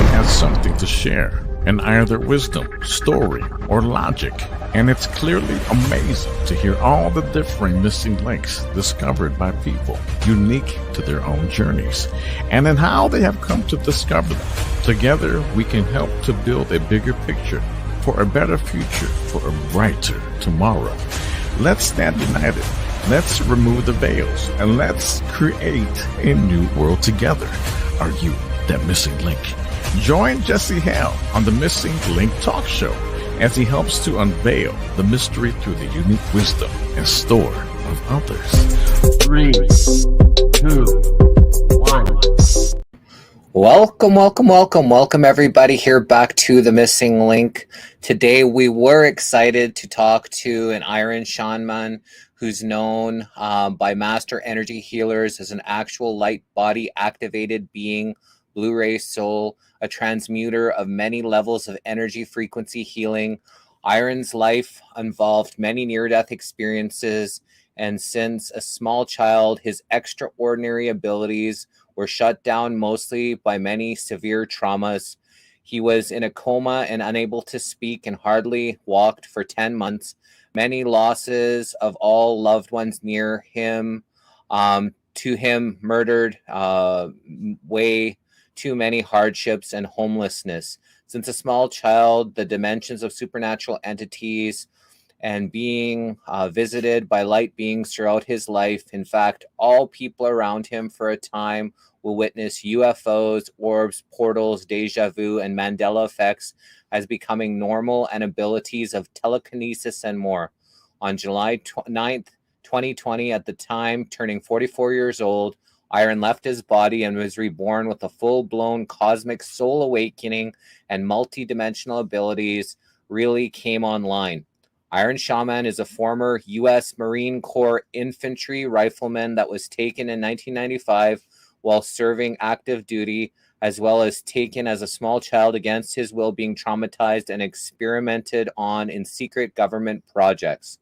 has something to share, in either wisdom, story, or logic. And it's clearly amazing to hear all the differing missing links discovered by people, unique to their own journeys, and in how they have come to discover them. Together, we can help to build a bigger picture for a better future, for a brighter tomorrow. Let's stand united. Let's remove the veils, and let's create a new world together. Are you that missing link? Join Jesse Hale on the Missing Link Talk Show as he helps to unveil the mystery through the unique wisdom and store of others. 3, 2, 1. Welcome everybody here back to the Missing Link. Today we were excited to talk to an Iron Shaman who's known by master energy healers as an actual light body activated being, Blu-ray soul, a transmuter of many levels of energy frequency healing. Iron's life involved many near-death experiences, and since a small child, his extraordinary abilities were shut down mostly by many severe traumas. He was in a coma and unable to speak and hardly walked for 10 months. Many losses of all loved ones near him, to him murdered, way too many hardships and homelessness. Since a small child, the dimensions of supernatural entities and being visited by light beings throughout his life. In fact, all people around him for a time will witness UFOs, orbs, portals, deja vu, and Mandela effects as becoming normal, and abilities of telekinesis and more. On July 9th, 2020, at the time turning 44 years old, Iron left his body and was reborn with a full-blown cosmic soul awakening, and multi-dimensional abilities really came online. Iron Shaman is a former U.S. Marine Corps infantry rifleman that was taken in 1995 while serving active duty, as well as taken as a small child against his will, being traumatized and experimented on in secret government projects.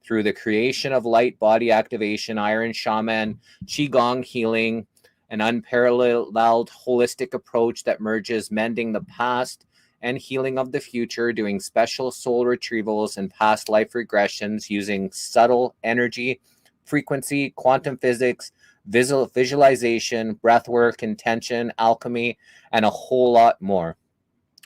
Through the creation of light body activation, Iron Shaman, Qigong healing, an unparalleled holistic approach that merges mending the past and healing of the future, doing special soul retrievals and past life regressions using subtle energy, frequency, quantum physics, visualization, breathwork, intention, alchemy, and a whole lot more.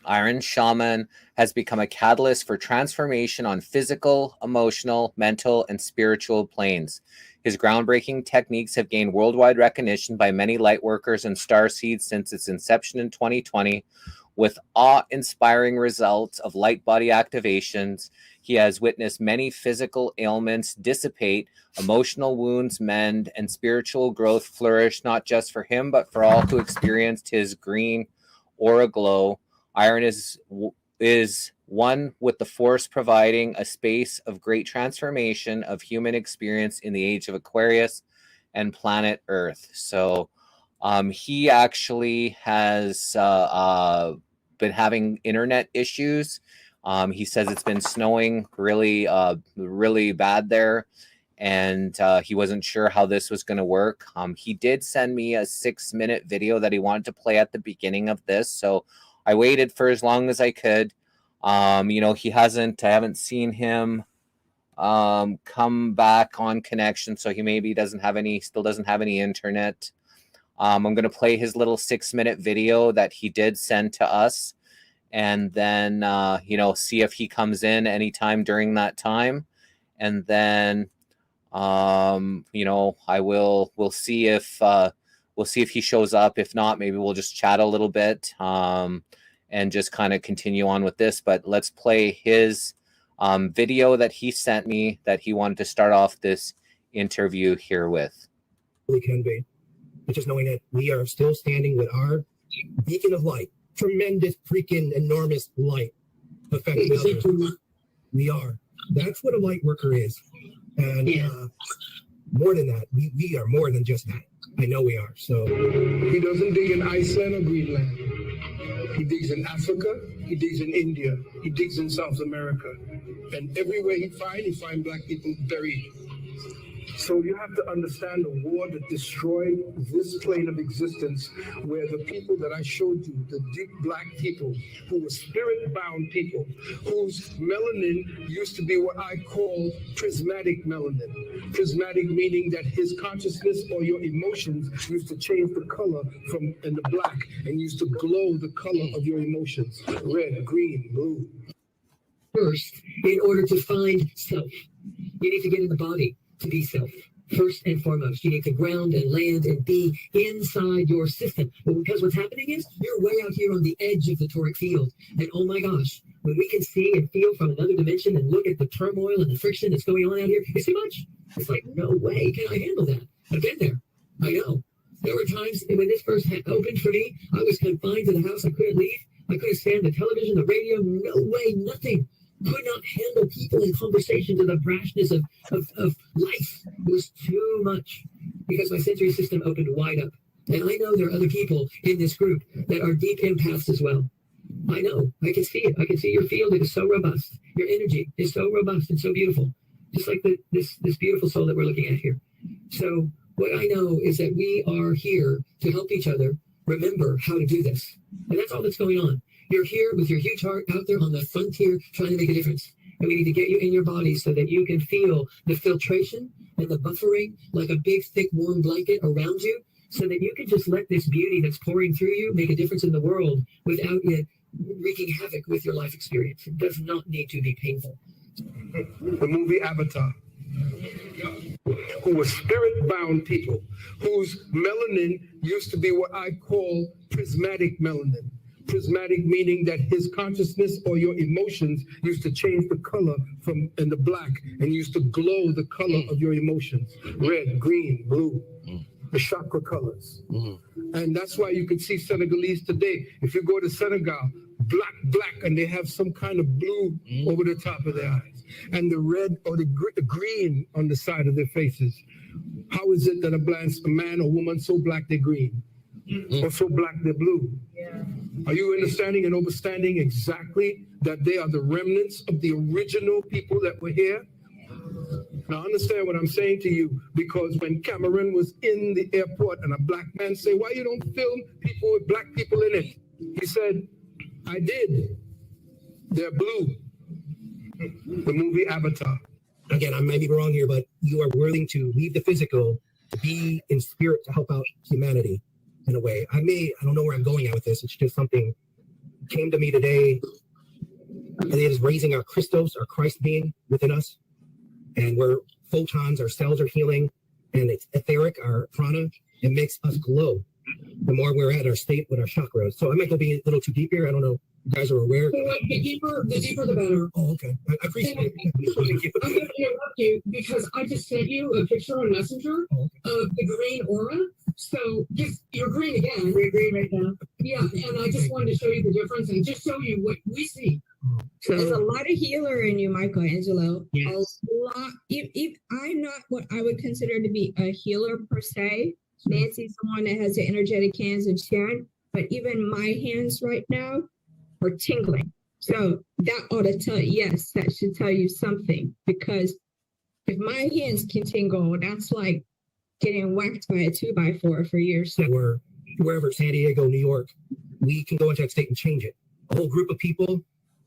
Iron Shaman has become a catalyst for transformation on physical, emotional, mental, and spiritual planes. His groundbreaking techniques have gained worldwide recognition by many lightworkers and starseeds since its inception in 2020. With awe-inspiring results of light body activations, he has witnessed many physical ailments dissipate, emotional wounds mend, and spiritual growth flourish, not just for him, but for all who experienced his green aura glow. Iron is one with the Force, providing a space of great transformation of human experience in the age of Aquarius and planet Earth. So he actually has been having internet issues. He says it's been snowing really bad there, and he wasn't sure how this was going to work. He did send me a 6-minute video that he wanted to play at the beginning of this, so I waited for as long as I could. I haven't seen him come back on connection, so he maybe still doesn't have any internet. I'm going to play his little 6-minute video that he did send to us, and then, see if he comes in anytime during that time. And then, we'll see if he shows up. If not, maybe we'll just chat a little bit, and just kind of continue on with this. But let's play his video that he sent me that he wanted to start off this interview here with. We can be. But just knowing that we are still standing with our beacon of light, tremendous, freaking enormous light affecting others. We are. That's what a light worker is. And more than that, we are more than just that. I know we are. So he doesn't dig in Iceland or Greenland. He digs in Africa, he digs in India, he digs in South America. And everywhere he find black people buried. So you have to understand the war that destroyed this plane of existence, where the people that I showed you, the deep black people, who were spirit-bound people, whose melanin used to be what I call prismatic melanin. Prismatic meaning that his consciousness or your emotions used to change the color from in the black and used to glow the color of your emotions, red, green, blue. First, in order to find self, you need to get in the body to be self. First and foremost, you need to ground and land and be inside your system. But because what's happening is you're way out here on the edge of the toric field. And oh my gosh, when we can see and feel from another dimension and look at the turmoil and the friction that's going on out here, it's too much. It's like, no way can I handle that. I've been there. I know. There were times when this first opened for me, I was confined to the house. I couldn't leave. I couldn't stand the television, the radio, no way, nothing. Could not handle people and conversations and the brashness of life. It was too much because my sensory system opened wide up. And I know there are other people in this group that are deep empaths as well. I know. I can see it. I can see your field. It is so robust. Your energy is so robust and so beautiful. Just like this beautiful soul that we're looking at here. So what I know is that we are here to help each other remember how to do this. And that's all that's going on. You're here with your huge heart out there on the frontier trying to make a difference. And we need to get you in your body so that you can feel the filtration and the buffering like a big, thick, warm blanket around you so that you can just let this beauty that's pouring through you make a difference in the world without it wreaking havoc with your life experience. It does not need to be painful. The movie Avatar, who were spirit-bound people, whose melanin used to be what I call prismatic melanin. Prismatic meaning that his consciousness or your emotions used to change the color from in the black and used to glow the color of your emotions, red, green, blue, the chakra colors. And that's why you can see Senegalese today. If you go to Senegal, black, and they have some kind of blue over the top of their eyes, and the red or the green on the side of their faces. How is it that a man or woman so black they're green, or so black they're blue? Yeah. Are you understanding and understanding exactly that they are the remnants of the original people that were here? Now understand what I'm saying to you, because when Cameron was in the airport and a black man say, "Why you don't film people with black people in it?" He said, "I did. They're blue." The movie Avatar. Again, I might be wrong here, but you are willing to leave the physical to be in spirit to help out humanity in a way. I don't know where I'm going at with this. It's just something came to me today. And it is raising our Christos, our Christ being within us. And we're photons, our cells are healing. And it's etheric, our prana. It makes us glow the more we're at our state with our chakras. So I might go be a little too deep here. I don't know. You guys are aware. The deeper, the better. Oh, okay. I appreciate it. I'm going to interrupt you because I just sent you a picture on Messenger of the green aura. So just, you're green again. You're green right now. Yeah, and I just wanted to show you the difference and just show you what we see. So there's a lot of healer in you, Michelangelo. Yes. A lot. I'm not what I would consider to be a healer per se. Nancy's the one that has the energetic hands and Sharon, but even my hands right now are tingling. So that ought to tell you, yes, that should tell you something, because if my hands can tingle, that's like getting whacked by a 2x4 for years. So we're wherever, San Diego, New York, we can go into that state and change it. A whole group of people.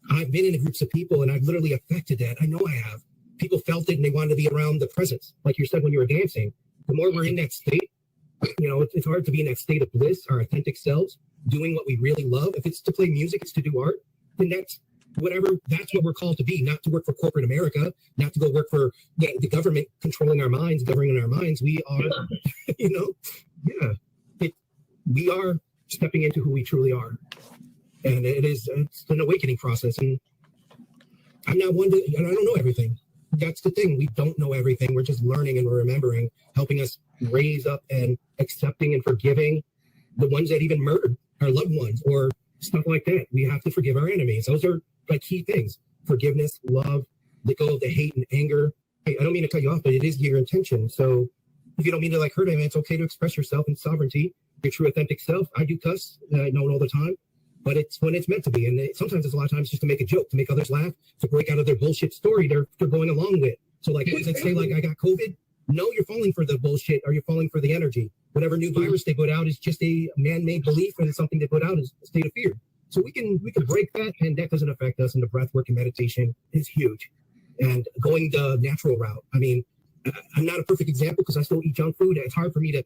I've been in groups of people and I've literally affected that. I know I have. People felt it and they wanted to be around the presence. Like you said when you were dancing, the more we're in that state, it's hard to be in that state of bliss, our authentic selves, doing what we really love. If it's to play music, it's to do art, then that's what we're called to be, not to work for corporate America, not to go work for the government controlling our minds, governing our minds. We are, we are stepping into who we truly are. And it's an awakening process. And I'm not one to, and I don't know everything. That's the thing. We don't know everything. We're just learning and we're remembering, helping us raise up and accepting and forgiving the ones that even murdered our loved ones or stuff like that. We have to forgive our enemies. Those are like key things. Forgiveness, love, let go of the hate and anger. I don't mean to cut you off, but it is your intention. So if you don't mean to hurt anyone, it's okay to express yourself in sovereignty, your true authentic self. I do cuss. I know it all the time. But it's when it's meant to be. And sometimes it's a lot of times just to make a joke, to make others laugh, to break out of their bullshit story they're going along with. So like, let's say like I got COVID, No, you're falling for the bullshit, or you're falling for the energy. Whatever new virus they put out is just a man-made belief, and something they put out is a state of fear. So we can break that, and that doesn't affect us. And the breath work and meditation is huge. And going the natural route. I mean, I'm not a perfect example because I still eat junk food. It's hard for me to,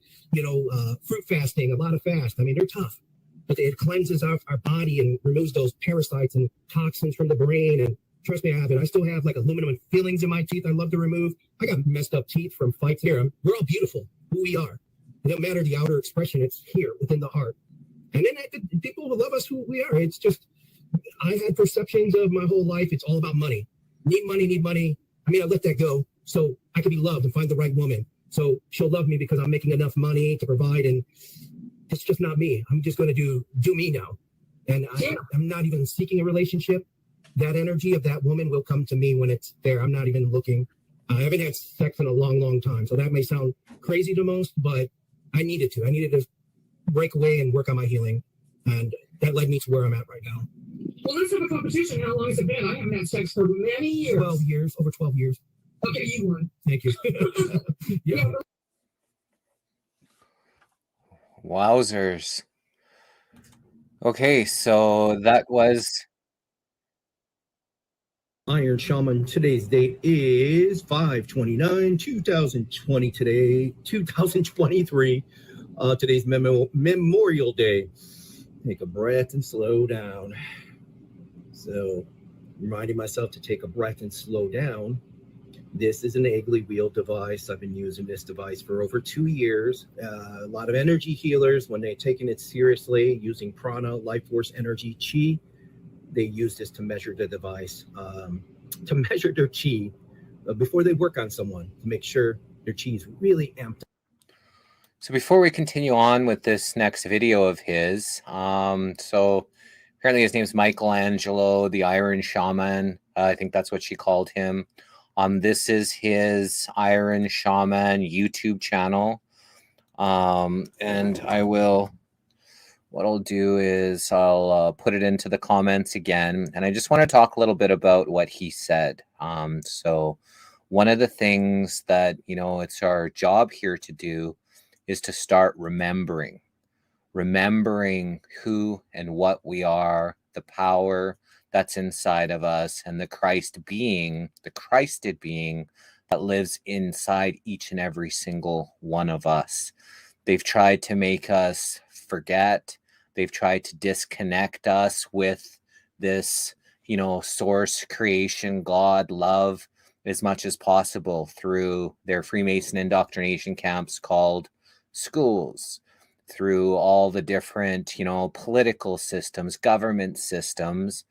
fruit fasting, a lot of fast. I mean, they're tough, but it cleanses our body and removes those parasites and toxins from the brain. And trust me, I have it. I still have like aluminum fillings in my teeth I love to remove. I got messed up teeth from fights here. We're all beautiful, who we are. It don't matter the outer expression, it's here within the heart. And then people will love us who we are. It's just, I had perceptions of my whole life. It's all about money. Need money. I mean, I let that go so I can be loved and find the right woman. So she'll love me because I'm making enough money to provide, and it's just not me. I'm just going to do me now. And I'm not even seeking a relationship. That energy of that woman will come to me when it's there. I'm not even looking. I haven't had sex in a long, long time. So that may sound crazy to most, but I needed to. I needed to break away and work on my healing. And that led me to where I'm at right now. Well, let's have a competition. How long has it been? I haven't had sex for many years. 12 years, over 12 years. Okay, you won. Thank you. Yeah. Wowzers. Okay, so that was Iron Shaman. Today's date is 5/29/2020. Today, 2023. Today's Memorial Day. Take a breath and slow down. So, reminding myself to take a breath and slow down. This is an Eggly wheel device. I've been using this device for over 2 years. A lot of energy healers, when they're taking it seriously, using prana, life force, energy, chi, they use this to measure the device, to measure their chi before they work on someone, to make sure their chi is really amped up. So before we continue on with this next video of his, so apparently his name's Michelangelo, the Iron Shaman. I think that's what she called him. This is his Iron Shaman YouTube channel. And what I'll do is I'll put it into the comments again. And I just want to talk a little bit about what he said. So one of the things that, it's our job here to do is to start remembering who and what we are, the power that's inside of us, and the Christed being that lives inside each and every single one of us. They've tried to make us forget. They've tried to disconnect us with this, source, creation, God, love, as much as possible through their Freemason indoctrination camps called schools, through all the different, political systems, government systems.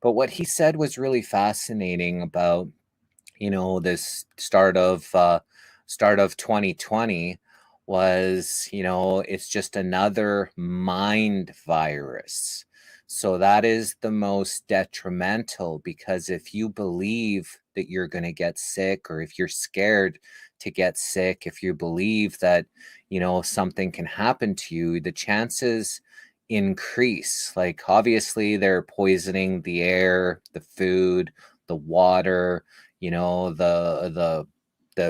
But what he said was really fascinating about, this start of 2020 was, it's just another mind virus. So that is the most detrimental, because if you believe that you're going to get sick, or if you're scared to get sick, if you believe that, something can happen to you, the chances increase. Like, obviously they're poisoning the air, the food, the water, the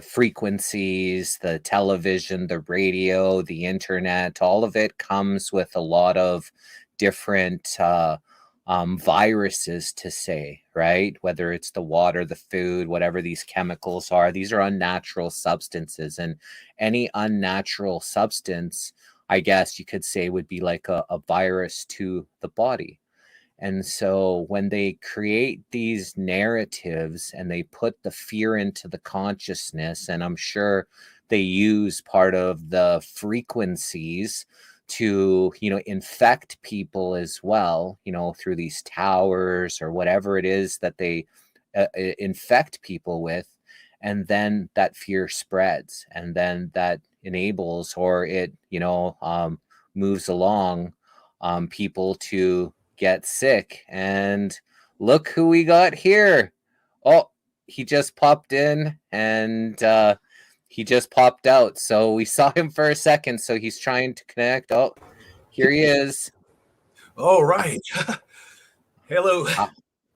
frequencies, the television, the radio, the internet. All of it comes with a lot of different viruses, to say, right? Whether it's the water, the food, whatever these chemicals are, these are unnatural substances. And any unnatural substance, I guess you could say, would be like a virus to the body. And so when they create these narratives and they put the fear into the consciousness, and I'm sure they use part of the frequencies to, infect people as well, through these towers or whatever it is that they infect people with. And then that fear spreads, and then that enables, or it, moves along people to get sick. And look who we got here. Oh, he just popped in, and he just popped out. So we saw him for a second. So he's trying to connect. Oh, here he is. All right. Hello.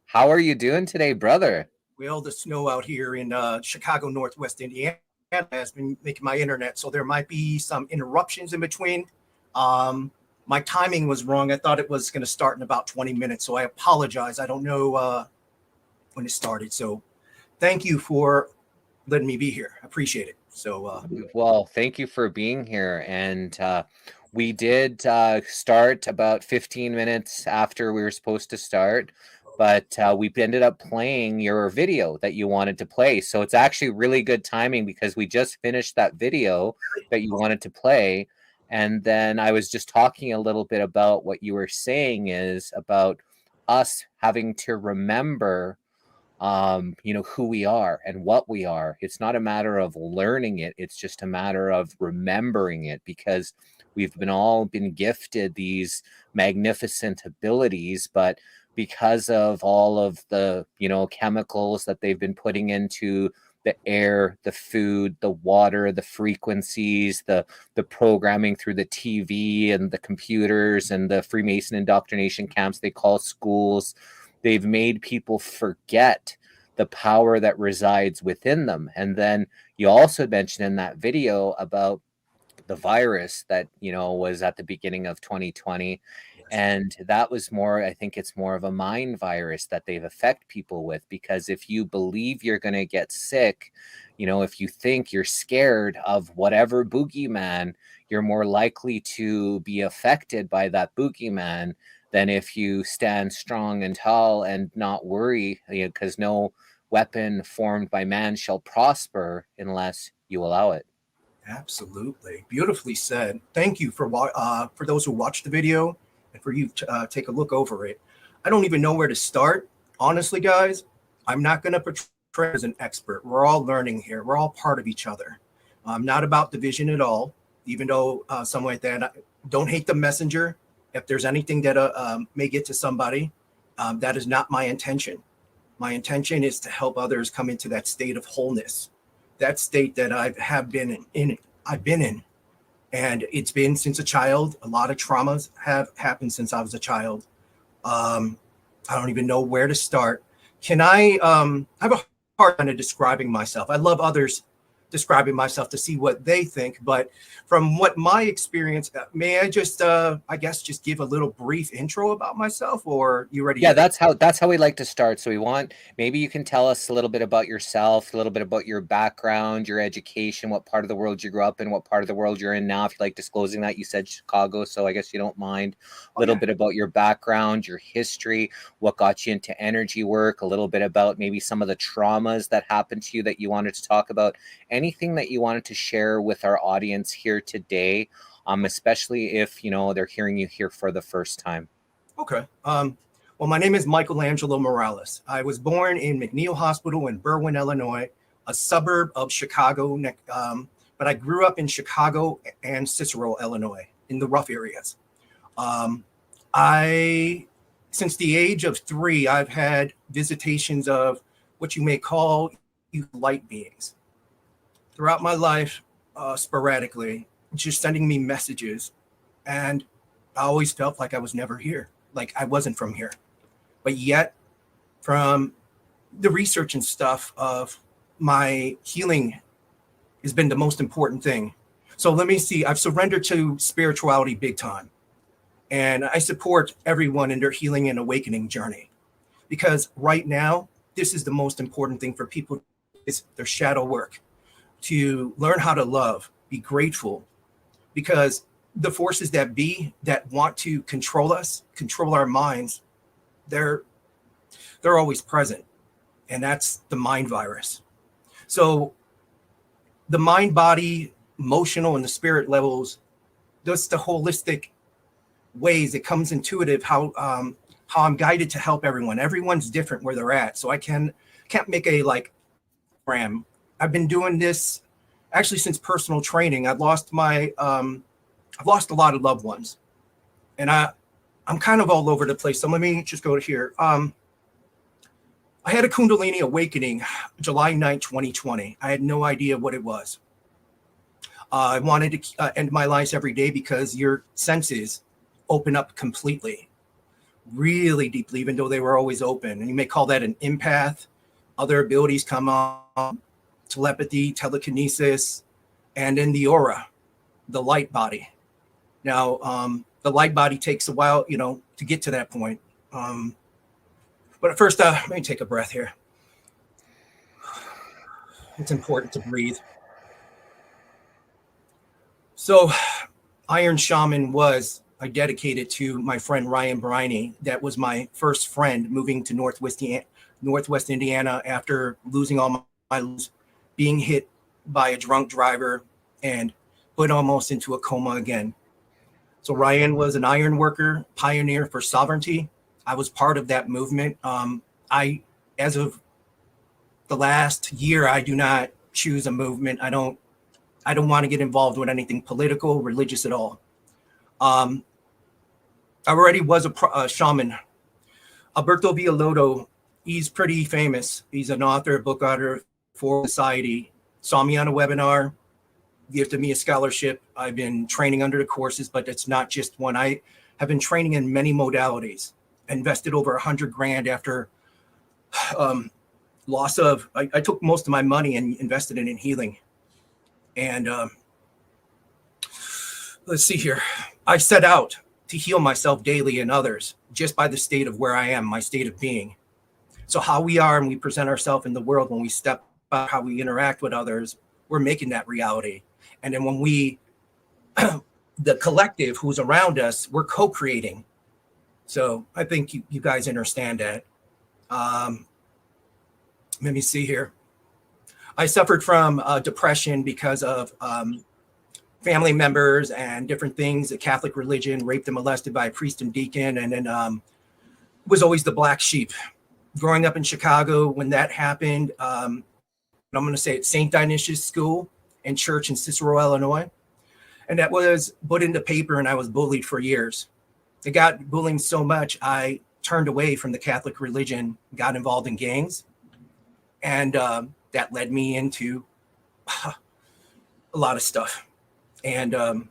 How are you doing today, brother? Well, the snow out here in Chicago, Northwest Indiana has been making my internet, so there might be some interruptions in between. My timing was wrong. I thought it was going to start in about 20 minutes, so I apologize. I don't know when it started. So thank you for letting me be here. I appreciate it. So Well, thank you for being here. And we did start about 15 minutes after we were supposed to start, but we ended up playing your video that you wanted to play. So it's actually really good timing because we just finished that video that you wanted to play. And then I was just talking a little bit about what you were saying is about us having to remember who we are and what we are. It's not a matter of learning it. It's just a matter of remembering it, because we've all been gifted these magnificent abilities, but because of all of the, chemicals that they've been putting into the air, the food, the water, the frequencies, the programming through the TV and the computers and the Freemason indoctrination camps they call schools, they've made people forget the power that resides within them. And then you also mentioned in that video about the virus that, was at the beginning of 2020. And that was more, I think it's more of a mind virus that they've affect people with, because if you believe you're going to get sick, if you think you're scared of whatever boogeyman, you're more likely to be affected by that boogeyman than if you stand strong and tall and not worry, because no weapon formed by man shall prosper unless you allow it. absolutely. Beautifully said. Thank you for those who watched the video and for you to take a look over it. I don't even know where to start. Honestly, guys, I'm not going to portray as an expert. We're all learning here. We're all part of each other. I'm not about division at all, even though something like that. Don't hate the messenger. If there's anything that may get to somebody, that is not my intention. My intention is to help others come into that state of wholeness, that state that I've been in. And it's been since a child. A lot of traumas have happened since I was a child. I don't even know where to start. Can I have a hard time of describing myself? I love others describing myself to see what they think, but from what my experience, may I just just give a little brief intro about myself, or you ready? Yeah, that's how we like to start. So we want, maybe you can tell us a little bit about yourself, a little bit about your background, your education, what part of the world you grew up in, what part of the world you're in now. If you like disclosing that, you said Chicago, so I guess you don't mind. A little bit about your background, your history, what got you into energy work, a little bit about maybe some of the traumas that happened to you that you wanted to talk about, anything that you wanted to share with our audience here today, especially if, they're hearing you here for the first time. Okay. Well, my name is Michelangelo Morales. I was born in McNeil Hospital in Berwyn, Illinois, a suburb of Chicago, but I grew up in Chicago and Cicero, Illinois, in the rough areas. Since the age of 3, I've had visitations of what you may call light beings. Throughout my life, sporadically, just sending me messages, and I always felt like I was never here, like I wasn't from here. But yet, from the research and stuff of my healing has been the most important thing. So let me see, I've surrendered to spirituality big time. And I support everyone in their healing and awakening journey. Because right now, this is the most important thing for people, is their shadow work. To learn how to love, be grateful. Because the forces that be, that want to control us, control our minds, they're always present. And that's the mind virus. So the mind, body, emotional, and the spirit levels, that's the holistic ways it comes intuitive, how I'm guided to help everyone. Everyone's different where they're at. So I can't make a program. I've been doing this actually since personal training. I've lost a lot of loved ones, and I'm kind of all over the place. So let me just go to here. I had a Kundalini awakening July 9th, 2020. I had no idea what it was. I wanted to end my life every day because your senses open up completely, really deeply, even though they were always open. And you may call that an empath. Other abilities come on. telepathy, telekinesis, and in the aura, the light body. Now, the light body takes a while, to get to that point. But at first, let me take a breath here. It's important to breathe. So, Iron Shaman was dedicated to my friend Ryan Briney. That was my first friend moving to Northwest Indiana after losing all my being hit by a drunk driver and put almost into a coma again. So Ryan was an iron worker, pioneer for sovereignty. I was part of that movement. As of the last year, I do not choose a movement. I don't want to get involved with anything political, religious at all. I already was a shaman. Alberto Villalobos, he's pretty famous. He's an author, book author for society. Saw me on a webinar, gifted me a scholarship. I've been training under the courses, but it's not just one. I have been training in many modalities. Invested over 100 grand after loss of. I took most of my money and invested it in healing. And let's see here. I set out to heal myself daily and others just by the state of where I am, my state of being. So how we are and we present ourselves in the world, when we step up, how we interact with others, we're making that reality. And then when we, the collective who's around us, we're co-creating. So I think you guys understand that. Let me see here. I suffered from depression because of family members and different things, the Catholic religion, raped and molested by a priest and deacon, and then was always the black sheep. Growing up in Chicago, when that happened, I'm going to say it's St. Dionysius School and Church in Cicero, Illinois. And that was put into paper, and I was bullied for years. It got bullying so much, I turned away from the Catholic religion, got involved in gangs. And that led me into a lot of stuff. And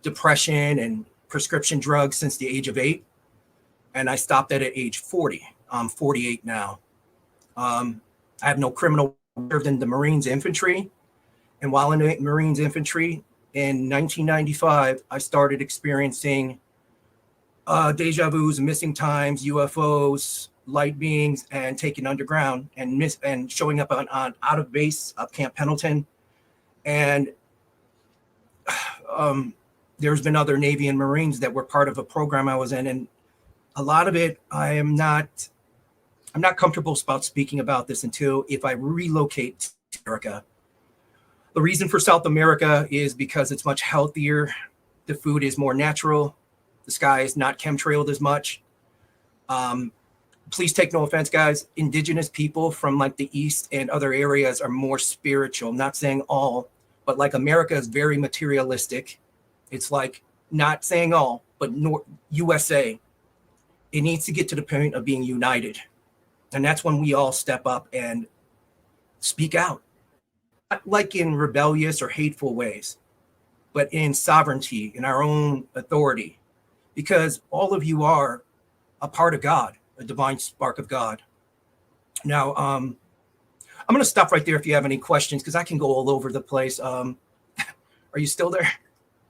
depression and prescription drugs since the age of 8. And I stopped that at age 40. I'm 48 now. I have no criminal record in the Marines infantry. And while in the Marines infantry, in 1995, I started experiencing deja vus, missing times, UFOs, light beings, and taking underground and showing up on out of base of Camp Pendleton. And there's been other Navy and Marines that were part of a program I was in. And a lot of it, I'm not comfortable about speaking about this until if I relocate to America. The reason for South America is because it's much healthier. The food is more natural. The sky is not chemtrailed as much. Please take no offense, guys. Indigenous people from like the East and other areas are more spiritual. I'm not saying all, but like America is very materialistic. It's like not saying all, but USA. It needs to get to the point of being united. And that's when we all step up and speak out. Not like in rebellious or hateful ways, but in sovereignty, in our own authority. Because all of you are a part of God, a divine spark of God. Now, I'm going to stop right there if you have any questions, because I can go all over the place. Are you still there?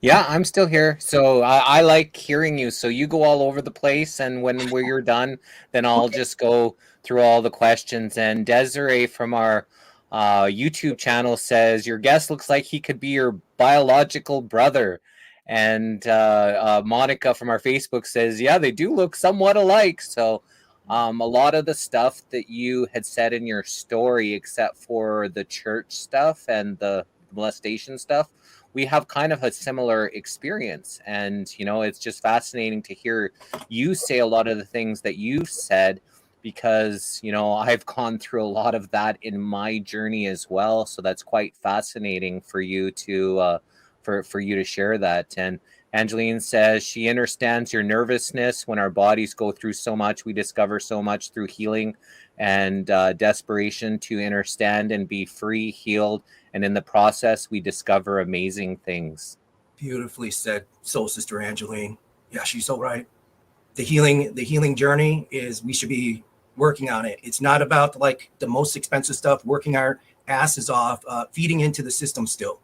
Yeah, I'm still here. So I like hearing you. So you go all over the place, and when you're done, then I'll just go through all the questions. And Desiree from our YouTube channel says, your guest looks like he could be your biological brother. And Monica from our Facebook says, yeah, they do look somewhat alike. So a lot of the stuff that you had said in your story, except for the church stuff and the molestation stuff, we have kind of a similar experience. And, you know, it's just fascinating to hear you say a lot of the things that you've said, because, you know, I've gone through a lot of that in my journey as well. So that's quite fascinating for you to for you to share that. And Angeline says she understands your nervousness. When our bodies go through so much, we discover so much through healing and desperation to understand and be free, healed. And in the process, we discover amazing things. Beautifully said, Soul Sister Angeline. Yeah, she's so right. The healing journey is, we should be working on it. It's not about like the most expensive stuff, working our asses off feeding into the system still.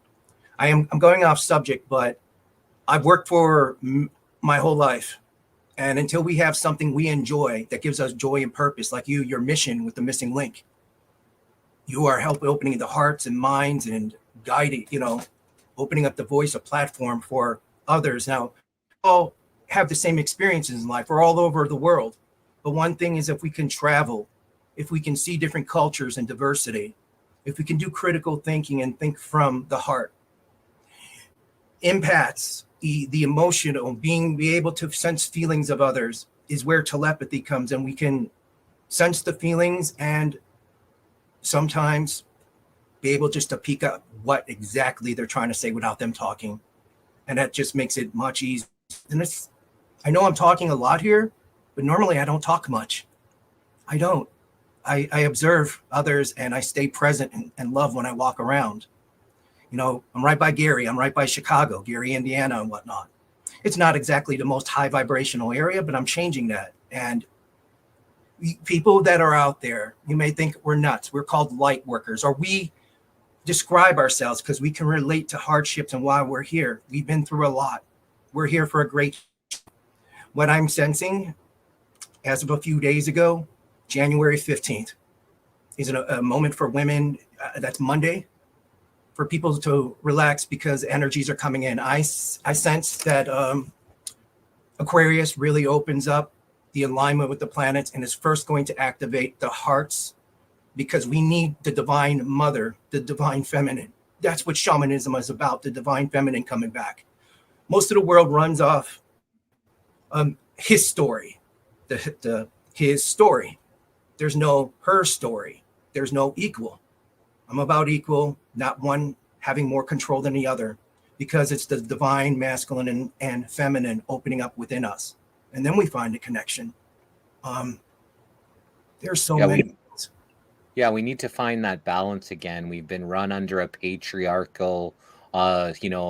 I'm going off subject, but I've worked for my whole life. And until we have something we enjoy that gives us joy and purpose, like your mission with the missing link, you are helping opening the hearts and minds and guiding, opening up the voice, a platform for others. Now, all have the same experiences in life. We're all over the world. But one thing is, if we can travel, if we can see different cultures and diversity, if we can do critical thinking and think from the heart, empaths, the emotional, be able to sense feelings of others is where telepathy comes, and we can sense the feelings and sometimes be able just to peek up what exactly they're trying to say without them talking. And that just makes it much easier. And I know I'm talking a lot here, but normally I don't talk much. I don't. I observe others and I stay present and love when I walk around. I'm right by Gary. I'm right by Chicago, Gary, Indiana, and whatnot. It's not exactly the most high vibrational area, but I'm changing that. And people that are out there, you may think we're nuts. We're called light workers, or we describe ourselves because we can relate to hardships and why we're here. We've been through a lot. We're here for a great. What I'm sensing as of a few days ago, January 15th, is a moment for women. That's Monday, for people to relax because energies are coming in. I sense that Aquarius really opens up the alignment with the planets and is first going to activate the hearts, because we need the divine mother, the divine feminine. That's what shamanism is about, the divine feminine coming back. Most of the world runs off his story, his story. There's no her story. There's no equal. I'm about equal, not one having more control than the other, because it's the divine masculine and feminine opening up within us. And then we find a connection. There's so many. We need to find that balance again. We've been run under a patriarchal,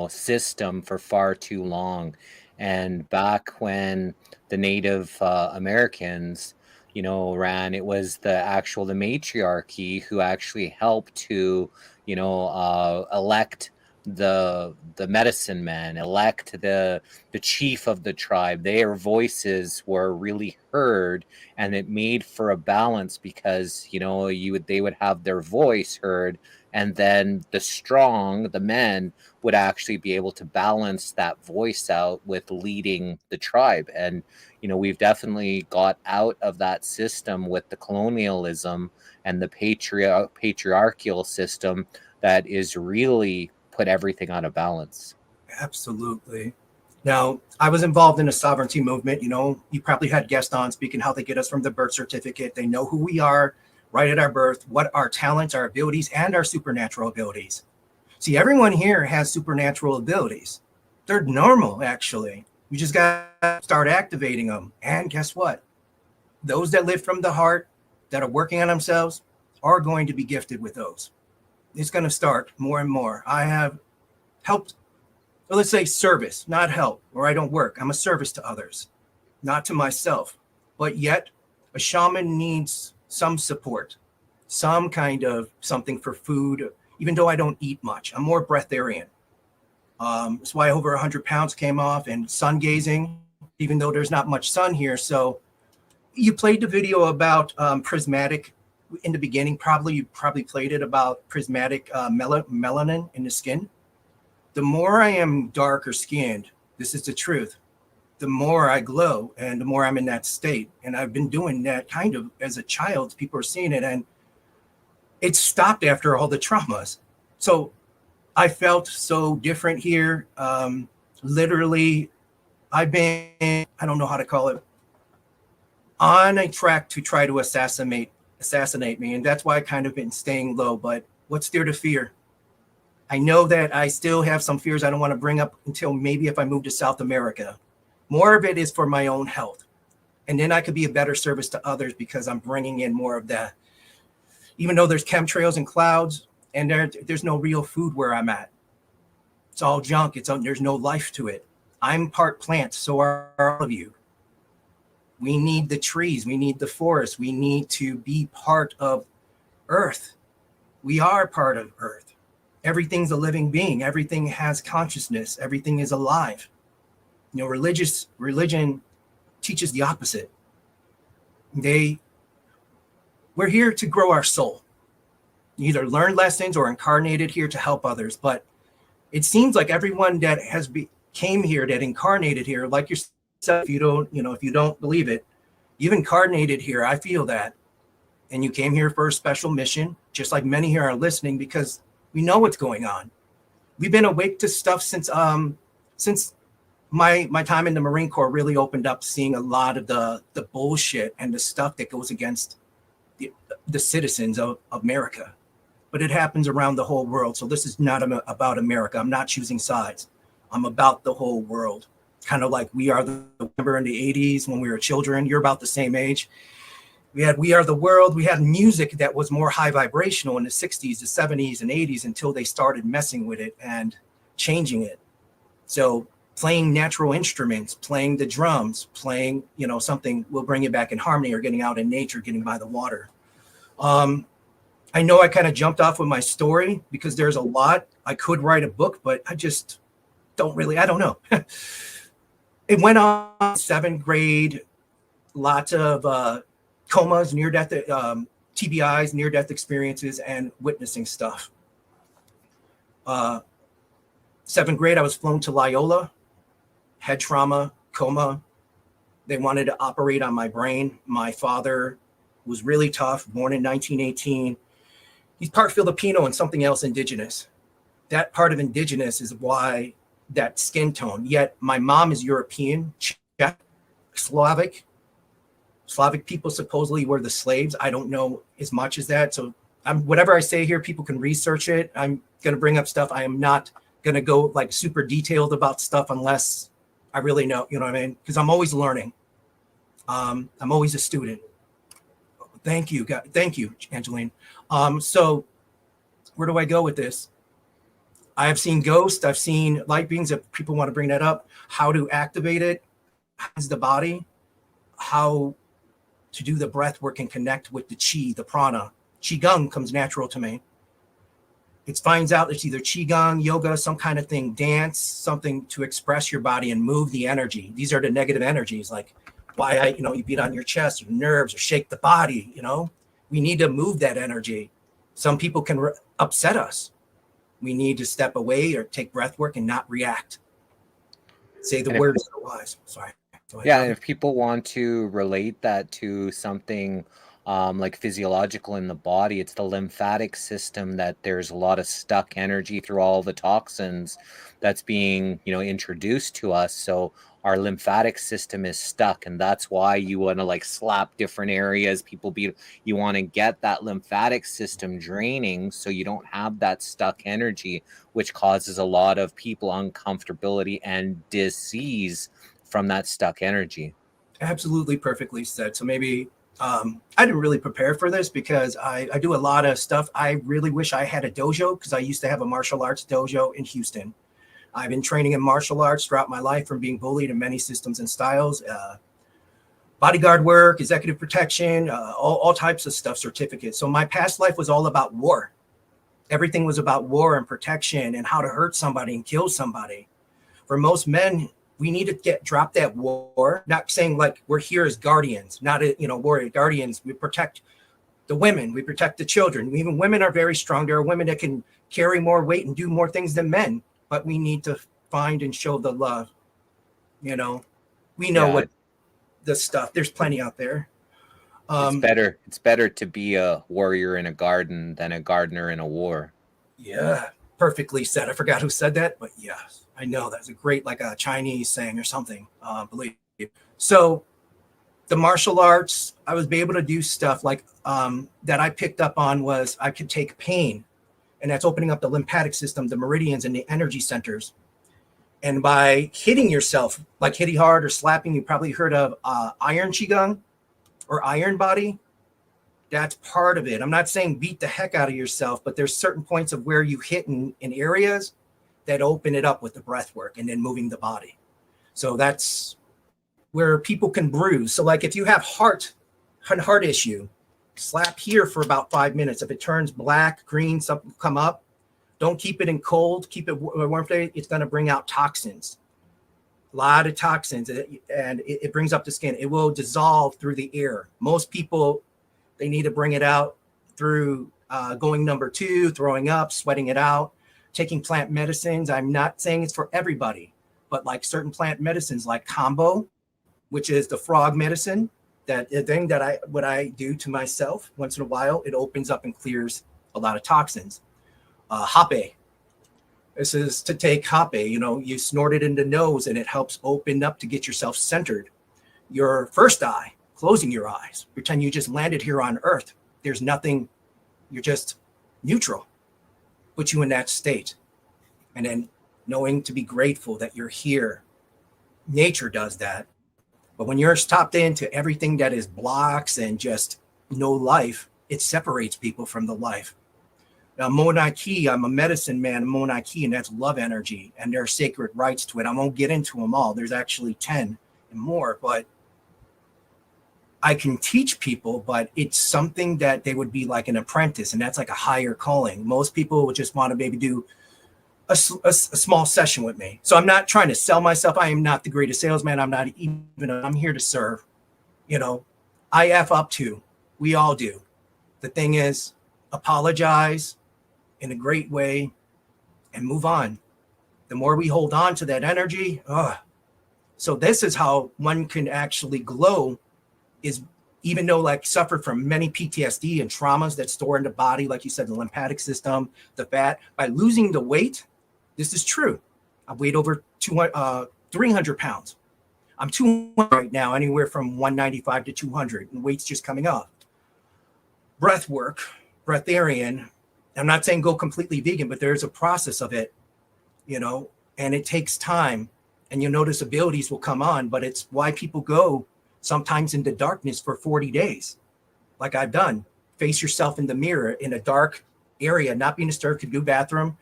system for far too long. And back when the Native Americans, ran, it was the matriarchy who actually helped to, elect the medicine man, elect the chief of the tribe. Their voices were really heard, and it made for a balance because they would have their voice heard, and then the men would actually be able to balance that voice out with leading the tribe. And we've definitely got out of that system with the colonialism and the patriarchal system that is really put everything out of balance. Absolutely. Now, I was involved in a sovereignty movement. You probably had guests on speaking how they get us from the birth certificate. They know who we are right at our birth, what our talents, our abilities, and our supernatural abilities. See, everyone here has supernatural abilities. They're normal, actually. We just got to start activating them. And guess what? Those that live from the heart, that are working on themselves, are going to be gifted with those. It's going to start more and more. I have helped, let's say service, not help, or I don't work. I'm a service to others, not to myself. But yet, a shaman needs some support, some kind of something for food, even though I don't eat much. I'm more breatharian. That's why over 100 pounds came off, and sun gazing, even though there's not much sun here. So you played the video about prismatic in the beginning. You probably played it about prismatic melanin in the skin. The more I am darker skinned, this is the truth, the more I glow and the more I'm in that state. And I've been doing that kind of as a child. People are seeing it, and it stopped after all the traumas. So I felt so different here. Literally, I've been, I don't know how to call it, on a track to try to assassinate me. And that's why I kind of been staying low. But what's there to fear? I know that I still have some fears I don't want to bring up until maybe if I move to South America. More of it is for my own health. And then I could be a better service to others because I'm bringing in more of that. Even though there's chemtrails and clouds and there's no real food where I'm at. It's all junk. There's no life to it. I'm part plant, so are all of you. We need the trees. We need the forest. We need to be part of Earth. We are part of Earth. Everything's a living being. Everything has consciousness. Everything is alive. You know, religion teaches the opposite. We're here to grow our soul. You either learn lessons or incarnated here to help others. But it seems like everyone that came here, that incarnated here, like yourself, if you don't believe it, you've incarnated here. I feel that. And you came here for a special mission, just like many here are listening, because we know what's going on. We've been awake to stuff since my time in the Marine Corps really opened up, seeing a lot of the bullshit and the stuff that goes against the citizens of America. But it happens around the whole world. So this is not about America. I'm not choosing sides. I'm about the whole world. Kind of like We Are the Remember in the 80s when we were children. You're about the same age. We had We Are the World. We had music that was more high vibrational in the 60s, the 70s, and 80s until they started messing with it and changing it. So playing natural instruments, playing the drums, playing, something will bring you back in harmony, or getting out in nature, getting by the water. I know I kind of jumped off with my story because there's a lot. I could write a book, but I just I don't know. It went on 7th grade, lots of comas, near-death, TBIs, near-death experiences, and witnessing stuff. 7th grade, I was flown to Loyola, head trauma, coma. They wanted to operate on my brain. My father was really tough, born in 1918. He's part Filipino and something else indigenous. That part of indigenous is why that skin tone. Yet my mom is European, Czech, Slavic. Slavic people supposedly were the slaves. I don't know as much as that. So whatever I say here, people can research it. I'm going to bring up stuff. I am not going to go like super detailed about stuff unless I really know, you know what I mean? Because I'm always learning. I'm always a student. Thank you, God. Thank you, Angeline. So where do I go with this? I have seen ghosts. I've seen light beings. If people want to bring that up, how to activate it, how's the body, how to do the breath work and connect with the chi, the prana. Qigong comes natural to me. It finds out it's either Qigong, yoga, some kind of thing, dance, something to express your body and move the energy. These are the negative energies, like why you beat on your chest, your nerves, or shake the body. We need to move that energy. Some people can upset us. We need to step away or take breath work and not react. Say the words otherwise. Sorry. Yeah, and if people want to relate that to something like physiological in the body, it's the lymphatic system, that there's a lot of stuck energy through all the toxins that's being, introduced to us. So our lymphatic system is stuck, and that's why you want to like slap different areas. You want to get that lymphatic system draining so you don't have that stuck energy, which causes a lot of people uncomfortability and disease from that stuck energy. Absolutely, perfectly said. So maybe I didn't really prepare for this because I do a lot of stuff. I really wish I had a dojo, because I used to have a martial arts dojo in Houston. I've been training in martial arts throughout my life, from being bullied in many systems and styles, bodyguard work, executive protection, all types of stuff, certificates. So my past life was all about war. Everything was about war and protection and how to hurt somebody and kill somebody. For most men, we need to drop that war. Not saying like we're here as guardians, not warrior guardians. We protect the women, we protect the children. Even women are very strong. There are women that can carry more weight and do more things than men, but we need to find and show the love. We know what the stuff. There's plenty out there. It's better to be a warrior in a garden than a gardener in a war. Yeah, perfectly said. I forgot who said that, but yes, I know that's a great, like a Chinese saying or something. Believe you. So the martial arts, I was able to do stuff like that I picked up on was I could take pain, and that's opening up the lymphatic system, the meridians and the energy centers. And by hitting yourself, like hitting hard or slapping, you probably heard of iron qigong or iron body. That's part of it. I'm not saying beat the heck out of yourself, but there's certain points of where you hit in areas that open it up with the breath work and then moving the body. So that's where people can bruise. So like if you have heart issue, slap here for about 5 minutes. If it turns black, green, something come up, don't keep it in cold, keep it warm. It's going to bring out toxins, a lot of toxins, and it brings up the skin. It will dissolve through the air. Most people, they need to bring it out through going number 2, throwing up, sweating it out, taking plant medicines. I'm not saying it's for everybody, but like certain plant medicines like combo, which is the frog medicine, that thing that I do to myself once in a while, it opens up and clears a lot of toxins. Hape. This is to take hape, you snort it in the nose and it helps open up to get yourself centered. Your first eye, closing your eyes, pretend you just landed here on earth. There's nothing, you're just neutral. Put you in that state. And then knowing to be grateful that you're here. Nature does that. But when you're stopped into everything that is blocks and just no life, it separates people from the life. Now, Munay Ki, I'm a medicine man, Munay Ki, and that's love energy. And there are sacred rites to it. I won't get into them all. There's actually 10 and more, but I can teach people, but it's something that they would be like an apprentice, and that's like a higher calling. Most people would just want to maybe do a small session with me. So I'm not trying to sell myself. I am not the greatest salesman. I'm here to serve. I F up to, we all do. The thing is, apologize in a great way and move on. The more we hold on to that energy, so this is how one can actually glow, is even though like suffered from many PTSD and traumas that store in the body, like you said, the lymphatic system, the fat, by losing the weight, this is true. I weighed over 300 pounds. I'm 200 right now, anywhere from 195 to 200, and weight's just coming up. Breath work, breatharian. I'm not saying go completely vegan, but there's a process of it, and it takes time, and you'll notice abilities will come on, but it's why people go sometimes into darkness for 40 days, like I've done. Face yourself in the mirror in a dark area, not being disturbed, could do bathroom,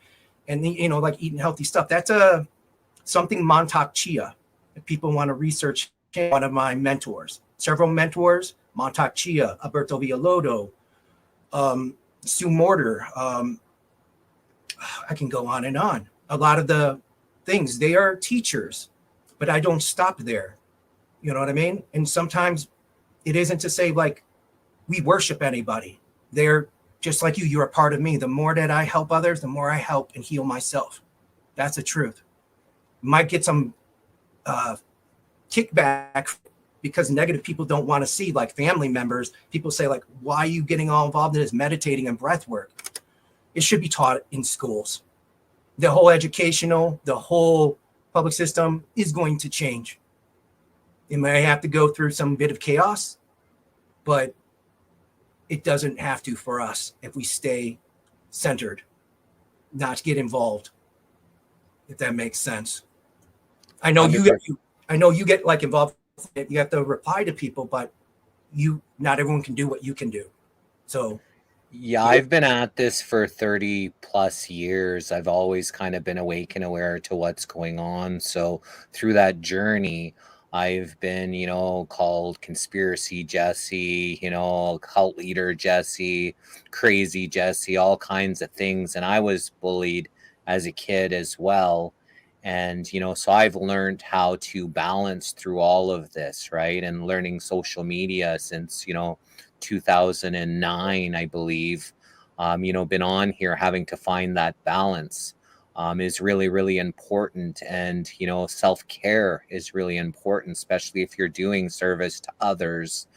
and like eating healthy stuff. That's something Montauk Chia. If people want to research, one of my mentors, several mentors, Montauk Chia, Alberto Villalobos, Sue Mortar. I can go on and on. A lot of the things, they are teachers, but I don't stop there. You know what I mean? And sometimes it isn't to say like we worship anybody. They're just like you. You're a part of me. The more that I help others, the more I help and heal myself. That's the truth. Might get some kickback because negative people don't want to see, like family members. People say like, why are you getting all involved in this meditating and breath work? It should be taught in schools. The whole the whole public system is going to change. It may have to go through some bit of chaos, but it doesn't have to for us if we stay centered, not get involved, if that makes sense. I know you get like involved. You have to reply to people, but not everyone can do what you can do. So yeah, I've been at this for 30 plus years. I've always kind of been awake and aware to what's going on. So through that journey, I've been, called conspiracy Jesse, cult leader Jesse, crazy Jesse, all kinds of things. And I was bullied as a kid as well. And, so I've learned how to balance through all of this, right? And learning social media since, 2009, I believe, been on here having to find that balance. Is really, really important. And, self-care is really important, especially if you're doing service to others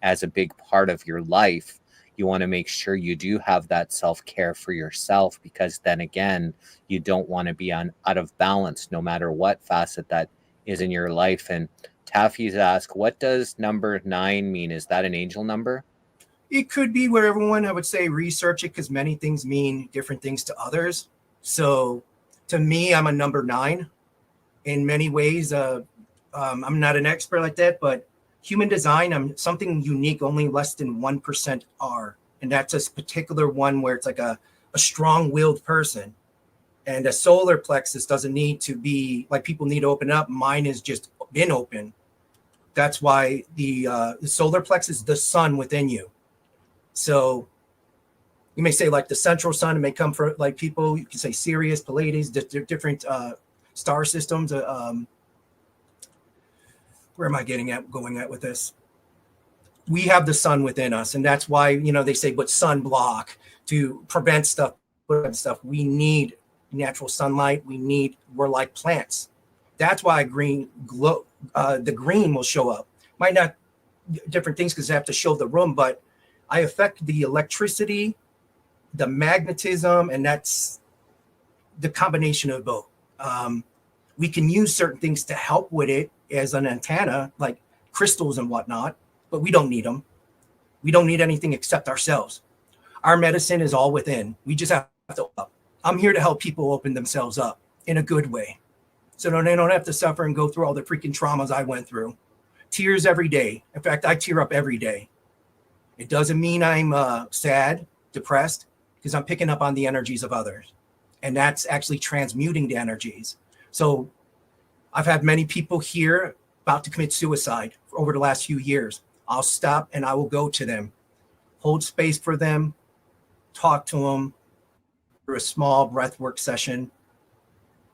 as a big part of your life. You want to make sure you do have that self-care for yourself, because then again, you don't want to be out of balance no matter what facet that is in your life. And Taffy's asked, what does number 9 mean? Is that an angel number? It could be where everyone, I would say, research it, because many things mean different things to others. So to me, I'm a number 9 in many ways. I'm not an expert like that, but human design, I'm something unique, only less than 1% are. And that's a particular one where it's like a strong-willed person. And a solar plexus doesn't need to be, like people need to open up. Mine has just been open. That's why the solar plexus is the sun within you. So you may say like the central sun, it may come from like people, you can say Sirius, Pleiades, different star systems. Where am I going at with this? We have the sun within us, and that's why, they say, but sunblock to prevent stuff. We need natural sunlight. We're like plants. That's why green glow, the green will show up. Might not different things because I have to show the room, but I affect the electricity, the magnetism, and that's the combination of both. We can use certain things to help with it as an antenna, like crystals and whatnot, but we don't need them. We don't need anything except ourselves. Our medicine is all within. We just have to up. I'm here to help people open themselves up in a good way, so they don't have to suffer and go through all the freaking traumas I went through. Tears every day. In fact, I tear up every day. It doesn't mean I'm sad, depressed, because I'm picking up on the energies of others. And that's actually transmuting the energies. So I've had many people here about to commit suicide over the last few years. I'll stop and I will go to them, hold space for them, talk to them through a small breathwork session.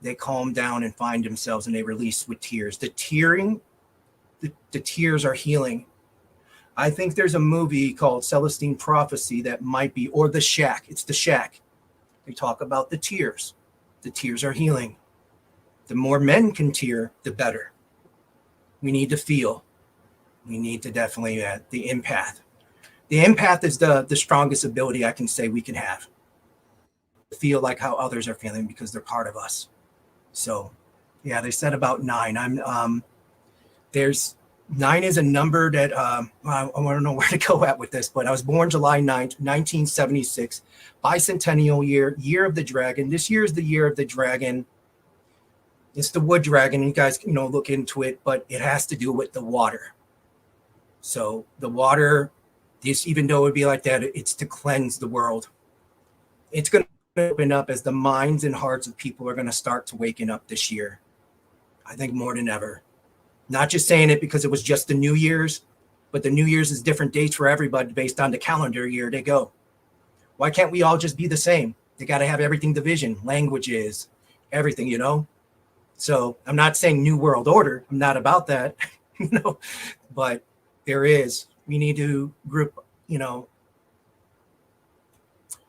They calm down and find themselves, and they release with tears. The tears are healing. I think there's a movie called Celestine Prophecy that might be, or The Shack. It's The Shack. They talk about the tears. The tears are healing. The more men can tear, the better. We need to feel. We need to definitely, the empath. The empath is the strongest ability I can say we can have. Feel like how others are feeling because they're part of us. So, yeah, they said about 9. There's 9 is a number that I don't know where to go at with this, but I was born July 9th, 1976, bicentennial year of the dragon. This year is the year of the dragon. It's the wood dragon. You guys, look into it, but it has to do with the water. So the water, even though it would be like that, it's to cleanse the world. It's going to open up as the minds and hearts of people are going to start to waken up this year. I think more than ever. Not just saying it because it was just the New Year's, but the New Year's is different dates for everybody based on the calendar year they go. Why can't we all just be the same? They got to have everything division, languages, everything, So I'm not saying New World Order. I'm not about that, but we need to group,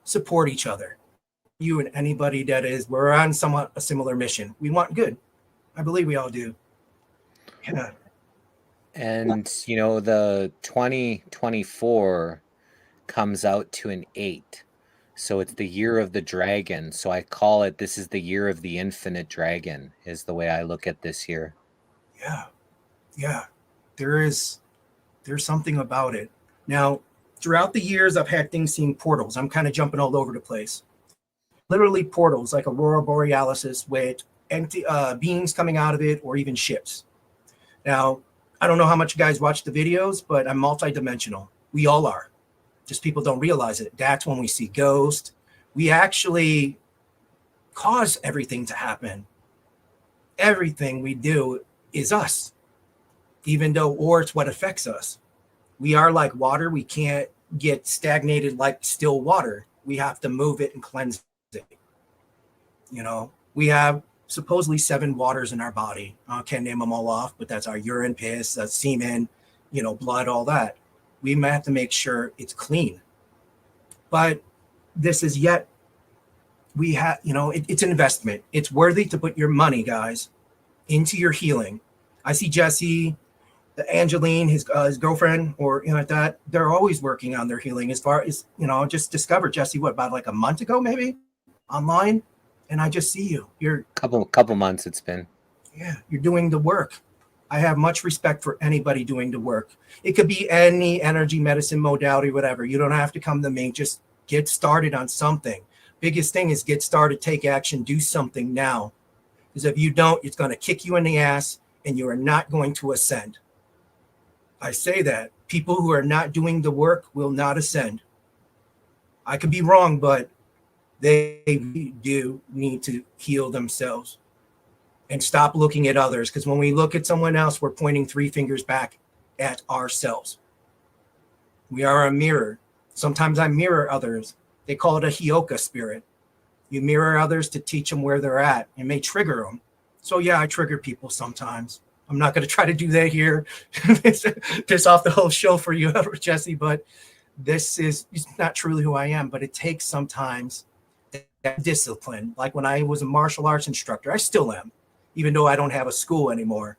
support each other. You and anybody we're on somewhat a similar mission. We want good. I believe we all do. Yeah. And, the 2024 comes out to an 8. So it's the year of the dragon. So I call it, this is the year of the infinite dragon, is the way I look at this year. Yeah. Yeah. There's something about it. Now, throughout the years, I've had things seeing portals. I'm kind of jumping all over the place. Literally portals, like Aurora Borealis with empty beings coming out of it, or even ships. Now, I don't know how much you guys watch the videos, but I'm multidimensional. We all are. Just people don't realize it. That's when we see ghosts. We actually cause everything to happen. Everything we do is us, or it's what affects us. We are like water. We can't get stagnated like still water. We have to move it and cleanse it. We have supposedly 7 waters in our body. I can't name them all off, but that's our urine, piss, semen, blood, all that. We might have to make sure it's clean. But this is it's an investment. It's worthy to put your money, guys, into your healing. I see Jesse, Angeline, his girlfriend, or like that. They're always working on their healing. As far as just discovered Jesse, about like a month ago, maybe online. And I just see you. You're couple months it's been. Yeah, you're doing the work. I have much respect for anybody doing the work. It could be any energy, medicine, modality, whatever. You don't have to come to me. Just get started on something. Biggest thing is get started, take action, do something now. Because if you don't, it's going to kick you in the ass and you are not going to ascend. I say that. People who are not doing the work will not ascend. I could be wrong, but they do need to heal themselves and stop looking at others. Because when we look at someone else, we're pointing 3 fingers back at ourselves. We are a mirror. Sometimes I mirror others. They call it a Hioka spirit. You mirror others to teach them where they're at. It may trigger them. So yeah, I trigger people sometimes. I'm not going to try to do that here. Piss off the whole show for you, Jesse, but this is not truly who I am, but it takes sometimes that discipline. Like when I was a martial arts instructor, I still am, even though I don't have a school anymore.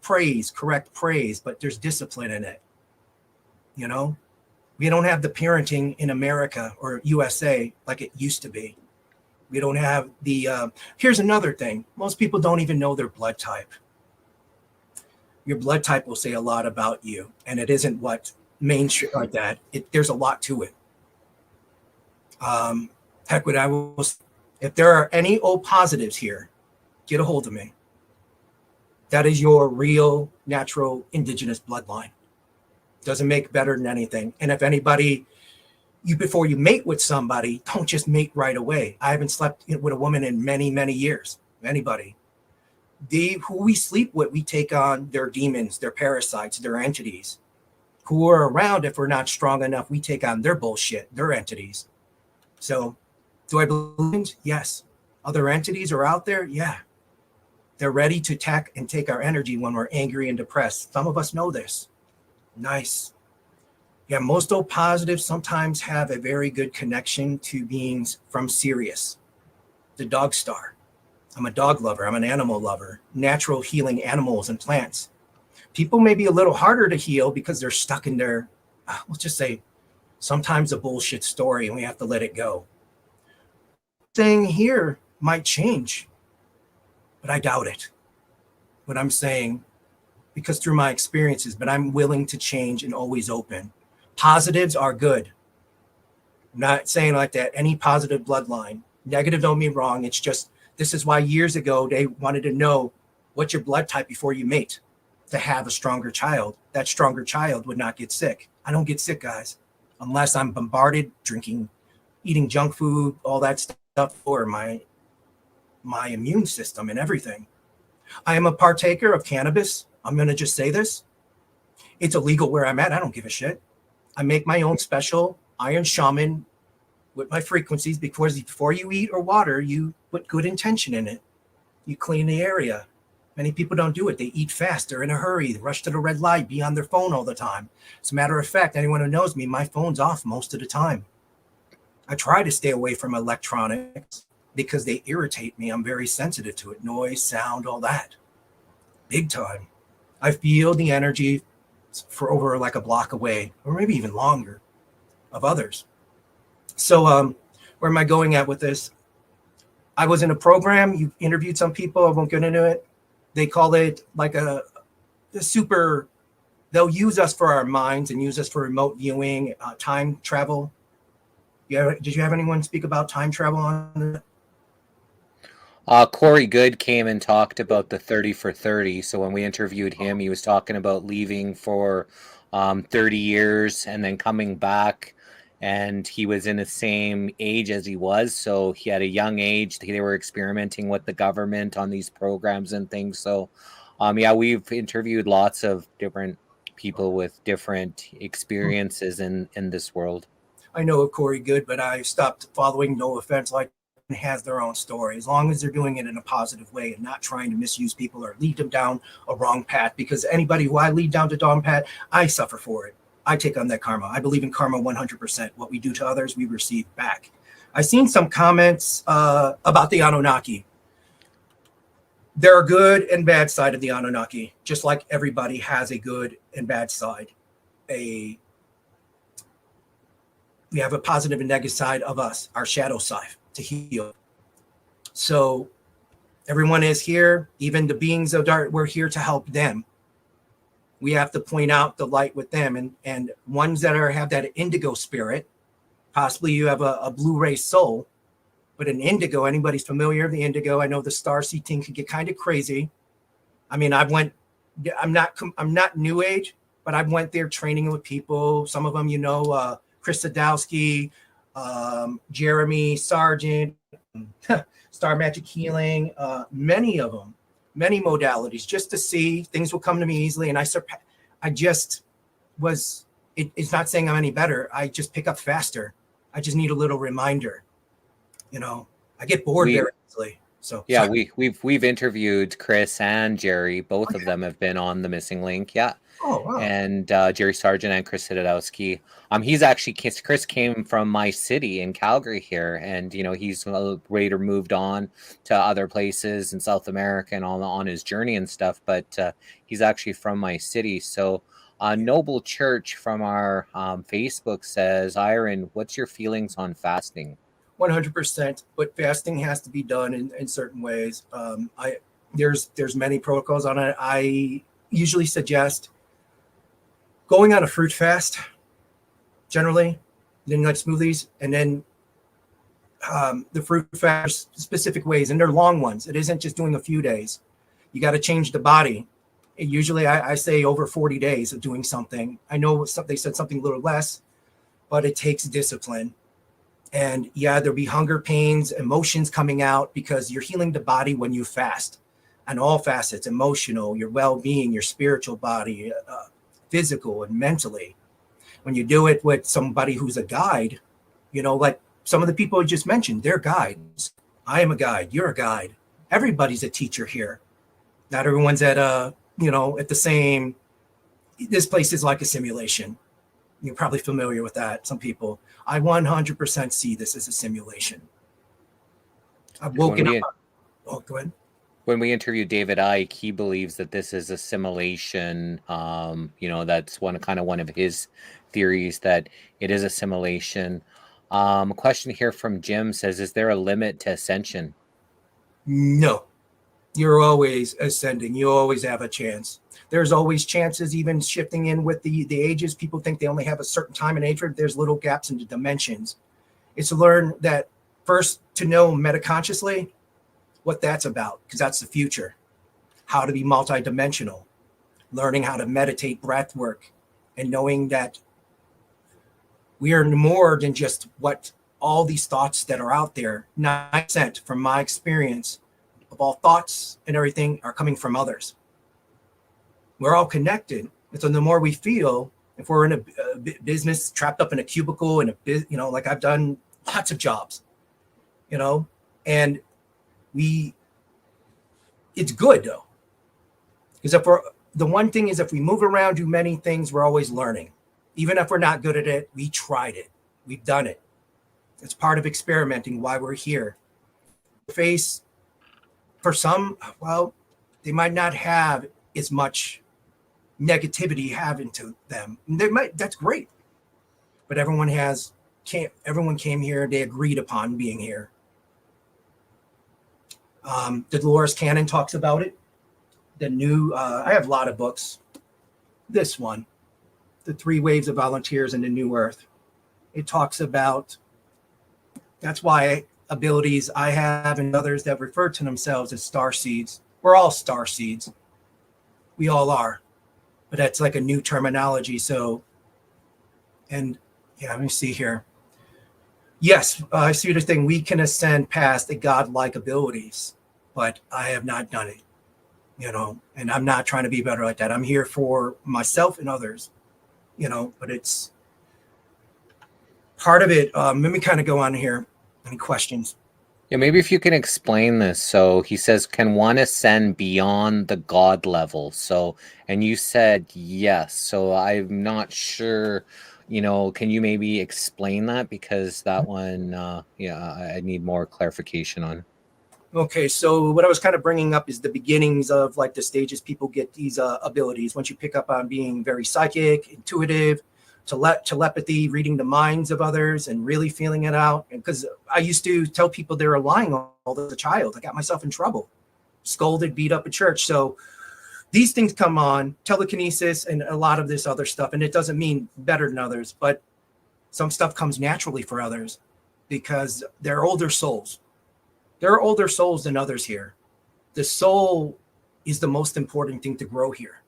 Praise, correct praise, but there's discipline in it. You know, we don't have the parenting in America or USA like it used to be. We don't have the, here's another thing. Most people don't even know their blood type. Your blood type will say a lot about you, and it isn't what mainstream like that. There's a lot to it. Heck, what I will, if there are any O positives here, get a hold of me. That is your real, natural, indigenous bloodline. Doesn't make better than anything. And if anybody, before you mate with somebody, don't just mate right away. I haven't slept with a woman in many, many years. Anybody. Who we sleep with, we take on their demons, their parasites, their entities. Who are around, if we're not strong enough, we take on their bullshit, their entities. So, do I believe? Yes. Other entities are out there? Yeah. They're ready to attack and take our energy when we're angry and depressed. Some of us know this. Nice. Yeah, most O positives sometimes have a very good connection to beings from Sirius, the dog star. I'm a dog lover. I'm an animal lover. Natural healing animals and plants. People may be a little harder to heal because they're stuck in their, let's just say, sometimes a bullshit story and we have to let it go. Thing here might change, but I doubt it. What I'm saying, because through my experiences, but I'm willing to change and always open. Positives are good. I'm not saying like that. Any positive bloodline. Negative don't mean wrong. It's just, this is why years ago they wanted to know what's your blood type before you mate to have a stronger child. That stronger child would not get sick. I don't get sick, guys, unless I'm bombarded, drinking, eating junk food, all that stuff for my immune system and everything. I am a partaker of cannabis. I'm going to just say this. It's illegal where I'm at. I don't give a shit. I make my own special iron shaman with my frequencies because before you eat or water, you put good intention in it. You clean the area. Many people don't do it. They eat fast. They're in a hurry. They rush to the red light, be on their phone all the time. As a matter of fact, anyone who knows me, my phone's off most of the time. I try to stay away from electronics because they irritate me. I'm very sensitive to it. Noise, sound, all that. Big time. I feel the energy for over like a block away, or maybe even longer, of others. So where am I going at with this? I was in a program. You interviewed some people. I won't get into it. They call it like a super, they'll use us for our minds and use us for remote viewing, time travel. Did you have anyone speak about time travel on that? Corey Good came and talked about the 30 for 30. So when we interviewed him, he was talking about leaving for 30 years and then coming back. And he was in the same age as he was. So he had a young age. They were experimenting with the government on these programs and things. So, yeah, we've interviewed lots of different people with different experiences in this world. I know of Corey Good, but I stopped following. No offense, like has their own story, as long as they're doing it in a positive way and not trying to misuse people or lead them down a wrong path. Because anybody who I lead down the wrong path, I suffer for it. I take on that karma. I believe in karma 100%. What we do to others, we receive back. I've seen some comments about the Anunnaki. There are good and bad side of the Anunnaki, just like everybody has a good and bad side. We have a positive and negative side of us, our shadow side to heal. So everyone is here, even the beings of dark, we're here to help them. We have to point out the light with them, and ones that have that indigo spirit. Possibly you have a blue-ray soul, but an indigo, anybody's familiar with the indigo? I know the starseed thing could get kind of crazy. I mean, I'm not new age, but I went there training with people. Some of them, Chris Sadowski, Jeremy Sargent, Star Magic Healing, many of them. Many modalities, just to see things will come to me easily. And I just was It's not saying I'm any better. I just pick up faster. I just need a little reminder. I get bored very easily. So yeah, we've interviewed Chris and Jerry. Both of them have been on the Missing Link. Yeah. Oh, wow. And Jerry Sargent and Chris Sidodowski. Chris came from my city in Calgary here, and he's later moved on to other places in South America and all on his journey and stuff. But he's actually from my city. So Noble Church from our Facebook says, Iron, what's your feelings on fasting? 100%, but fasting has to be done in certain ways. There's many protocols on it. I usually suggest going on a fruit fast, generally, then like smoothies, and then the fruit fast specific ways, and they're long ones. It isn't just doing a few days. You got to change the body. Usually, I say over 40 days of doing something. I know they said something a little less, but it takes discipline. And yeah, there'll be hunger pains, emotions coming out, because you're healing the body when you fast on all facets, emotional, your well-being, your spiritual body, physical and mentally. When you do it with somebody who's a guide, like some of the people I just mentioned, they're guides. I am a guide. You're a guide. Everybody's a teacher here. Not everyone's at at the same. This place is like a simulation. You're probably familiar with that. Some people. I 100% see this as a simulation. I've woken up. Oh, go ahead. When we interviewed David Icke, he believes that this is a simulation. That's one of his theories, that it is a simulation. A question here from Jim says, is there a limit to ascension? No. You're always ascending. You always have a chance. There's always chances, even shifting in with the ages. People think they only have a certain time and age. There's little gaps in the dimensions. It's to learn that first, to know metaconsciously what that's about, because that's the future. How to be multidimensional, learning how to meditate, breath work, and knowing that we are more than just what all these thoughts that are out there. 9% from my experience of all thoughts and everything are coming from others. We're all connected. And so the more we feel, if we're in a business, trapped up in a cubicle, in like I've done lots of jobs, and it's good though. Because the one thing is, if we move around, do many things, we're always learning. Even if we're not good at it, we tried it. We've done it. It's part of experimenting, why we're here. For some, they might not have as much negativity having to them. That's great. But everyone came here, they agreed upon being here. The Dolores Cannon talks about it. The new, I have a lot of books. This one, The 3 Waves of Volunteers in the New Earth. It talks about, that's why abilities I have and others that refer to themselves as star seeds. We're all star seeds. We all are. But that's like a new terminology. So, and yeah, let me see here. Yes, I see the thing. We can ascend past the godlike abilities, but I have not done it, and I'm not trying to be better like that. I'm here for myself and others, but it's part of it. Let me kind of go on here. Any questions? Yeah, maybe if you can explain this. So he says, can one ascend beyond the God level? So, and you said yes. So I'm not sure, can you maybe explain that? Because that one, I need more clarification on. Okay, so what I was kind of bringing up is the beginnings of like the stages people get these abilities. Once you pick up on being very psychic, intuitive, telepathy, reading the minds of others and really feeling it out. And because I used to tell people they were lying all as a child. I got myself in trouble, scolded, beat up at church. So these things come on, telekinesis and a lot of this other stuff. And it doesn't mean better than others, but some stuff comes naturally for others because they're older souls. There are older souls than others here. The soul is the most important thing to grow here.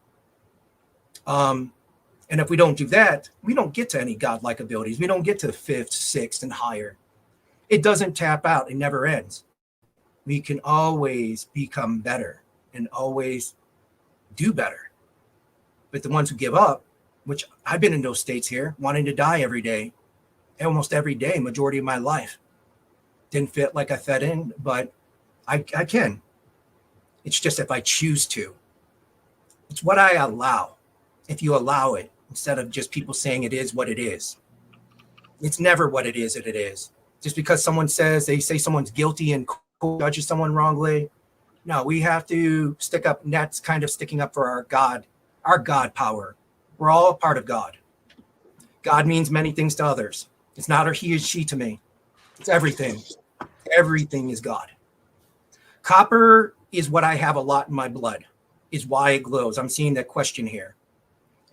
And if we don't do that, we don't get to any godlike abilities. We don't get to 5th, 6th, and higher. It doesn't tap out. It never ends. We can always become better and always do better. But the ones who give up, which I've been in those states here, wanting to die every day, almost every day, majority of my life. Didn't fit like I fit in, but I can. It's just if I choose to. It's what I allow. If you allow it, instead of just people saying it is what it is. It's never what it is that it is. Just because someone says, they say someone's guilty and judges someone wrongly. No, we have to stick up, and that's kind of sticking up for our God power. We're all a part of God. God means many things to others. It's not a he or she to me. It's everything. Everything is God. Copper is what I have a lot in my blood, is why it glows. I'm seeing that question here.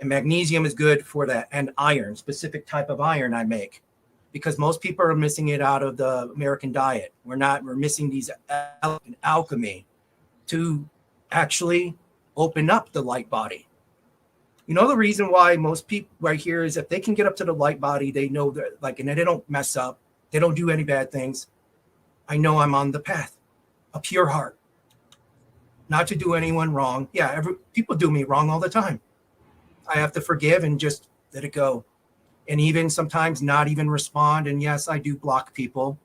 And magnesium is good for that. And iron, specific type of iron I make, because most people are missing it out of the American diet. We're missing these alchemy to actually open up the light body. You know, the reason why most people right here is if they can get up to the light body, they know that, like, and they don't mess up. They don't do any bad things. I know I'm on the path, a pure heart, not to do anyone wrong. Yeah, people do me wrong all the time. I have to forgive and just let it go. And even sometimes not even respond. And yes, I do block people.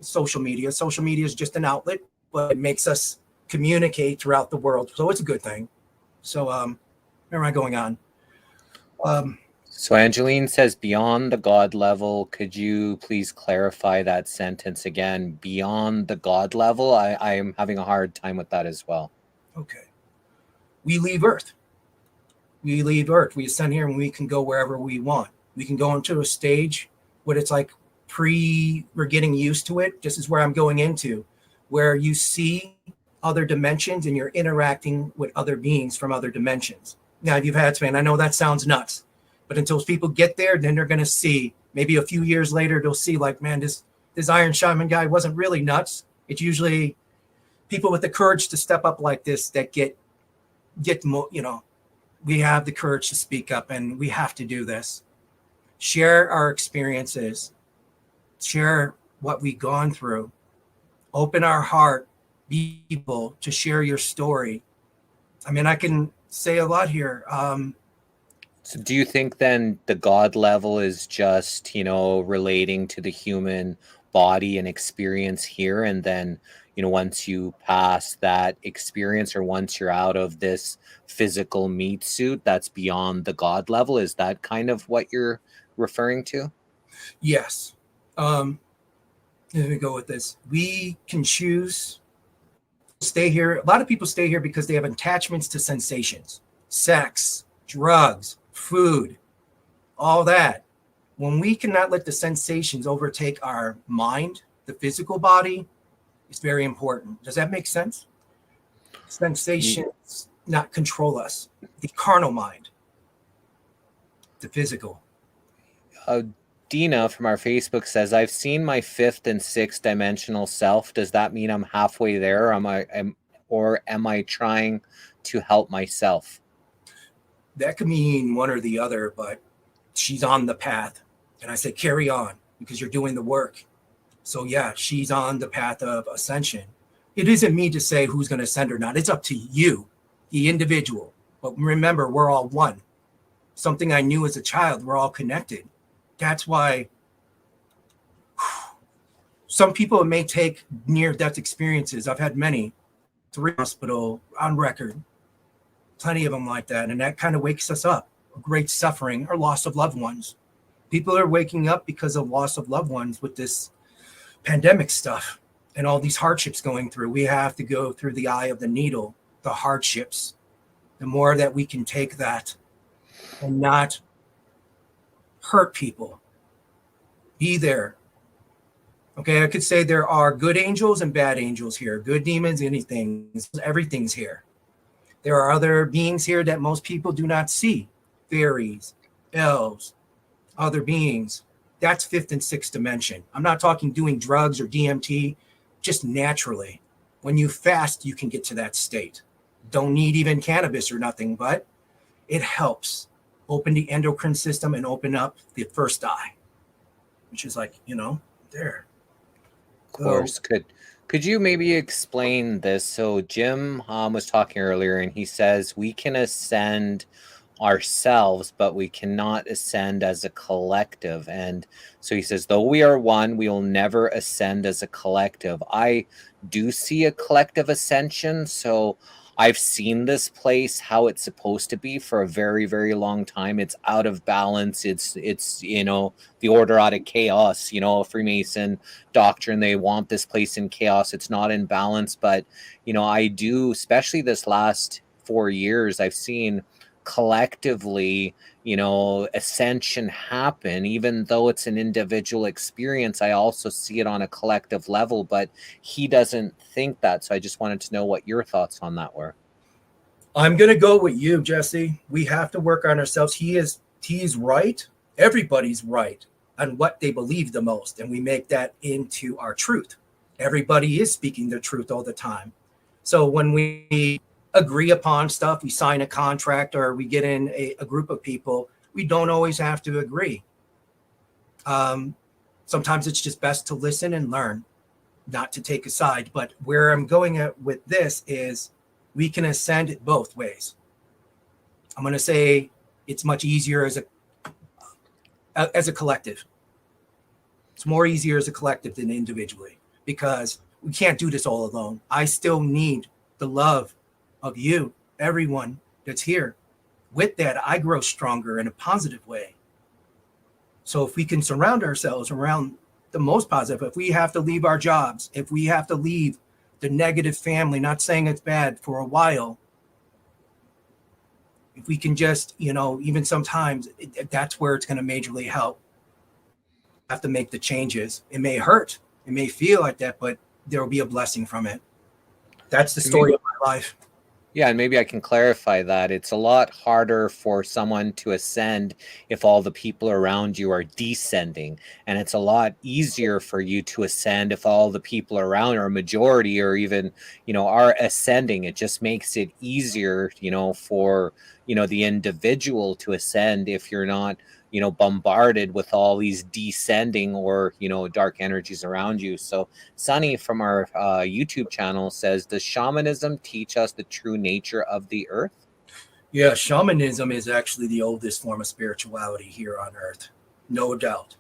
Social media is just an outlet, but it makes us communicate throughout the world. So it's a good thing. So where am I going on? So Angeline says, beyond the God level, could you please clarify that sentence again? Beyond the God level? I am having a hard time with that as well. Okay. We leave Earth. We ascend here and we can go wherever we want. We can go into a stage where it's like we're getting used to it. This is where I'm going into, where you see other dimensions and you're interacting with other beings from other dimensions. Now, you've had to, and I know that sounds nuts, but until people get there, then they're going to see, maybe a few years later, they'll see like, man, this Iron Shaman guy wasn't really nuts. It's usually people with the courage to step up like this that get more, you know, we have the courage to speak up and we have to do this. Share our experiences, share what we've gone through, open our heart, be able to share your story. I mean, I can say a lot here. So do you think then the God level is just, you know, relating to the human body and experience here? And then, you know, once you pass that experience or once you're out of this physical meat suit, that's beyond the God level? Is that kind of what you're referring to? Yes. Let me go with this. We can choose to stay here. A lot of people stay here because they have attachments to sensations, sex, drugs, food, all that. When we cannot let the sensations overtake our mind, the physical body, it's very important. Does that make sense? Sensations not control us. The carnal mind, the physical. Dina from our Facebook says, I've seen my fifth and sixth dimensional self. Does that mean I'm halfway there? Or am I trying to help myself? That could mean one or the other, but she's on the path. And I say, carry on, because you're doing the work. So yeah, she's on the path of ascension. It isn't me to say who's going to ascend or not. It's up to you, the individual. But remember, we're all one. Something I knew as a child, we're all connected. That's why some people may take near-death experiences. I've had many, 3 hospital on record, plenty of them like that. And that kind of wakes us up. Great suffering or loss of loved ones. People are waking up because of loss of loved ones with this pandemic stuff and all these hardships going through. We have to go through the eye of the needle, the hardships. The more that we can take that and not hurt people, be there. Okay, I could say there are good angels and bad angels here, good demons, anything, everything's here. There are other beings here that most people do not see, fairies, elves, other beings. That's fifth and sixth dimension. I'm not talking doing drugs or DMT, just naturally. When you fast, you can get to that state. Don't need even cannabis or nothing, but it helps open the endocrine system and open up the first eye, which is like, you know, there. Of course. Could you maybe explain this? So Jim was talking earlier and he says we can ascend ourselves, but we cannot ascend as a collective. And so he says, though we are one, we will never ascend as a collective. I do see a collective ascension. So I've seen this place how it's supposed to be for a very, very long time. It's out of balance. It's you know, the order out of chaos. You know, Freemason doctrine, they want this place in chaos. It's not in balance. But you know, I do, especially this last 4 years, I've seen collectively, you know, ascension happen. Even though it's an individual experience, I also see it on a collective level, but he doesn't think that. So I just wanted to know what your thoughts on that were. I'm going to go with you, Jesse. We have to work on ourselves. He's right. Everybody's right on what they believe the most, and we make that into our truth. Everybody is speaking their truth all the time. So when we agree upon stuff, we sign a contract, or we get in a group of people, we don't always have to agree. Sometimes it's just best to listen and learn, not to take a side. But where I'm going at with this is we can ascend it both ways. I'm going to say it's much easier as a collective. It's more easier as a collective than individually, because we can't do this all alone. I still need the love of you, everyone that's here. With that, I grow stronger in a positive way. So if we can surround ourselves around the most positive, if we have to leave our jobs, if we have to leave the negative family, not saying it's bad, for a while, if we can just, you know, even sometimes that's where it's going to majorly help. Have to make the changes. It may hurt, it may feel like that, but there will be a blessing from it. That's the story of my life. Yeah, and maybe I can clarify that. It's a lot harder for someone to ascend if all the people around you are descending. And it's a lot easier for you to ascend if all the people around, or a majority, or even, you know, are ascending. It just makes it easier, you know, for, you know, the individual to ascend if you're not, you know, bombarded with all these descending or, you know, dark energies around you. So Sunny from our YouTube channel says, does shamanism teach us the true nature of the earth? Yeah, shamanism is actually the oldest form of spirituality here on earth, no doubt.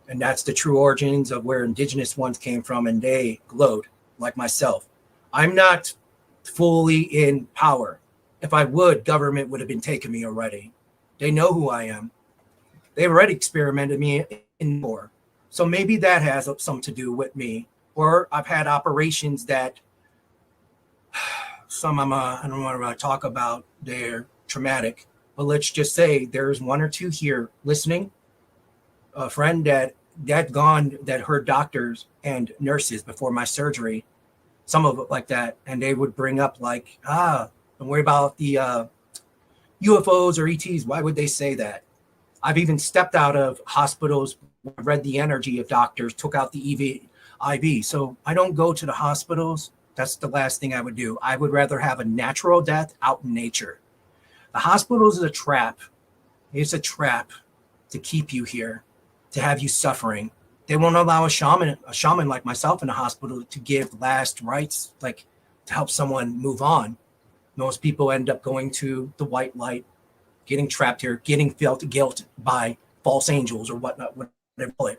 And that's the true origins of where indigenous ones came from, and they glowed like myself. I'm not fully in power. If I would, government would have been taking me already. They know who I am. They've already experimented me in more. So maybe that has something to do with me. Or I've had operations that some I don't want to talk about, they're traumatic. But let's just say there's one or two here listening. A friend that heard doctors and nurses before my surgery, some of it like that. And they would bring up like, don't worry about the UFOs or ETs. Why would they say that? I've even stepped out of hospitals, read the energy of doctors, took out the IV. So I don't go to the hospitals. That's the last thing I would do. I would rather have a natural death out in nature. The hospitals is a trap. It's a trap to keep you here, to have you suffering. They won't allow a shaman like myself in a hospital to give last rites, like to help someone move on. Most people end up going to the white light, getting trapped here, getting felt guilt by false angels or whatnot, whatever.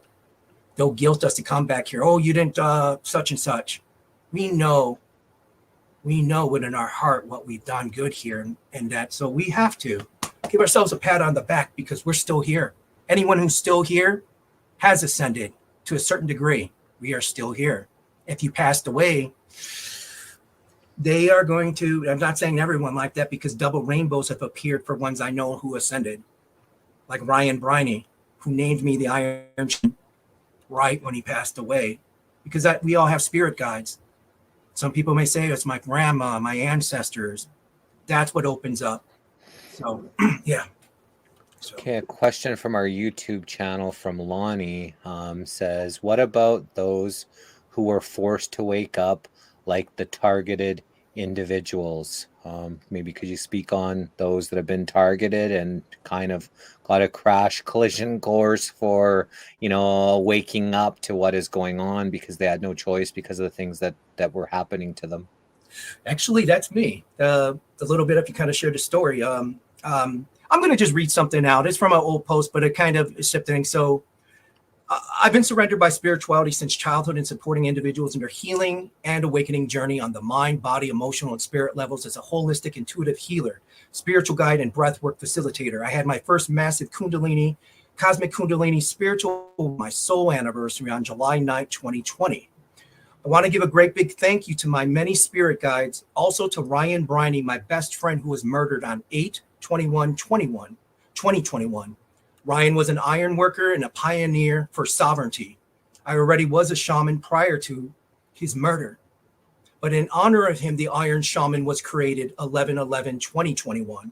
They'll guilt us to come back here. Oh, you didn't such and such. We know within our heart what we've done good here, and that. So we have to give ourselves a pat on the back because we're still here. Anyone who's still here has ascended to a certain degree. We are still here. If you passed away, they are going to, I'm not saying everyone like that, because double rainbows have appeared for ones I know who ascended, like Ryan Briney, who named me the Iron right when he passed away, because we all have spirit guides. Some people may say it's my grandma, my ancestors. That's what opens up. So, yeah. So. Okay, a question from our YouTube channel from Lonnie says, what about those who were forced to wake up, like the targeted individuals? Maybe could you speak on those that have been targeted and kind of got a crash collision course for, you know, waking up to what is going on because they had no choice because of the things that were happening to them? Actually, that's me. A little bit, if you kind of shared the story. I'm going to just read something out. It's from an old post, but it kind of is shifting. So I've been surrendered by spirituality since childhood and supporting individuals in their healing and awakening journey on the mind, body, emotional, and spirit levels as a holistic, intuitive healer, spiritual guide, and breathwork facilitator. I had my first massive cosmic Kundalini spiritual, my soul anniversary on July 9th, 2020. I want to give a great big thank you to my many spirit guides, also to Ryan Briney, my best friend who was murdered on 8/21/2021. Ryan was an iron worker and a pioneer for sovereignty. I already was a shaman prior to his murder. But in honor of him, the Iron Shaman was created 11/11/2021.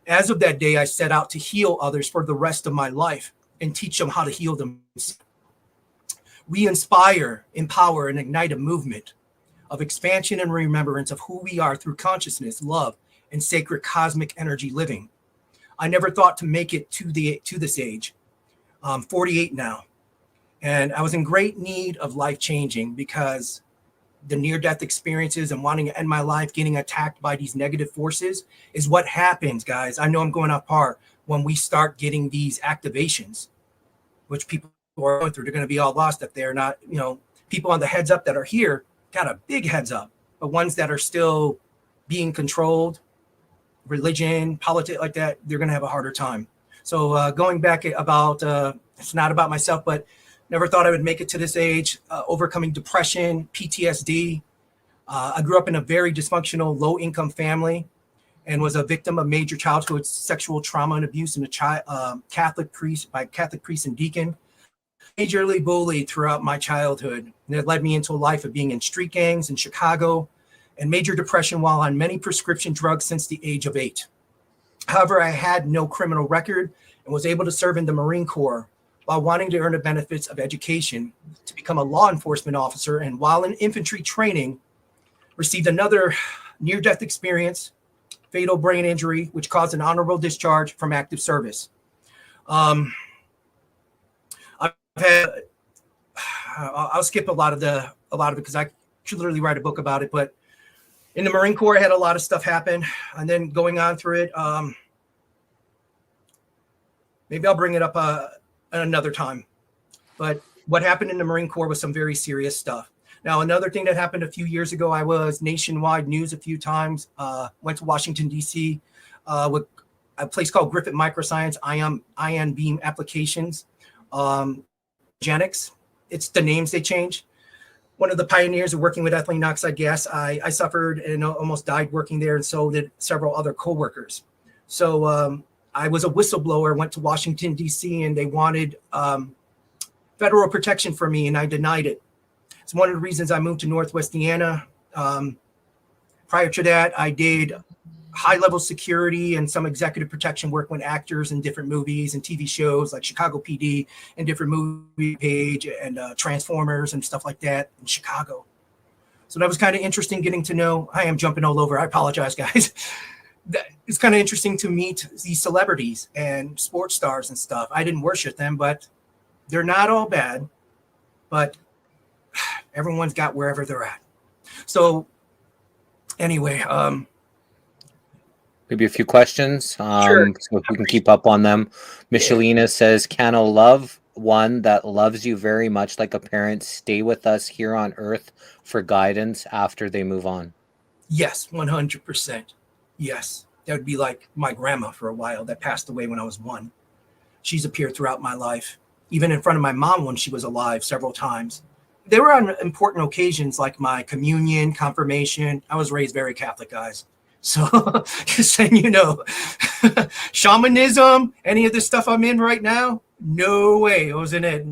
As of that day, I set out to heal others for the rest of my life and teach them how to heal themselves. We inspire, empower, and ignite a movement of expansion and remembrance of who we are through consciousness, love, and sacred cosmic energy living. I never thought to make it to this age. I'm 48 now, and I was in great need of life changing because the near-death experiences and wanting to end my life, getting attacked by these negative forces is what happens, guys. I know I'm going off par when we start getting these activations, which people are going through. They're going to be all lost if they're not, people on the heads up that are here got a big heads up, but ones that are still being controlled, religion, politics like that, they're going to have a harder time. So going back about, it's not about myself, but never thought I would make it to this age, overcoming depression, PTSD. I grew up in a very dysfunctional, low-income family and was a victim of major childhood sexual trauma and abuse in a Catholic priest and deacon. Majorly bullied throughout my childhood. And it led me into a life of being in street gangs in Chicago and major depression while on many prescription drugs since the age of 8. However, I had no criminal record and was able to serve in the Marine Corps while wanting to earn the benefits of education to become a law enforcement officer. And while in infantry training, received another near-death experience, fatal brain injury, which caused an honorable discharge from active service. I'll skip a lot of it because I could literally write a book about it. But in the Marine Corps, I had a lot of stuff happen, and then going on through it. Maybe I'll bring it up another time. But what happened in the Marine Corps was some very serious stuff. Now, another thing that happened a few years ago, I was nationwide news a few times. Went to Washington D.C. With a place called Griffith Microscience ion beam applications. Genetics, it's the names they change. One of the pioneers of working with ethylene oxide gas, I suffered and almost died working there, and so did several other coworkers. So I was a whistleblower, went to Washington, D.C., and they wanted federal protection for me, and I denied it. It's one of the reasons I moved to Northwest Indiana. Prior to that, I did high-level security and some executive protection work with actors in different movies and TV shows like Chicago PD and different movie page and Transformers and stuff like that in Chicago. So that was kind of interesting getting to know. I am jumping all over. I apologize, guys. It's kind of interesting to meet these celebrities and sports stars and stuff. I didn't worship them, but they're not all bad. But everyone's got wherever they're at. So anyway, maybe a few questions, Sure. so if we can keep up on them. Michelina says, can a love one that loves you very much like a parent stay with us here on earth for guidance after they move on? Yes, 100%. Yes. That would be like my grandma for a while that passed away when I was 1. She's appeared throughout my life, even in front of my mom when she was alive several times. They were on important occasions like my communion, confirmation. I was raised very Catholic, guys. So just saying, shamanism, any of this stuff I'm in right now, no way. I was in it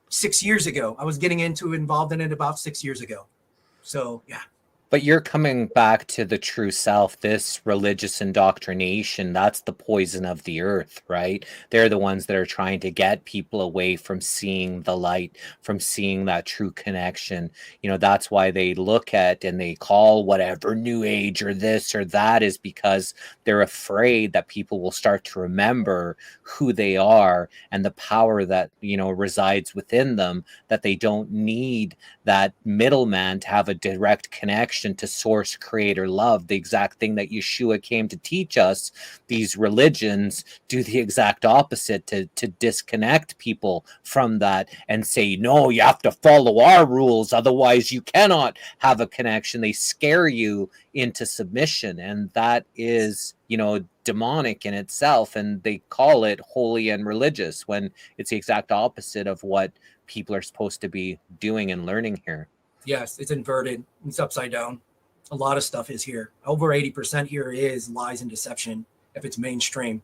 6 years ago. I was getting involved in it about 6 years ago. So, yeah. But you're coming back to the true self. This religious indoctrination, that's the poison of the earth, right? They're the ones that are trying to get people away from seeing the light, from seeing that true connection. That's why they look at and they call whatever new age or this or that is because they're afraid that people will start to remember who they are and the power that, resides within them, that they don't need that middleman to have a direct connection connection to source, creator, love, the exact thing that Yeshua came to teach us. These religions do the exact opposite, to disconnect people from that and say, no, you have to follow our rules, otherwise you cannot have a connection. They scare you into submission, and that is, you know, demonic in itself, and they call it holy and religious when it's the exact opposite of what people are supposed to be doing and learning here. Yes, it's inverted. It's upside down. A lot of stuff is here. Over 80% here is lies and deception if it's mainstream.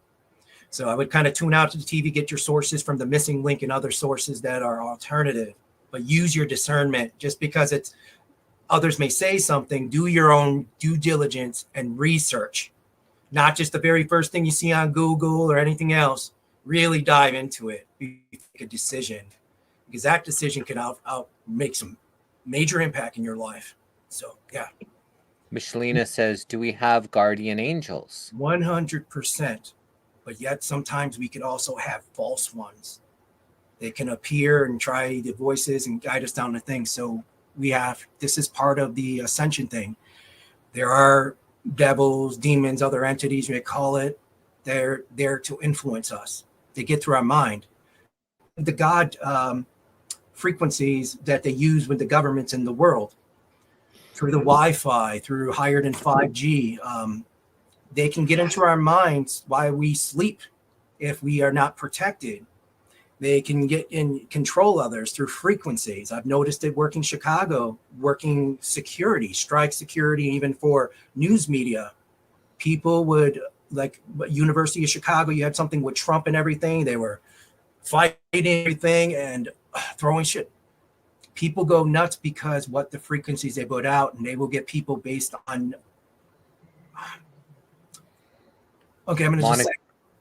So I would kind of tune out to the TV, get your sources from the missing link and other sources that are alternative, but use your discernment. Just because it's others may say something, do your own due diligence and research, not just the very first thing you see on Google or anything else. Really dive into it, make a decision, because that decision can out make some major impact in your life. So, yeah. Michelina says, do we have guardian angels? 100%. But yet sometimes we could also have false ones. They can appear and try the voices and guide us down the things. So this is part of the ascension thing. There are devils, demons, other entities, you may call it. They're there to influence us. They get through our mind. The God frequencies that they use with the governments in the world, through the Wi-Fi, through higher than 5G, they can get into our minds while we sleep if we are not protected. They can get in control others through frequencies. I've noticed it working Chicago, working security, strike security, even for news media. People would, like University of Chicago, you had something with Trump and everything. They were fighting everything and throwing shit. People go nuts because what the frequencies they put out, and they will get people based on. Okay, I'm going to just say.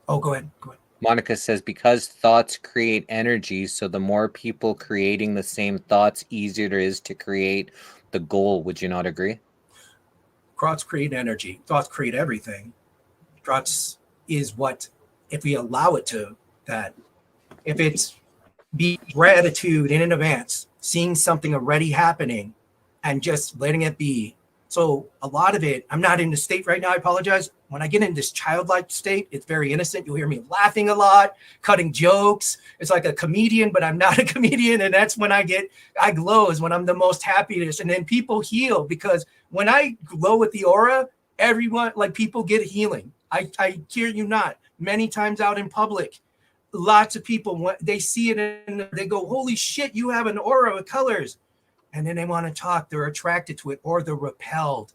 Oh, go ahead. Go ahead. Monica says, because thoughts create energy, so the more people creating the same thoughts, easier it is to create the goal. Would you not agree? Thoughts create energy. Thoughts create everything. Thoughts is what, if we allow it to, that if it's be gratitude in advance, seeing something already happening and just letting it be. So a lot of it, I'm not in the state right now, I apologize. When I get in this childlike state, it's very innocent. You'll hear me laughing a lot, cutting jokes. It's like a comedian, but I'm not a comedian. And that's when I glow, is when I'm the most happiest. And then people heal, because when I glow with the aura, everyone, like people get healing. I kid you not, many times out in public, lots of people, when they see it and they go, holy shit, you have an aura of colors. And then they want to talk, they're attracted to it, or they're repelled.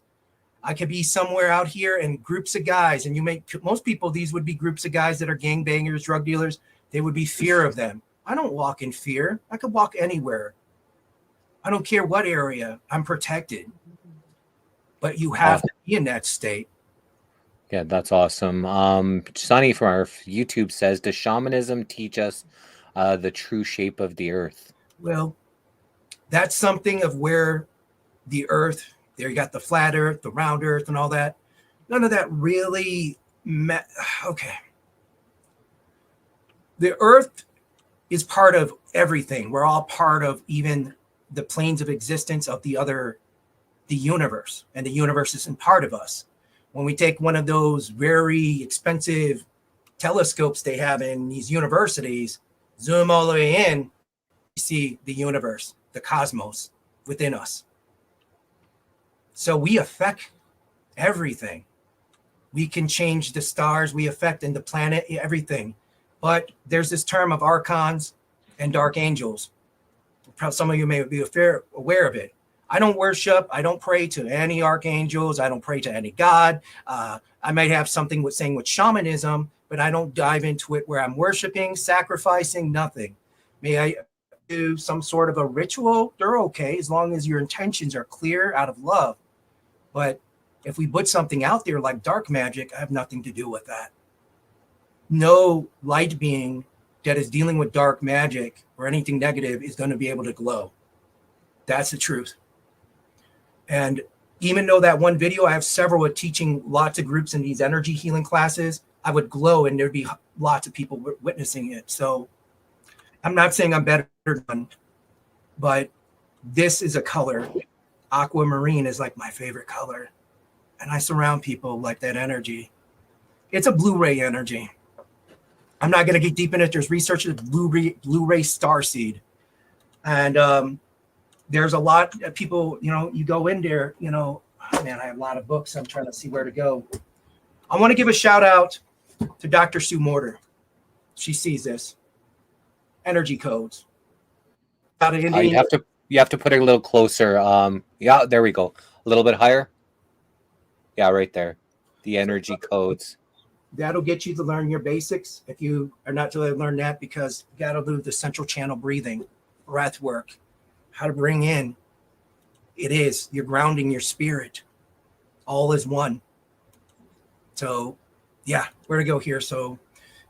I could be somewhere out here and groups of guys, and most people, these would be groups of guys that are gangbangers, drug dealers. They would be fear of them. I don't walk in fear. I could walk anywhere. I don't care what area. I'm protected. But you have to be in that state. Yeah, that's awesome. Sunny from our YouTube says, does shamanism teach us the true shape of the earth? Well, that's something of where the earth, there you got the flat earth, the round earth, and all that. None of that really, okay. The earth is part of everything. We're all part of even the planes of existence of the universe, and the universe isn't part of us. When we take one of those very expensive telescopes they have in these universities, zoom all the way in, you see the universe, the cosmos within us. So we affect everything. We can change the stars, we affect in the planet, everything. But there's this term of archons and dark angels. Some of you may be aware of it. I don't worship, I don't pray to any archangels, I don't pray to any god. I might have something with shamanism, but I don't dive into it where I'm worshiping, sacrificing, nothing. May I do some sort of a ritual? They're okay, as long as your intentions are clear out of love. But if we put something out there like dark magic, I have nothing to do with that. No light being that is dealing with dark magic or anything negative is going to be able to glow. That's the truth. And even though that one video, I have several with teaching lots of groups in these energy healing classes, I would glow and there'd be lots of people witnessing it. So I'm not saying I'm better than, but this is a color Aquamarine is like my favorite color. And I surround people like that energy. It's a Blu-ray energy. I'm not going to get deep in it. There's research of Blu-ray starseed. And there's a lot of people, you go in there, oh, man, I have a lot of books. I'm trying to see where to go. I want to give a shout out to Dr. Sue Morter. She sees this. Energy codes. You have to put it a little closer. Yeah, there we go. A little bit higher. Yeah, right there. The energy codes. That'll get you to learn your basics. If you are not to learn that, because you got to do the central channel breathing, breath work, how to bring in. You're grounding your spirit. All is one. So, yeah, where to go here? So,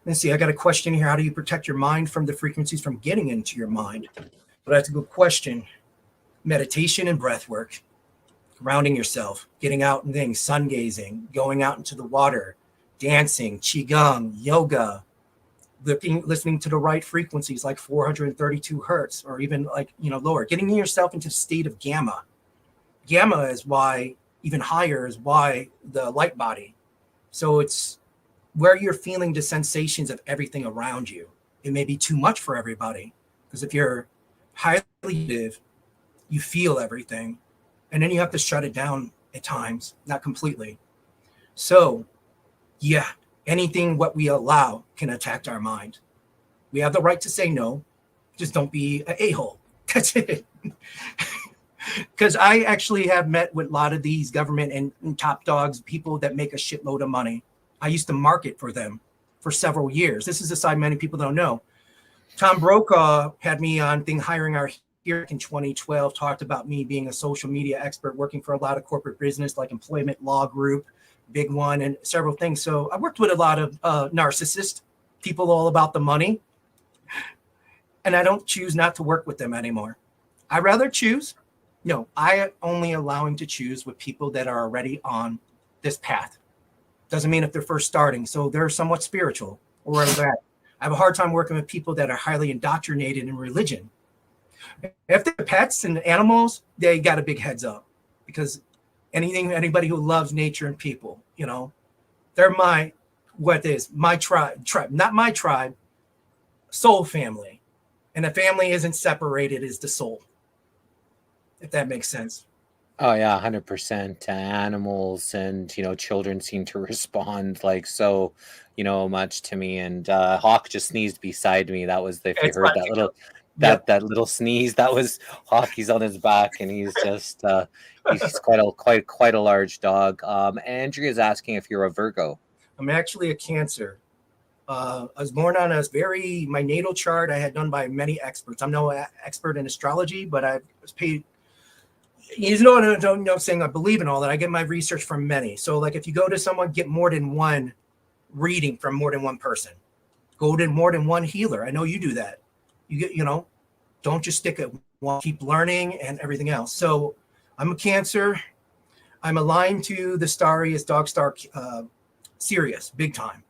let's see. I got a question here. How do you protect your mind from the frequencies from getting into your mind? But that's a good question. Meditation and breath work. Grounding yourself, getting out and things, sun gazing, going out into the water, dancing, qigong, yoga, listening to the right frequencies like 432 hertz or even like, lower, getting yourself into the state of gamma. Gamma is why, even higher is why the light body. So it's where you're feeling the sensations of everything around you. It may be too much for everybody because if you're highly sensitive, you feel everything. And then you have to shut it down at times, not completely. So, yeah, anything what we allow can attack our mind. We have the right to say no. Just don't be an a-hole. That's it. Because I actually have met with a lot of these government and top dogs, people that make a shitload of money. I used to market for them for several years. This is a side many people don't know. Tom Brokaw had me on hiring our here in 2012, talked about me being a social media expert, working for a lot of corporate business like Employment Law Group, big one, and several things. So I worked with a lot of narcissists, people all about the money. And I don't choose not to work with them anymore. I rather choose. No, I am only allowing to choose with people that are already on this path. Doesn't mean if they're first starting. So they're somewhat spiritual or whatever that. I have a hard time working with people that are highly indoctrinated in religion. If they're pets and animals, they got a big heads up because anybody who loves nature and people, they're my tribe, not my tribe, soul family. And the family isn't separated, is the soul. If that makes sense. Oh yeah, 100%. Animals and children seem to respond like so, much to me. And Hawk just sneezed beside me. That was if you heard that little. That little sneeze, that was Hawk. He's on his back, and he's just he's quite a large dog. Andrea is asking if you're a Virgo. I'm actually a Cancer. I was born on my natal chart I had done by many experts. I'm no expert in astrology, but I was paid. Don't saying I believe in all that. I get my research from many. So like if you go to someone, get more than one reading from more than one person. Go to more than one healer. I know you do that. You get, don't just stick at one, keep learning and everything else. So I'm a Cancer. I'm aligned to the starriest dog star, Sirius, big time,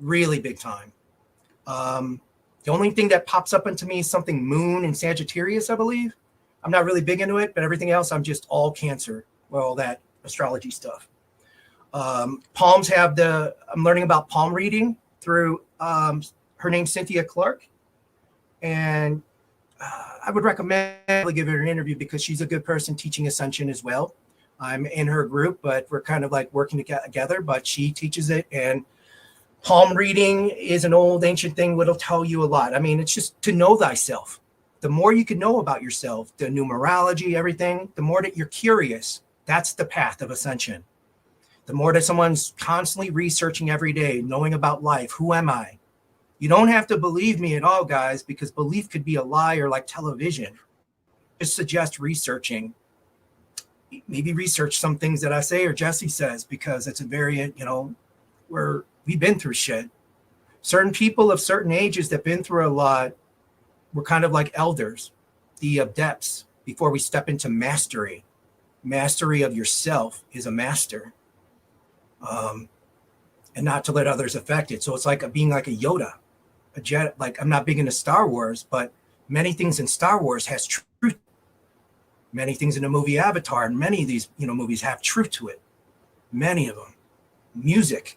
really big time. The only thing that pops up into me is something Moon and Sagittarius, I believe. I'm not really big into it, but everything else, I'm just all Cancer, all that astrology stuff. Palms I'm learning about palm reading through, her name's Cynthia Clark. And I would recommend give her an interview because she's a good person teaching Ascension as well. I'm in her group, but we're kind of like working together, but she teaches it. And palm reading is an old ancient thing that'll tell you a lot. I mean, it's just to know thyself. The more you can know about yourself, the numerology, everything, the more that you're curious, that's the path of Ascension. The more that someone's constantly researching every day, knowing about life, who am I? You don't have to believe me at all, guys, because belief could be a liar like television. Just suggest researching. Maybe research some things that I say or Jesse says, because it's a very, we've been through shit. Certain people of certain ages that been through a lot, we're kind of like elders, the adepts, before we step into mastery. Mastery of yourself is a master. And not to let others affect it. So it's like being like a Yoda. A Jedi, like I'm not big into Star Wars, but many things in Star Wars has truth. Many things in the movie Avatar, and many of these, movies have truth to it. Many of them. Music.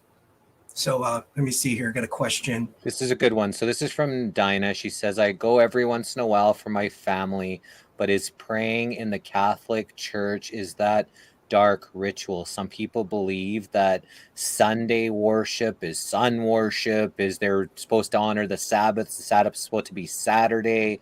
So let me see here. I got a question. This is a good one. So this is from Dinah. She says, I go every once in a while for my family, but is praying in the Catholic Church, is that dark ritual? Some people believe that Sunday worship is sun worship, is they're supposed to honor the Sabbath. The Sabbath's supposed to be Saturday.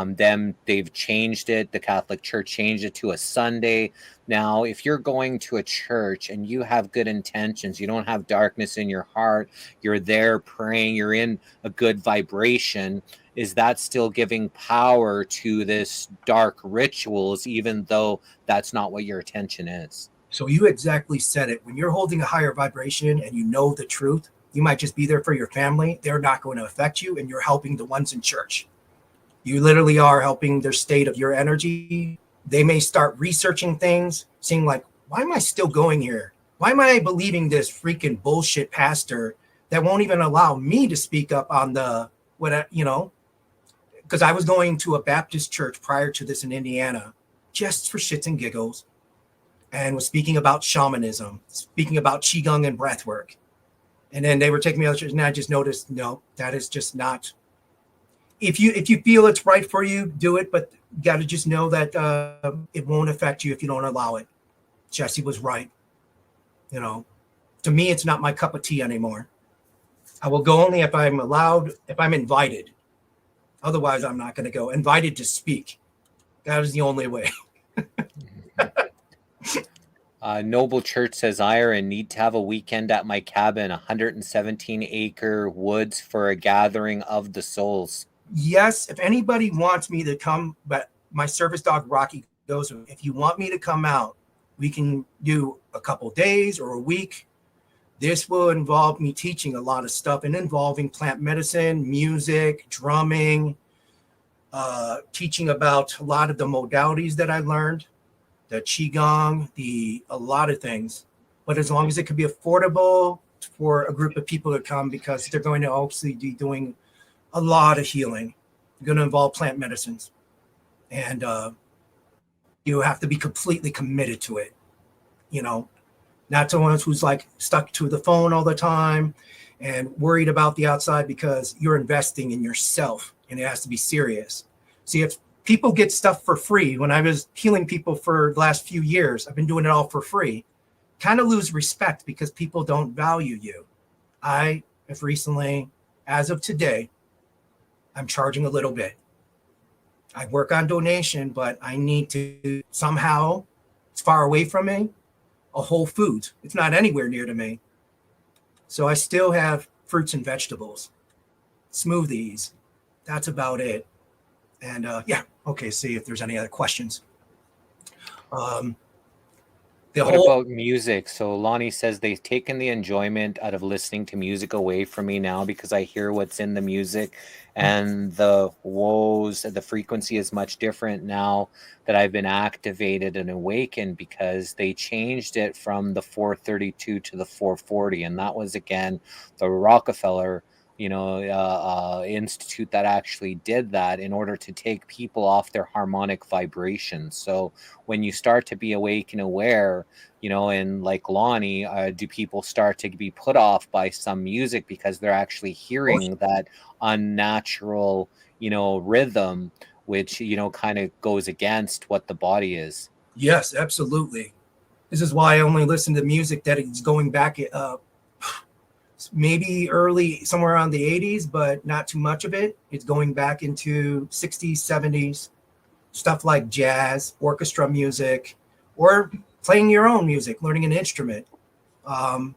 Then they've changed it. The Catholic Church changed it to a Sunday. Now, if you're going to a church and you have good intentions, you don't have darkness in your heart, you're there praying, you're in a good vibration, is that still giving power to this dark rituals, even though that's not what your intention is? So you exactly said it. When you're holding a higher vibration and you know the truth, you might just be there for your family. They're not going to affect you, and you're helping the ones in church. You literally are helping their state of your energy. They may start researching things, seeing like, why am I still going here? Why am I believing this freaking bullshit pastor that won't even allow me to speak up on the, because I was going to a Baptist church prior to this in Indiana, just for shits and giggles, and was speaking about shamanism, speaking about qigong and breath work. And then they were taking me out of church, and I just noticed, no, that is just not. If you feel it's right for you, do it, but you got to just know that it won't affect you if you don't allow it. Jesse was right. To me, it's not my cup of tea anymore. I will go only if I'm allowed, if I'm invited. Otherwise, I'm not going to go. Invited to speak. That is the only way. Noble Church says, I need to have a weekend at my cabin, 117-acre woods for a gathering of the souls. Yes, if anybody wants me to come, but my service dog Rocky goes, if you want me to come out, we can do a couple days or a week. This will involve me teaching a lot of stuff and involving plant medicine, music, drumming, teaching about a lot of the modalities that I learned, the qigong, a lot of things. But as long as it could be affordable for a group of people to come, because they're going to obviously be doing a lot of healing. It's going to involve plant medicines. And you have to be completely committed to it, not someone who's like stuck to the phone all the time and worried about the outside, because you're investing in yourself and it has to be serious. See, if people get stuff for free, when I was healing people for the last few years, I've been doing it all for free, kind of lose respect because people don't value you. I have recently, as of today, I'm charging a little bit. I work on donation, but I need to somehow, it's far away from me, a Whole Foods. It's not anywhere near to me. So I still have fruits and vegetables, smoothies. That's about it. And okay, see if there's any other questions. What about music? So Lonnie says they've taken the enjoyment out of listening to music away from me now, because I hear what's in the music and the woes, the frequency is much different now that I've been activated and awakened, because they changed it from the 432 to the 440. And that was, again, the Rockefeller institute that actually did that in order to take people off their harmonic vibration. So when you start to be awake and aware, and like Lonnie, do people start to be put off by some music because they're actually hearing that unnatural, rhythm, which, kind of goes against what the body is? Yes, absolutely. This is why I only listen to music that is going back maybe early, somewhere around the 80s, but not too much of it. It's going back into 60s, 70s, stuff like jazz, orchestra music, or playing your own music, learning an instrument. Now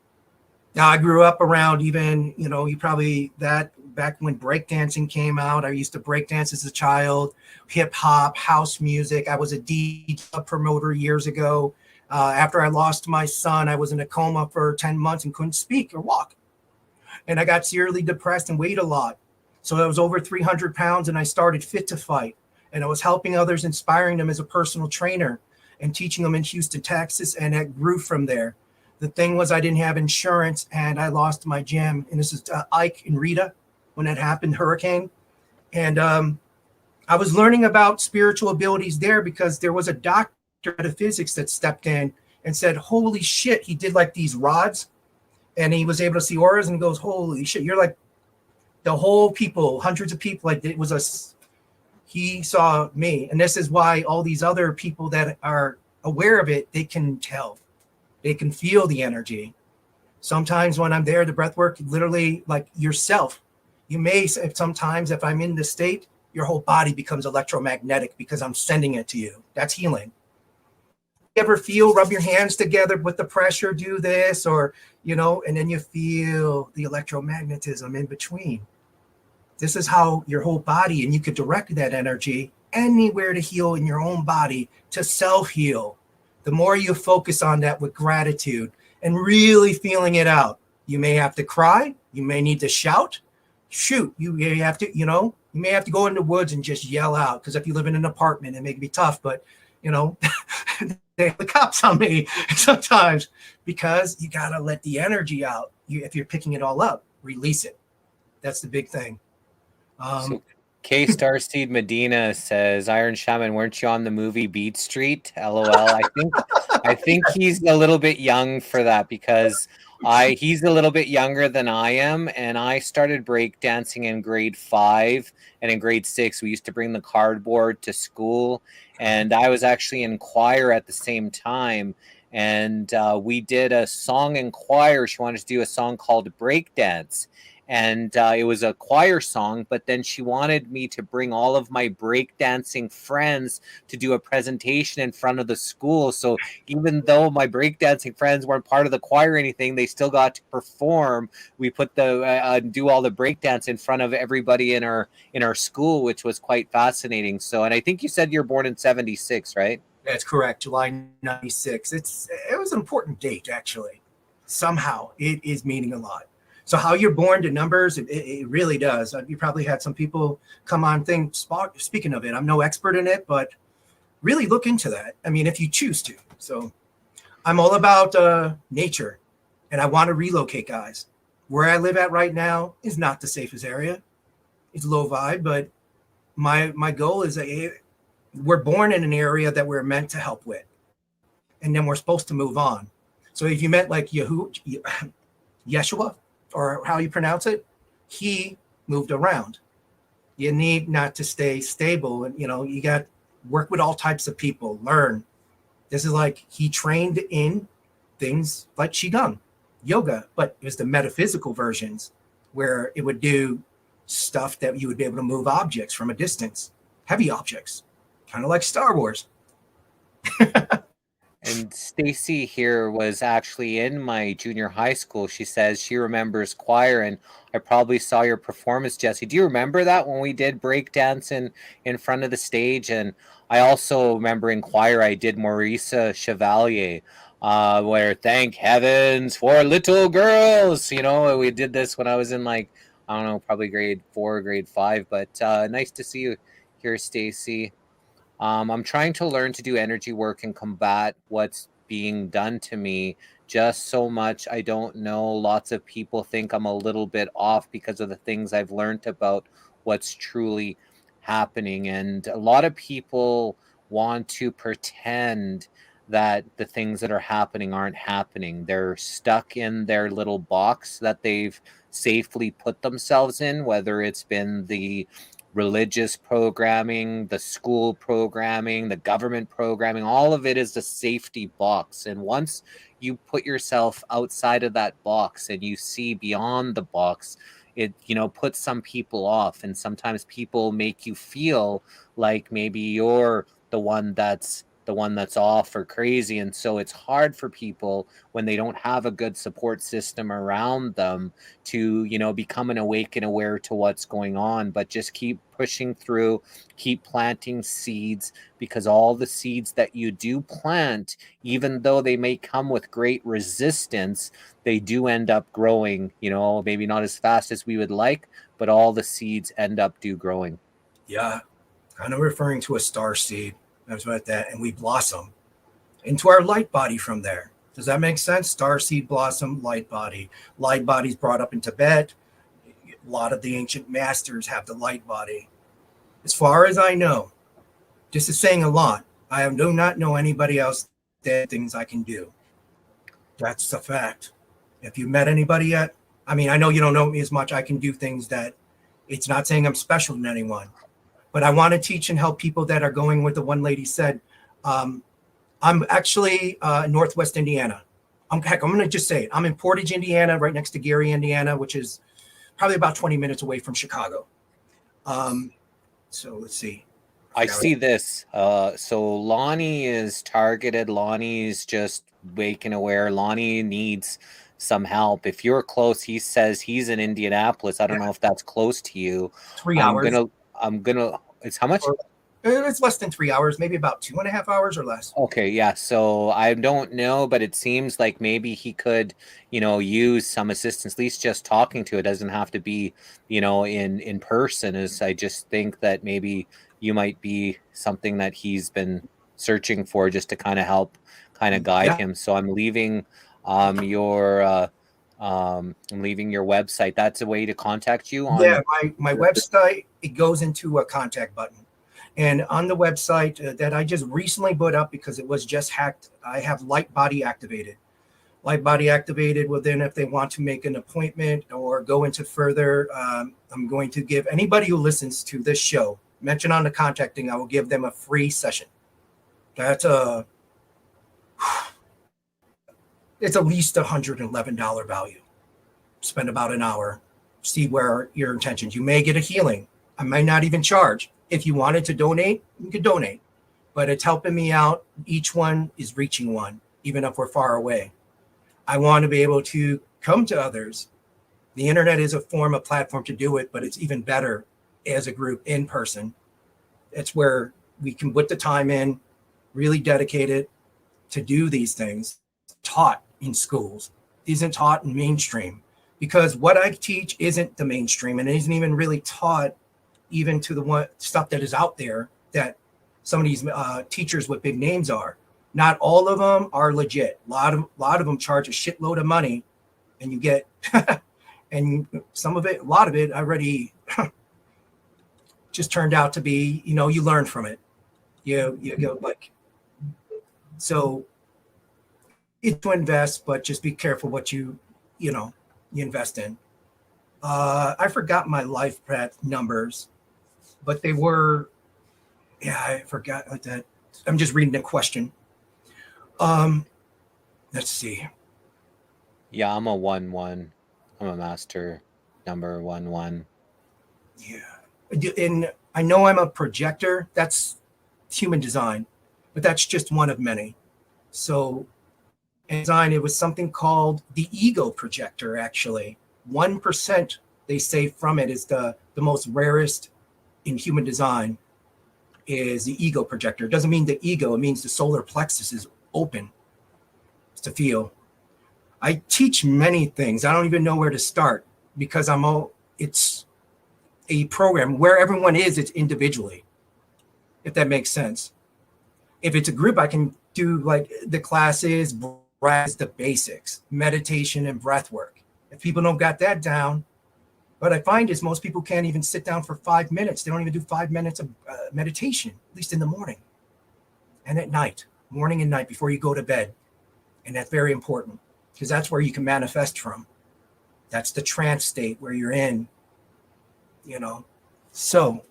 I grew up around even, you probably that back when breakdancing came out. I used to breakdance as a child, hip hop, house music. I was a DJ promoter years ago. After I lost my son, I was in a coma for 10 months and couldn't speak or walk. And I got severely depressed and weighed a lot. So I was over 300 pounds, and I started Fit to Fight. And I was helping others, inspiring them as a personal trainer and teaching them in Houston, Texas. And it grew from there. The thing was, I didn't have insurance, and I lost my gym. And this is Ike and Rita when that happened, hurricane. And I was learning about spiritual abilities there because there was a doctor of metaphysics that stepped in and said, holy shit, he did like these rods and he was able to see auras, and he goes, holy shit, you're like the whole people, hundreds of people, like it was he saw me. And this is why all these other people that are aware of it, they can tell, they can feel the energy. Sometimes when I'm there, the breath work, literally like yourself, you may, sometimes if I'm in this state, your whole body becomes electromagnetic because I'm sending it to you. That's healing. You ever feel, rub your hands together with the pressure, do this, or, you know, and then you feel the electromagnetism in between. This is how your whole body, and you could direct that energy anywhere to heal in your own body, to self-heal. The more you focus on that with gratitude and really feeling it out, you may have to cry, you may need to shout, shoot, you have to, you know, you may have to go in the woods and just yell out, because if you live in an apartment, it may be tough, but, you know, they have the cops on me sometimes, because you got to let the energy out. If you're picking it all up, release it. That's the big thing. So K Starseed Medina says, Iron Shaman, weren't you on the movie Beat Street? LOL. I think he's a little bit young for that, because he's a little bit younger than I am, and I started breakdancing in grade 5, and in grade 6 we used to bring the cardboard to school, and I was actually in choir at the same time, and we did a song in choir. She wanted to do a song called Breakdance. And it was a choir song, but then she wanted me to bring all of my breakdancing friends to do a presentation in front of the school. So even though my breakdancing friends weren't part of the choir or anything, they still got to perform. We put do all the breakdance in front of everybody in our school, which was quite fascinating. So, and I think you said you're born in 76, right? That's correct. July 96. It was an important date, actually. Somehow it is meaning a lot. So how you're born to numbers, it really does. You probably had some people come on speaking of it. I'm no expert in it, but really look into that. I mean, if you choose to. So I'm all about nature, and I want to relocate, guys. Where I live at right now is not the safest area. It's low vibe, but my goal is we're born in an area that we're meant to help with, and then we're supposed to move on. So if you meant like Yeshua, or how you pronounce it, he moved around. You need not to stay stable. And, you know, you got work with all types of people, learn. This is like he trained in things like Qigong, yoga, but it was the metaphysical versions where it would do stuff that you would be able to move objects from a distance, heavy objects, kind of like Star Wars. And Stacy here was actually in my junior high school. She says she remembers choir, and I probably saw your performance, Jesse. Do you remember that when we did breakdance in front of the stage? And I also remember in choir I did Maurice Chevalier, where thank heavens for little girls. You know, we did this when I was in like, I don't know, probably grade 4, grade 5. But nice to see you here, Stacy. I'm trying to learn to do energy work and combat what's being done to me just so much. I don't know. Lots of people think I'm a little bit off because of the things I've learned about what's truly happening. And a lot of people want to pretend that the things that are happening aren't happening. They're stuck in their little box that they've safely put themselves in, whether it's been the religious programming, the school programming, the government programming. All of it is the safety box. And once you put yourself outside of that box and you see beyond the box, it, you know, puts some people off. And sometimes people make you feel like maybe you're the one that's off or crazy. And so it's hard for people when they don't have a good support system around them to, you know, become an awake and aware to what's going on. But just keep pushing through, keep planting seeds, because all the seeds that you do plant, even though they may come with great resistance, they do end up growing, you know, maybe not as fast as we would like, but all the seeds end up growing. Yeah, kind of referring to a star seed. I was about that, and we blossom into our light body from there. Does that make sense? Star seed, blossom, light body. Light body's brought up in Tibet. A lot of the ancient masters have the light body. As far as I know, this is saying a lot. I do not know anybody else that things I can do. That's a fact. If you met anybody yet, I mean, I know you don't know me as much. I can do things that it's not saying I'm special than anyone, but I want to teach and help people that are going with the one lady said. I'm actually Northwest Indiana. I'm going to just say it. I'm in Portage, Indiana, right next to Gary, Indiana, which is probably about 20 minutes away from Chicago. So let's see. I see this. So Lonnie is targeted. Lonnie's just waking aware. Lonnie needs some help. If you're close, he says he's in Indianapolis. I don't know if that's close to you. 3 hours. I'm gonna. It's how much? It's less than 3 hours, maybe about 2.5 hours or less. Okay, yeah. So I don't know, but it seems like maybe he could, use some assistance. At least just talking to it doesn't have to be, in person. I just think that maybe you might be something that he's been searching for, just to kind of help, kind of guide him. So I'm leaving your website. That's a way to contact you on. Yeah, my website, it goes into a contact button. And on the website that I just recently put up because it was just hacked, I have Lightbody Activated. Lightbody Activated, well, then if they want to make an appointment or go into further, I'm going to give anybody who listens to this show, mention on the contacting, I will give them a free session. That's it's at least $111 value. Spend about an hour, see where your intentions. You may get a healing. I might not even charge. If you wanted to donate, you could donate, but it's helping me out. Each one is reaching one, even if we're far away. I want to be able to come to others. The internet is a platform to do it, but it's even better as a group in person. It's where we can put the time in, really dedicate it to do these things taught in schools. Isn't taught in mainstream, because what I teach isn't the mainstream and it isn't even really taught even to the one stuff that is out there that some of these teachers with big names are. Not all of them are legit. A lot of them charge a shitload of money, and you get, and some of it, a lot of it already just turned out to be, you learn from it. You go like, so it's to invest, but just be careful what you invest in. I forgot my life path numbers, but they were, I forgot like that. I'm just reading the question. Let's see. Yeah, I'm a 1-1. I'm a master number 1-1. Yeah. And I know I'm a projector. That's human design, but that's just one of many. So in design, it was something called the ego projector, actually. 1%, they say, from it is the most rarest in human design is the ego projector. It doesn't mean the ego, it means the solar plexus is open to feel. I teach many things. I don't even know where to start because it's a program where everyone is, it's individually, if that makes sense. If it's a group, I can do like the classes, the basics, meditation and breath work. If people don't got that down, what I find is most people can't even sit down for 5 minutes. They don't even do 5 minutes of meditation, at least in the morning and at night, morning and night before you go to bed. And that's very important because that's where you can manifest from. That's the trance state where you're in, So,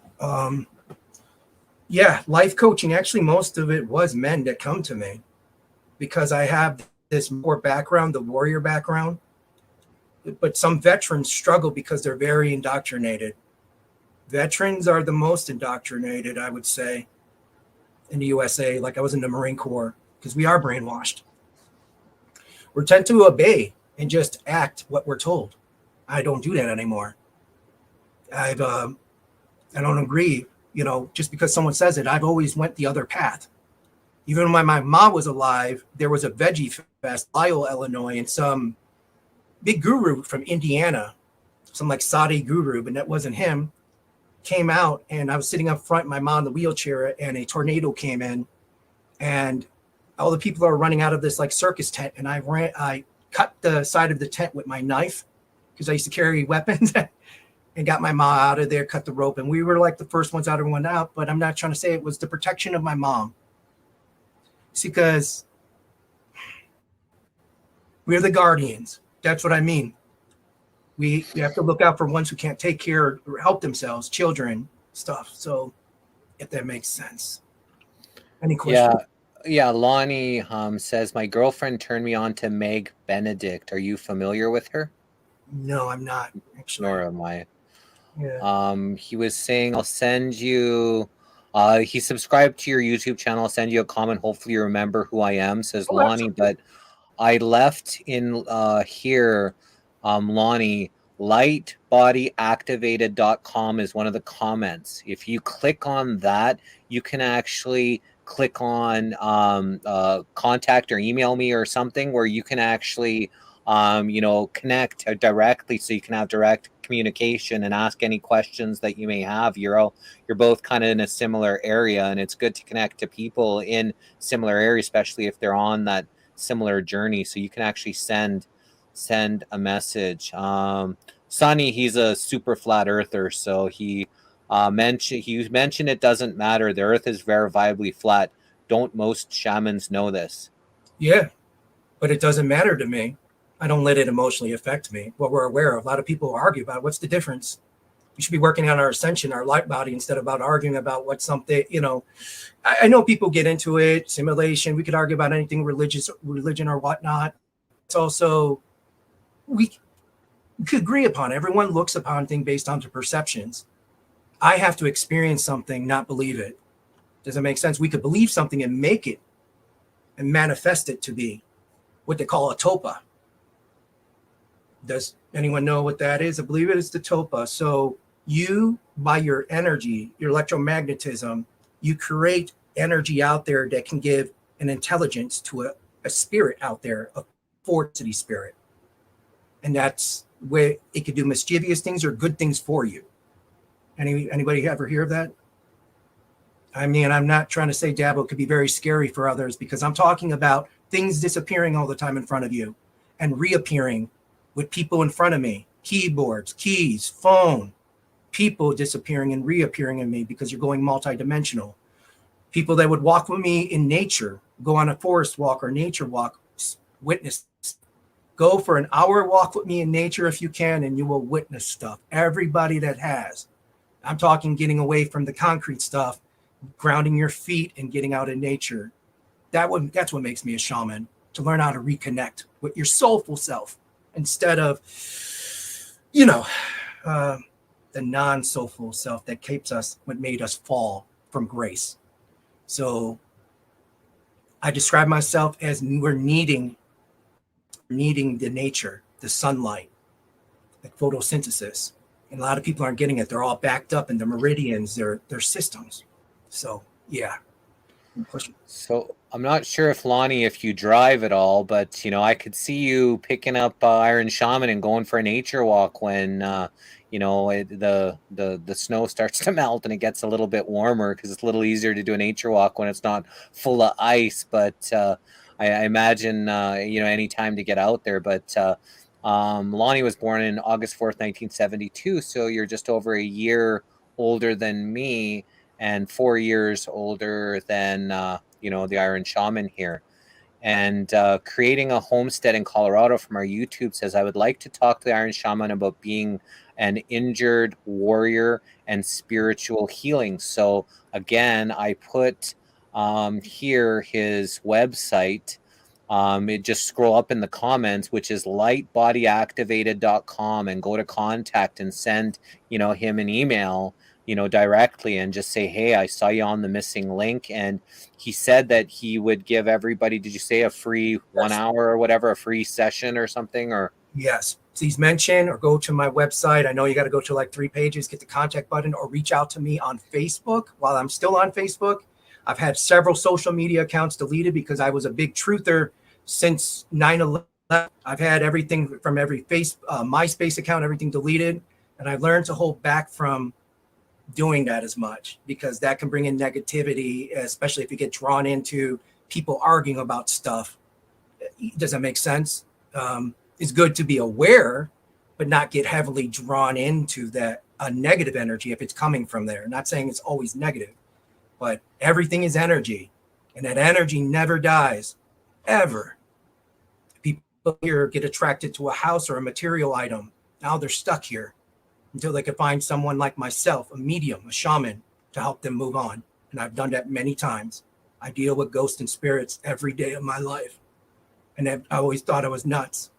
life coaching, actually, most of it was men that come to me because I have this more background, the warrior background. But some veterans struggle because they're very indoctrinated. Veterans are the most indoctrinated, I would say, in the USA. Like I was in the Marine Corps because we are brainwashed. We tend to obey and just act what we're told. I don't do that anymore. I don't agree. Just because someone says it, I've always went the other path. Even when my mom was alive, there was a veggie fest, Lyle, Illinois, and some big guru from Indiana, some like Saudi guru, but that wasn't him, came out and I was sitting up front, my mom in the wheelchair, and a tornado came in and all the people are running out of this like circus tent. And I cut the side of the tent with my knife because I used to carry weapons. and got my mom out of there, cut the rope. And we were like the first ones out, everyone out. But I'm not trying to say it was the protection of my mom. It's because we're the guardians. That's what I mean. We have to look out for ones who can't take care or help themselves, children, stuff. So if that makes sense. Any questions? Yeah, Lonnie says, my girlfriend turned me on to Meg Benedict. Are you familiar with her? No, I'm not, actually. Nor am I. Yeah. He was saying, I'll send you, he subscribed to your YouTube channel. I'll send you a comment. Hopefully you remember who I am, says Lonnie. But I left in here, Lonnie, lightbodyactivated.com is one of the comments. If you click on that, you can actually click on contact or email me or something where you can actually connect directly, so you can have direct communication and ask any questions that you may have. You're both kind of in a similar area, and it's good to connect to people in similar areas, especially if they're on that similar journey. So you can actually send a message. Sonny, he's a super flat earther, so he mentioned it doesn't matter. The earth is verifiably flat. Don't most shamans know this? Yeah, but it doesn't matter to me. I don't let it emotionally affect me. What we're aware of, a lot of people argue about what's the difference. We should be working on our ascension, our light body, instead of about arguing about what something, I know people get into it, simulation. We could argue about anything religion or whatnot. It's also, we could agree upon. Everyone looks upon things based on their perceptions. I have to experience something, not believe it. Does that make sense? We could believe something and make it and manifest it to be what they call a topa. Does anyone know what that is? I believe it is the topa. So you, by your energy, your electromagnetism, you create energy out there that can give an intelligence to a spirit out there, a fortity spirit. And that's where it could do mischievous things or good things for you. Anybody ever hear of that? I mean, I'm not trying to say Dabo could be very scary for others, because I'm talking about things disappearing all the time in front of you and reappearing with people in front of me, keyboards, keys, phone, people disappearing and reappearing in me because you're going multidimensional. People that would walk with me in nature, go on a forest walk or nature walk, witness. Go for an hour walk with me in nature if you can, and you will witness stuff. Everybody that has. I'm talking getting away from the concrete stuff, grounding your feet and getting out in nature. That's what makes me a shaman, to learn how to reconnect with your soulful self instead of, the non-soulful self that keeps us, what made us fall from grace. So I describe myself as we're needing the nature, the sunlight, like photosynthesis. And a lot of people aren't getting it. They're all backed up in the meridians, their systems. So, yeah. So I'm not sure if Lonnie, if you drive at all, but I could see you picking up Iron Shaman and going for a nature walk when the snow starts to melt and it gets a little bit warmer, because it's a little easier to do a nature walk when it's not full of ice. But I imagine any time to get out there. But Lonnie was born in August 4th, 1972, so you're just over a year older than me and 4 years older than the Iron Shaman here. And creating a homestead in Colorado from our YouTube says, I would like to talk to the Iron Shaman about being an injured warrior and spiritual healing. So again, I put here his website. It just scroll up in the comments, which is lightbodyactivated.com, and go to contact and send him an email directly, and just say, hey, I saw you on the missing link. And he said that he would give everybody, did you say a free 1 hour or whatever, a free session or something? Or yes, please mention or go to my website. I know you got to go to like 3 pages, get the contact button, or reach out to me on Facebook while I'm still on Facebook. I've had several social media accounts deleted because I was a big truther since 9/11. I've had everything from every MySpace account, everything deleted. And I learned to hold back from doing that as much, because that can bring in negativity, especially if you get drawn into people arguing about stuff. Does that make sense? It's good to be aware but not get heavily drawn into that negative energy if it's coming from there. Not saying it's always negative, but everything is energy, and that energy never dies, ever. People here get attracted to a house or a material item. Now they're stuck here until they can find someone like myself, a medium, a shaman, to help them move on. And I've done that many times. I deal with ghosts and spirits every day of my life. And I always thought I was nuts.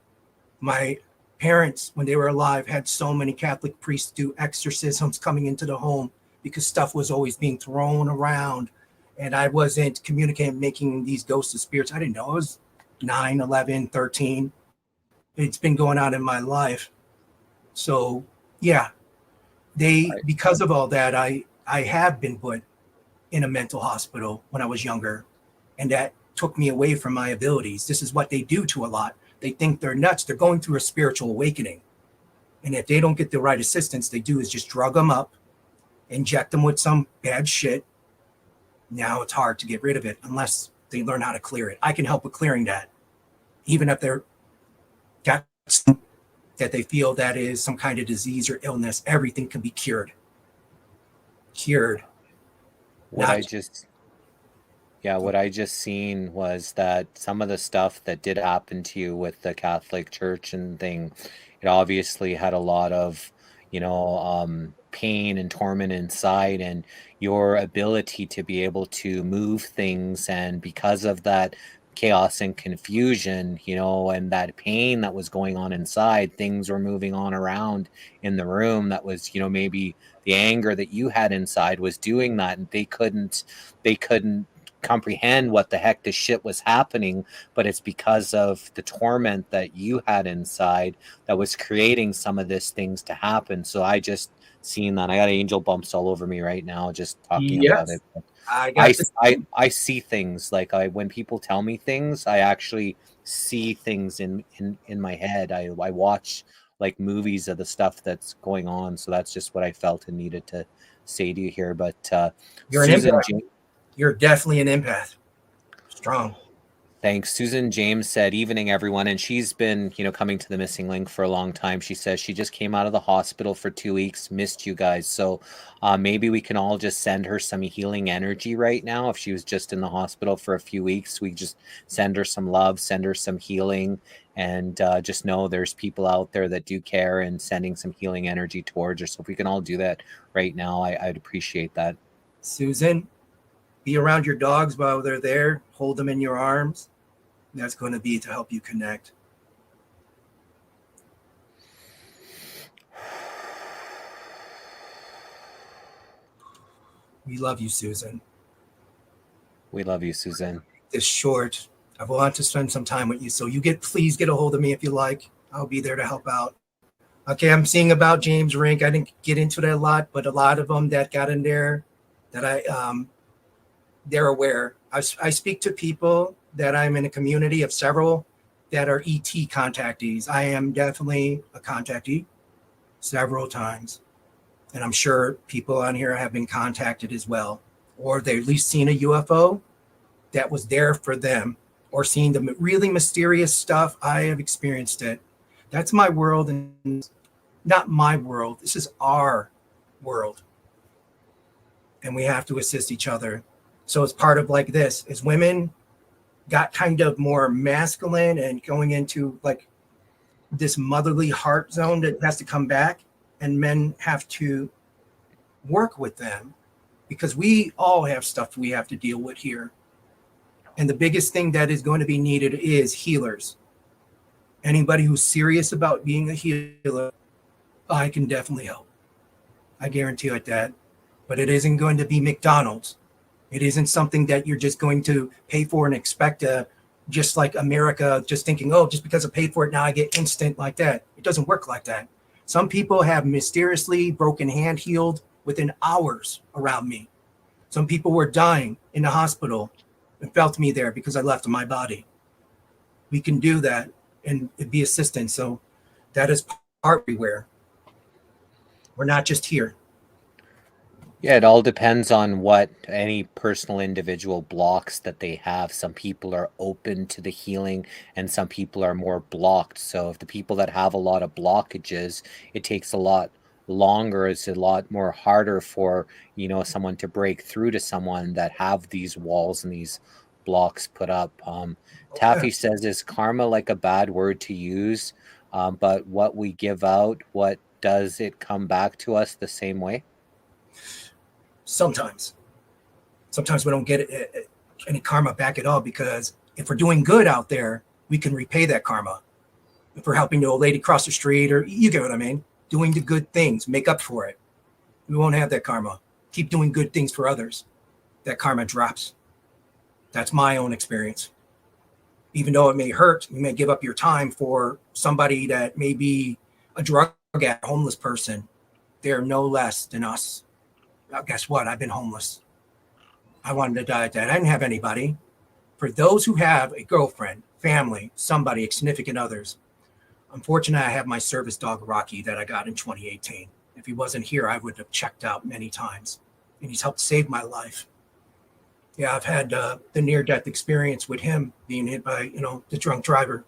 My parents, when they were alive, had so many Catholic priests do exorcisms coming into the home because stuff was always being thrown around. And I wasn't communicating, making these ghosts of spirits. I didn't know. I was 9, 11, 13. It's been going on in my life. So, yeah, because of all that, I have been put in a mental hospital when I was younger. And that took me away from my abilities. This is what they do to a lot. They think they're nuts. They're going through a spiritual awakening. And if they don't get the right assistance, they do is just drug them up, inject them with some bad shit. Now it's hard to get rid of it unless they learn how to clear it. I can help with clearing that. Even if they're got that they feel that is some kind of disease or illness, everything can be cured. What I just seen was that some of the stuff that did happen to you with the Catholic Church and thing, it obviously had a lot of, pain and torment inside, and your ability to be able to move things. And because of that chaos and confusion, and that pain that was going on inside, things were moving on around in the room. That was, maybe the anger that you had inside was doing that, and they couldn't comprehend what the heck this shit was happening, but it's because of the torment that you had inside that was creating some of these things to happen. So I just seen that. I got angel bumps all over me right now just talking about it. I see things like when people tell me things, I actually see things in my head. I watch like movies of the stuff that's going on. So that's just what I felt and needed to say to you here. But you're Susan, an empath. You're definitely an empath. Strong. Thanks. Susan James said, evening, everyone. And she's been, coming to the Missing Link for a long time. She says she just came out of the hospital for 2 weeks, missed you guys. So maybe we can all just send her some healing energy right now. If she was just in the hospital for a few weeks, we just send her some love, send her some healing, and just know there's people out there that do care and sending some healing energy towards her. So if we can all do that right now, I'd appreciate that. Susan, be around your dogs while they're there. Hold them in your arms. That's going to be to help you connect. We love you, Susan. We love you, Susan. It's short. I want to spend some time with you. So please get a hold of me if you like. I'll be there to help out. Okay, I'm seeing about James Rink. I didn't get into that a lot, but a lot of them that got in there that they're aware. I speak to people that I'm in a community of several that are ET contactees. I am definitely a contactee several times. And I'm sure people on here have been contacted as well. Or they've at least seen a UFO that was there for them. Or seen the really mysterious stuff. I have experienced it. That's my world, and not my world. This is our world. And we have to assist each other. So it's part of like this. As women got kind of more masculine and going into like this motherly heart zone that has to come back, and men have to work with them because we all have stuff we have to deal with here. And the biggest thing that is going to be needed is healers. Anybody who's serious about being a healer, I can definitely help. I guarantee you that. But it isn't going to be McDonald's. It isn't something that you're just going to pay for and expect just like America, just thinking, oh, just because I paid for it, now I get instant like that. It doesn't work like that. Some people have mysteriously broken hand healed within hours around me. Some people were dying in the hospital and felt me there because I left my body. We can do that and be assistance. So that is part everywhere. We're not just here. Yeah, it all depends on what any personal individual blocks that they have. Some people are open to the healing and some people are more blocked. So if the people that have a lot of blockages, it takes a lot longer. It's a lot more harder for, someone to break through to someone that have these walls and these blocks put up. Yeah. Taffy says, is karma like a bad word to use? But what we give out, what does it come back to us the same way? Sometimes we don't get any karma back at all, because if we're doing good out there, we can repay that karma. If we're helping the old lady cross the street, or you get what I mean, doing the good things, make up for it, we won't have that karma. Keep doing good things for others, that karma drops. That's my own experience. Even though it may hurt, you may give up your time for somebody that may be a drug addict, homeless person. They're no less than us. Now, guess what? I've been homeless. I wanted to die at that. I didn't have anybody. For those who have a girlfriend, family, somebody, significant others, unfortunately, I have my service dog, Rocky, that I got in 2018. If he wasn't here, I would have checked out many times. And he's helped save my life. Yeah, I've had the near-death experience with him being hit by, the drunk driver.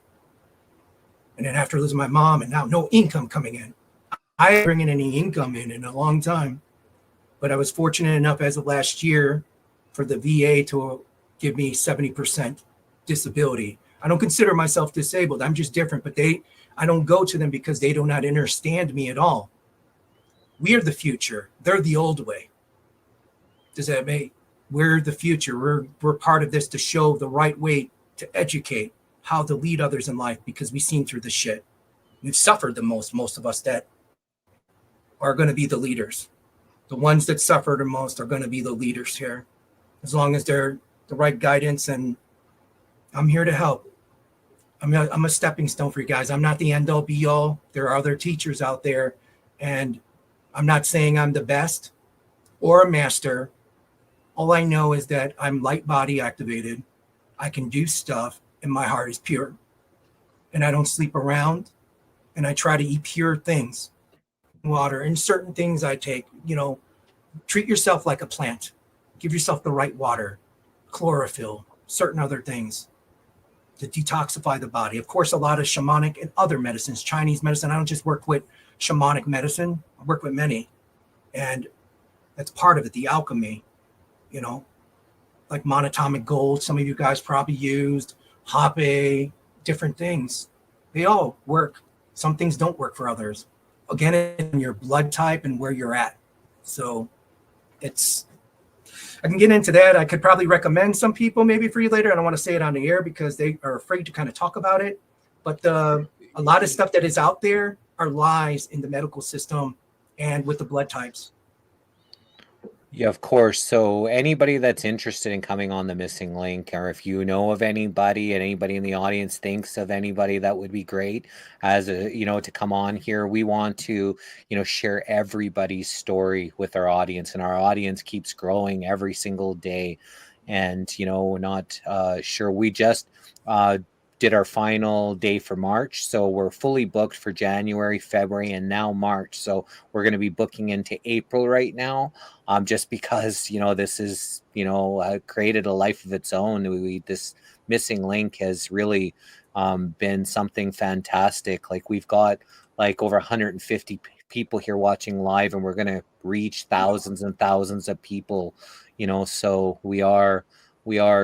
And then after losing my mom and now no income coming in. I haven't bringing any income in a long time. But I was fortunate enough as of last year for the VA to give me 70% disability. I don't consider myself disabled. I'm just different, but I don't go to them because they do not understand me at all. We are the future. They're the old way. Does that make? We're the future. We're part of this to show the right way to educate how to lead others in life, because we've seen through the shit. We've suffered the most of us that are going to be the leaders. The ones that suffer the most are going to be the leaders here, as long as they're the right guidance. And I'm here to help. I'm a stepping stone for you guys. I'm not the end all be all. There are other teachers out there, and I'm not saying I'm the best or a master. All I know is that I'm Lightbody Activated. I can do stuff, and my heart is pure. And I don't sleep around, and I try to eat pure things, water, and certain things I take. Treat yourself like a plant. Give yourself the right water, chlorophyll, certain other things to detoxify the body. Of course, a lot of shamanic and other medicines, Chinese medicine. I don't just work with shamanic medicine. I work with many. And that's part of it, the alchemy, like monatomic gold. Some of you guys probably used Hape, different things. They all work. Some things don't work for others. Again, in your blood type and where you're at. So I can get into that. I could probably recommend some people maybe for you later. I don't want to say it on the air because they are afraid to kind of talk about it. But a lot of stuff that is out there are lies in the medical system and with the blood types. Yeah, of course. So anybody that's interested in coming on the missing link, or if you know of anybody and anybody in the audience thinks of anybody that would be great as to come on here, we want to, share everybody's story with our audience, and our audience keeps growing every single day. And, we're not sure. We just did our final day for March. So we're fully booked for January, February, and now March. So we're going to be booking into April right now, just because, this is, created a life of its own. This missing link has really been something fantastic. Like, we've got like over 150 people here watching live, and we're going to reach thousands and thousands of people, so we are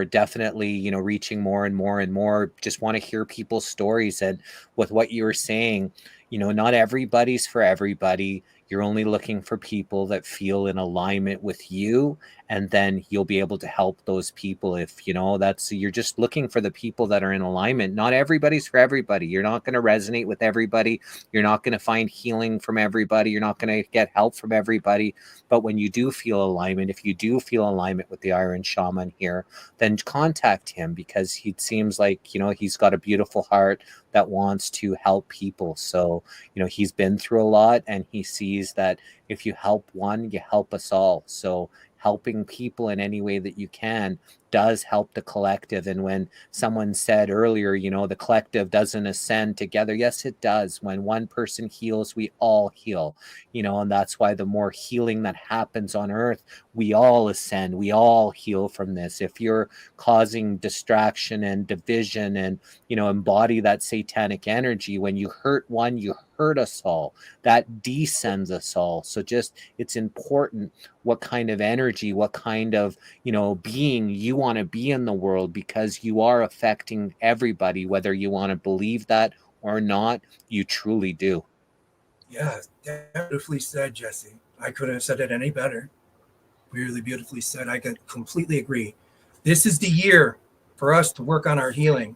definitely, reaching more and more and more. Just want to hear people's stories. And with what you were saying, not everybody's for everybody. You're only looking for people that feel in alignment with you, and then you'll be able to help those people. If you're just looking for the people that are in alignment. Not everybody's for everybody. You're not going to resonate with everybody. You're not going to find healing from everybody. You're not going to get help from everybody. But when you do feel alignment, if you do feel alignment with the Iron Shaman here, then contact him, because he seems like, he's got a beautiful heart that wants to help people. So, he's been through a lot, and he sees that if you help one, you help us all. So helping people in any way that you can does help the collective. And when someone said earlier, you know, the collective doesn't ascend together, yes, it does. When one person heals, we all heal, you know, and that's why the more healing that happens on earth, we all ascend, we all heal from this. If you're causing distraction and division and, you know, embody that satanic energy, when you hurt one, you hurt us all. That descends us all. So just, it's important what kind of energy, what kind of, you know, being you want to be in the world, because you are affecting everybody, whether you want to believe that or not. You truly do. Yeah, beautifully said, Jesse. I couldn't have said it any better. Really beautifully said. I could completely agree. This is the year for us to work on our healing.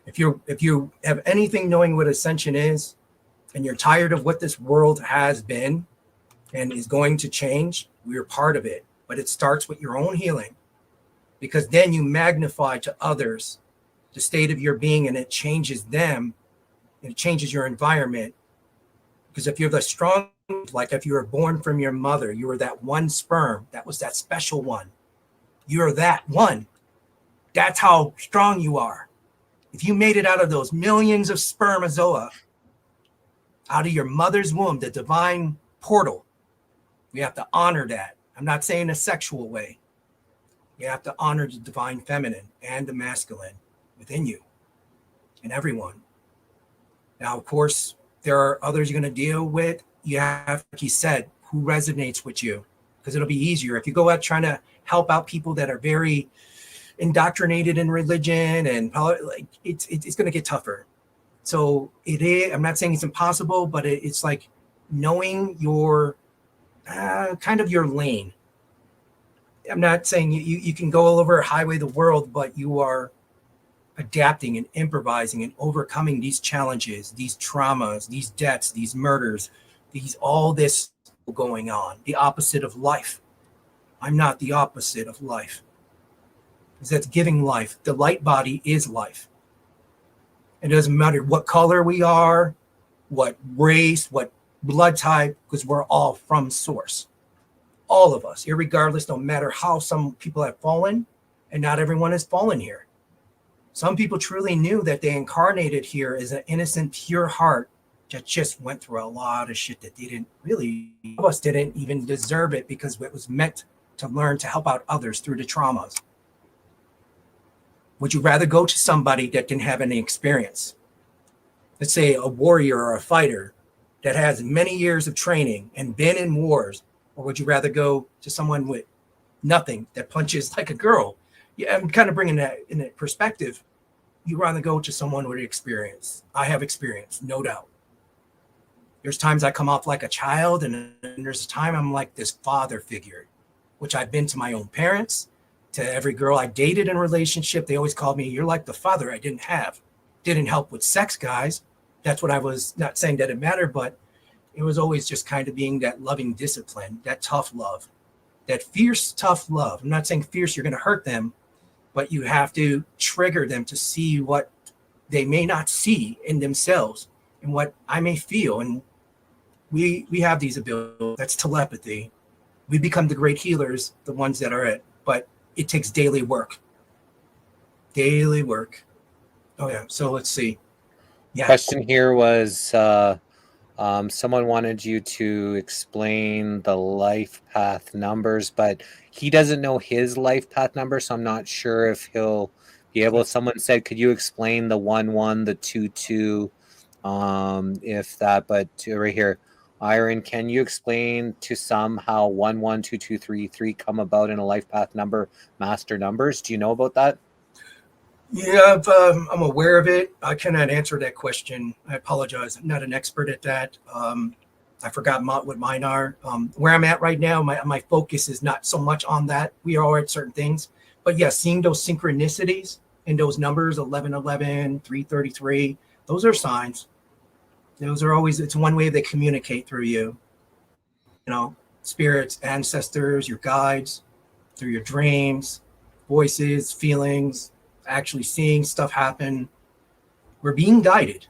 If you have anything knowing what ascension is, and you're tired of what this world has been and is going to change, we're part of it. But it starts with your own healing, because then you magnify to others the state of your being, and it changes them, and it changes your environment. Because if you're the strong, like if you were born from your mother, you were that one sperm, that was that special one. You're that one. That's how strong you are. If you made it out of those millions of spermatozoa, out of your mother's womb, the divine portal, we have to honor that. I'm not saying a sexual way. You have to honor the divine feminine and the masculine within you and everyone. Now, of course, there are others you're going to deal with. You have, like you said, who resonates with you, because it'll be easier. If you go out trying to help out people that are very indoctrinated in religion, and like it's going to get tougher. So it is, I'm not saying it's impossible, but it's like knowing your kind of your lane. I'm not saying you can go all over highway the world, but you are adapting and improvising and overcoming these challenges, these traumas, these deaths, these murders, all this going on, the opposite of life. I'm not the opposite of life, because that's giving life. The light body is life. It doesn't matter what color we are, what race, what blood type, because we're all from source. All of us, irregardless, no matter how some people have fallen, and not everyone has fallen here. Some people truly knew that they incarnated here as an innocent, pure heart that just went through a lot of shit that they didn't really, some of us didn't even deserve it, because it was meant to learn to help out others through the traumas. Would you rather go to somebody that didn't have any experience? Let's say a warrior or a fighter that has many years of training and been in wars, or would you rather go to someone with nothing that punches like a girl? Yeah, I'm kind of bringing that in a perspective. You'd rather go to someone with experience. I have experience, no doubt. There's times I come off like a child, and there's a time I'm like this father figure, which I've been to my own parents, to every girl I dated in a relationship. They always called me, you're like the father I didn't have. Didn't help with sex, guys. That's what I was, not saying that it mattered, but it was always just kind of being that loving discipline, that tough love, that fierce, tough love. I'm not saying fierce, you're going to hurt them, but you have to trigger them to see what they may not see in themselves and what I may feel. And we have these abilities. That's telepathy. We become the great healers, the ones that are it, but it takes daily work. Daily work. Oh yeah. So let's see. Yeah. Question here was, someone wanted you to explain the life path numbers, but he doesn't know his life path number, so I'm not sure if he'll be able. Someone said, could you explain the 1-1, the 2-2, if that, but right here, Iron, can you explain to some how 1, 1, 2, 2, 3, 3 come about in a life path number, master numbers? Do you know about that? Yeah, I'm aware of it. I cannot answer that question. I apologize. I'm not an expert at that. I forgot what mine are. Where I'm at right now, my focus is not so much on that. We are at certain things. But yeah, seeing those synchronicities in those numbers, 1111, 333, those are signs. Those are always, it's one way they communicate through you. You know, spirits, ancestors, your guides, through your dreams, voices, feelings, actually seeing stuff happen. We're being guided.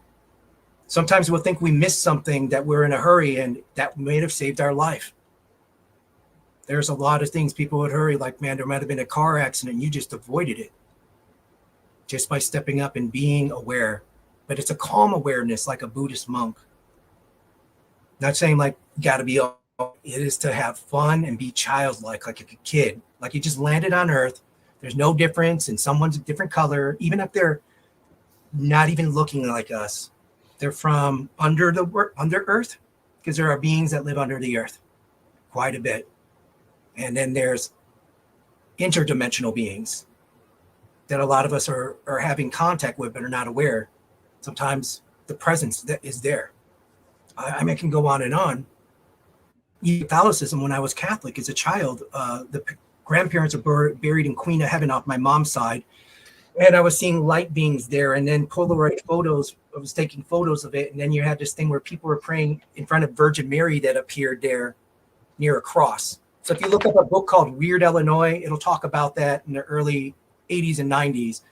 Sometimes we'll think we missed something, that we're in a hurry, and that may have saved our life. There's a lot of things people would hurry, like, man, there might have been a car accident and you just avoided it just by stepping up and being aware. But it's a calm awareness, like a Buddhist monk. Not saying like you got to be, it is to have fun and be childlike, like a kid, like you just landed on Earth. There's no difference, and someone's a different color, even if they're not even looking like us. They're from under Earth, because there are beings that live under the Earth quite a bit. And then there's interdimensional beings that a lot of us are having contact with but are not aware. Sometimes the presence that is there. I mean, I can go on and on. Catholicism, when I was Catholic as a child, the grandparents are buried in Queen of Heaven off my mom's side. And I was seeing light beings there, and then Polaroid photos. I was taking photos of it. And then you had this thing where people were praying in front of Virgin Mary that appeared there near a cross. So if you look up a book called Weird Illinois, it'll talk about that in the early 80s and 90s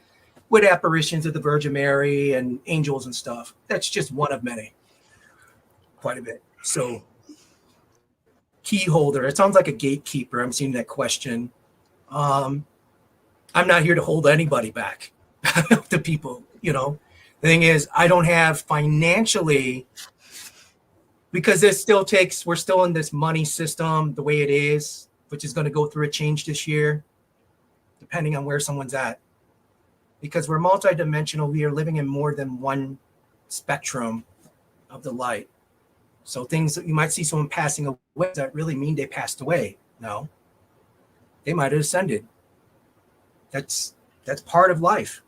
with apparitions of the Virgin Mary and angels and stuff. That's just one of many. Quite a bit. So key holder, it sounds like a gatekeeper. I'm seeing that question. I'm not here to hold anybody back. To people, you know. The thing is, I don't have financially, because this still takes, we're still in this money system the way it is, which is going to go through a change this year, depending on where someone's at. Because we're multidimensional, we are living in more than one spectrum of the light. So things that you might see someone passing away, does that really mean they passed away? No. They might have ascended. That's part of life.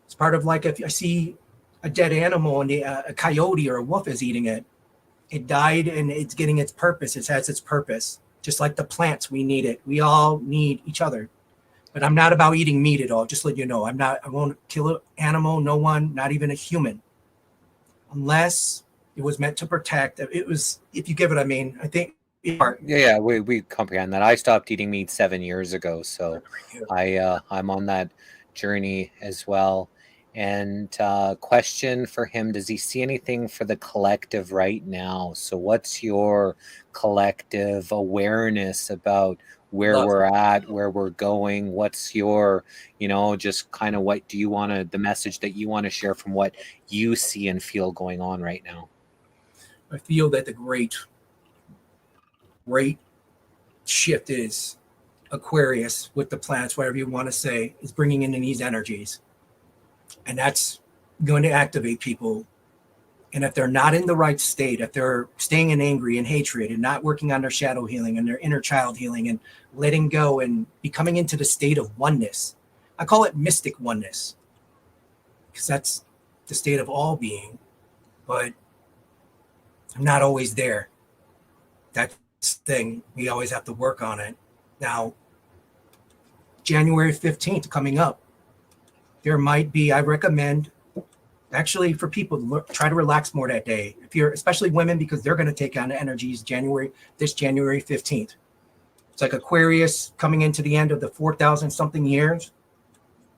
It's part of, like, if I see a dead animal and a coyote or a wolf is eating it, it died and it's getting its purpose. It has its purpose. Just like the plants, we need it. We all need each other. But I'm not about eating meat at all. Just let you know, I won't kill an animal, no one, not even a human, unless it was meant to protect. It was, if you get what I mean, I think. Yeah, we comprehend that. I stopped eating meat 7 years ago, so I'm on that journey as well. And question for him, does he see anything for the collective right now? So what's your collective awareness about where we're at, where we're going? What's your, just kind of what do you want to, the message that you want to share from what you see and feel going on right now? I feel that the great shift is Aquarius with the planets, whatever you want to say, is bringing in these energies. And that's going to activate people. And if they're not in the right state, if they're staying in angry and hatred and not working on their shadow healing and their inner child healing and letting go and becoming into the state of oneness, I call it mystic oneness, because that's the state of all being. But I'm not always there. That's the thing. We always have to work on it. Now, January 15th coming up, there might be, I recommend, actually, for people, try to relax more that day. If you're, especially women, because they're going to take on the energies this January 15th. It's like Aquarius coming into the end of the 4,000 something years.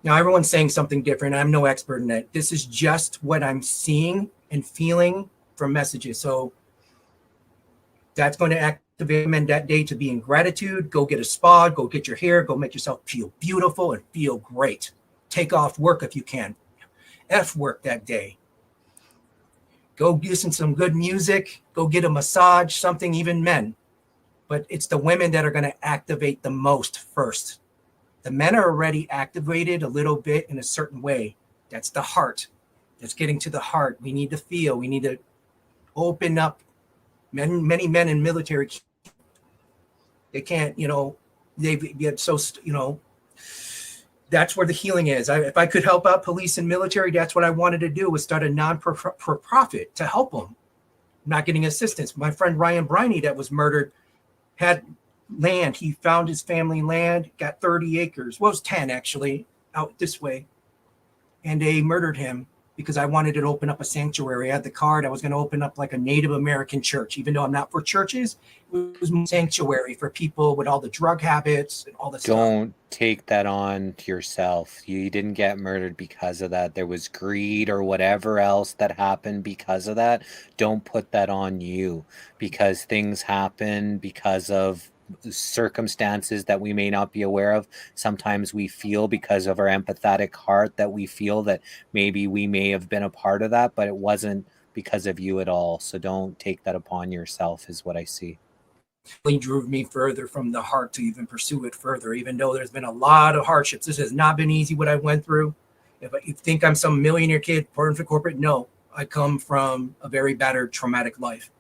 Now, everyone's saying something different. I'm no expert in that. This is just what I'm seeing and feeling from messages. So that's going to activate men that day to be in gratitude. Go get a spa, go get your hair, go make yourself feel beautiful and feel great. Take off work if you can. F work that day. Go listen to some good music. Go get a massage, something, even men. But it's the women that are going to activate the most first. The men are already activated a little bit in a certain way. That's the heart. That's getting to the heart. We need to feel. We need to open up. Many men in military, they can't, they get so, that's where the healing is. If I could help out police and military, that's what I wanted to do, was start a non-profit to help them. Not getting assistance. My friend Ryan Briney that was murdered had land. He found his family land, got 30 acres. Well, it was 10 actually, out this way. And they murdered him because I wanted to open up a sanctuary. I had the card. I was going to open up like a Native American church, even though I'm not for churches. It was a sanctuary for people with all the drug habits and all the stuff. Don't take that on to yourself. You didn't get murdered because of that. There was greed or whatever else that happened because of that. Don't put that on you, because things happen because of circumstances that we may not be aware of. Sometimes we feel, because of our empathetic heart, that we feel that maybe we may have been a part of that, but it wasn't because of you at all. So don't take that upon yourself, is what I see. Really drove me further from the heart to even pursue it further, even though there's been a lot of hardships. This has not been easy, what I went through. If you think I'm some millionaire kid born for corporate, no, I come from a very battered, traumatic life.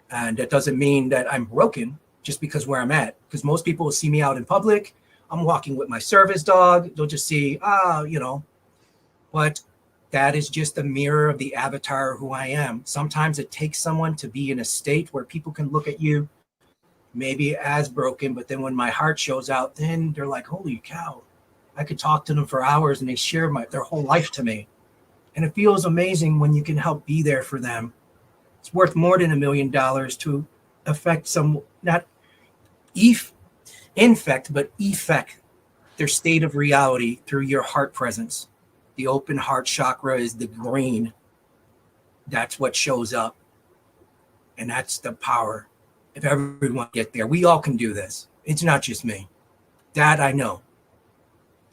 And that doesn't mean that I'm broken just because where I'm at. Because most people will see me out in public. I'm walking with my service dog. They'll just see, but that is just a mirror of the avatar of who I am. Sometimes it takes someone to be in a state where people can look at you maybe as broken, but then when my heart shows out, then they're like, holy cow, I could talk to them for hours and they share their whole life to me. And it feels amazing when you can help be there for them. It's worth more than $1 million to affect some, not infect, but effect their state of reality through your heart presence. The open heart chakra is the green. That's what shows up. And that's the power. If everyone get there, we all can do this. It's not just me. That I know.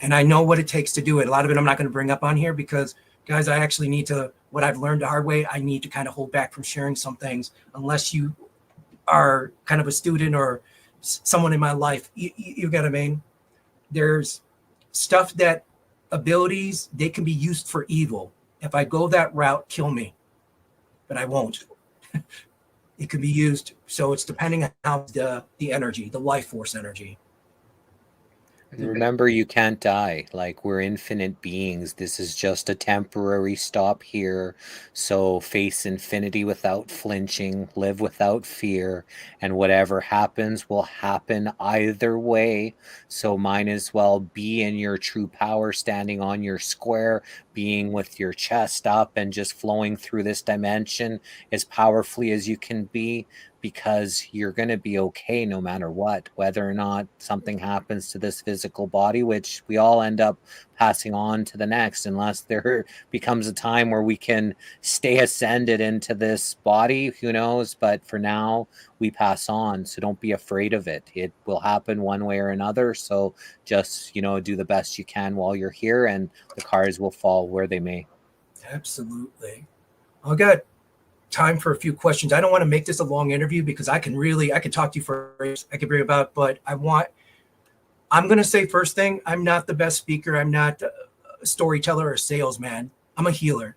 And I know what it takes to do it. A lot of it I'm not going to bring up on here because, guys, I actually need to, what I've learned the hard way, I need to kind of hold back from sharing some things unless you are kind of a student or someone in my life. You get what I mean? There's stuff that abilities, they can be used for evil. If I go that route, kill me. But I won't. It can be used. So it's depending on how the energy, the life force energy. Remember, you can't die. Like, we're infinite beings. This is just a temporary stop here. So face infinity without flinching, live without fear, and whatever happens will happen either way. So might as well be in your true power, standing on your square, being with your chest up and just flowing through this dimension as powerfully as you can be, because you're going to be okay no matter what, whether or not something happens to this physical body, which we all end up passing on to the next, unless there becomes a time where we can stay ascended into this body, who knows? But for now, we pass on. So don't be afraid of it. It will happen one way or another. So just, do the best you can while you're here, and the cards will fall where they may. Absolutely. I got time for a few questions. I don't want to make this a long interview because I can talk to you for hours. I could bring about, but I'm going to say first thing, I'm not the best speaker. I'm not a storyteller or a salesman. I'm a healer.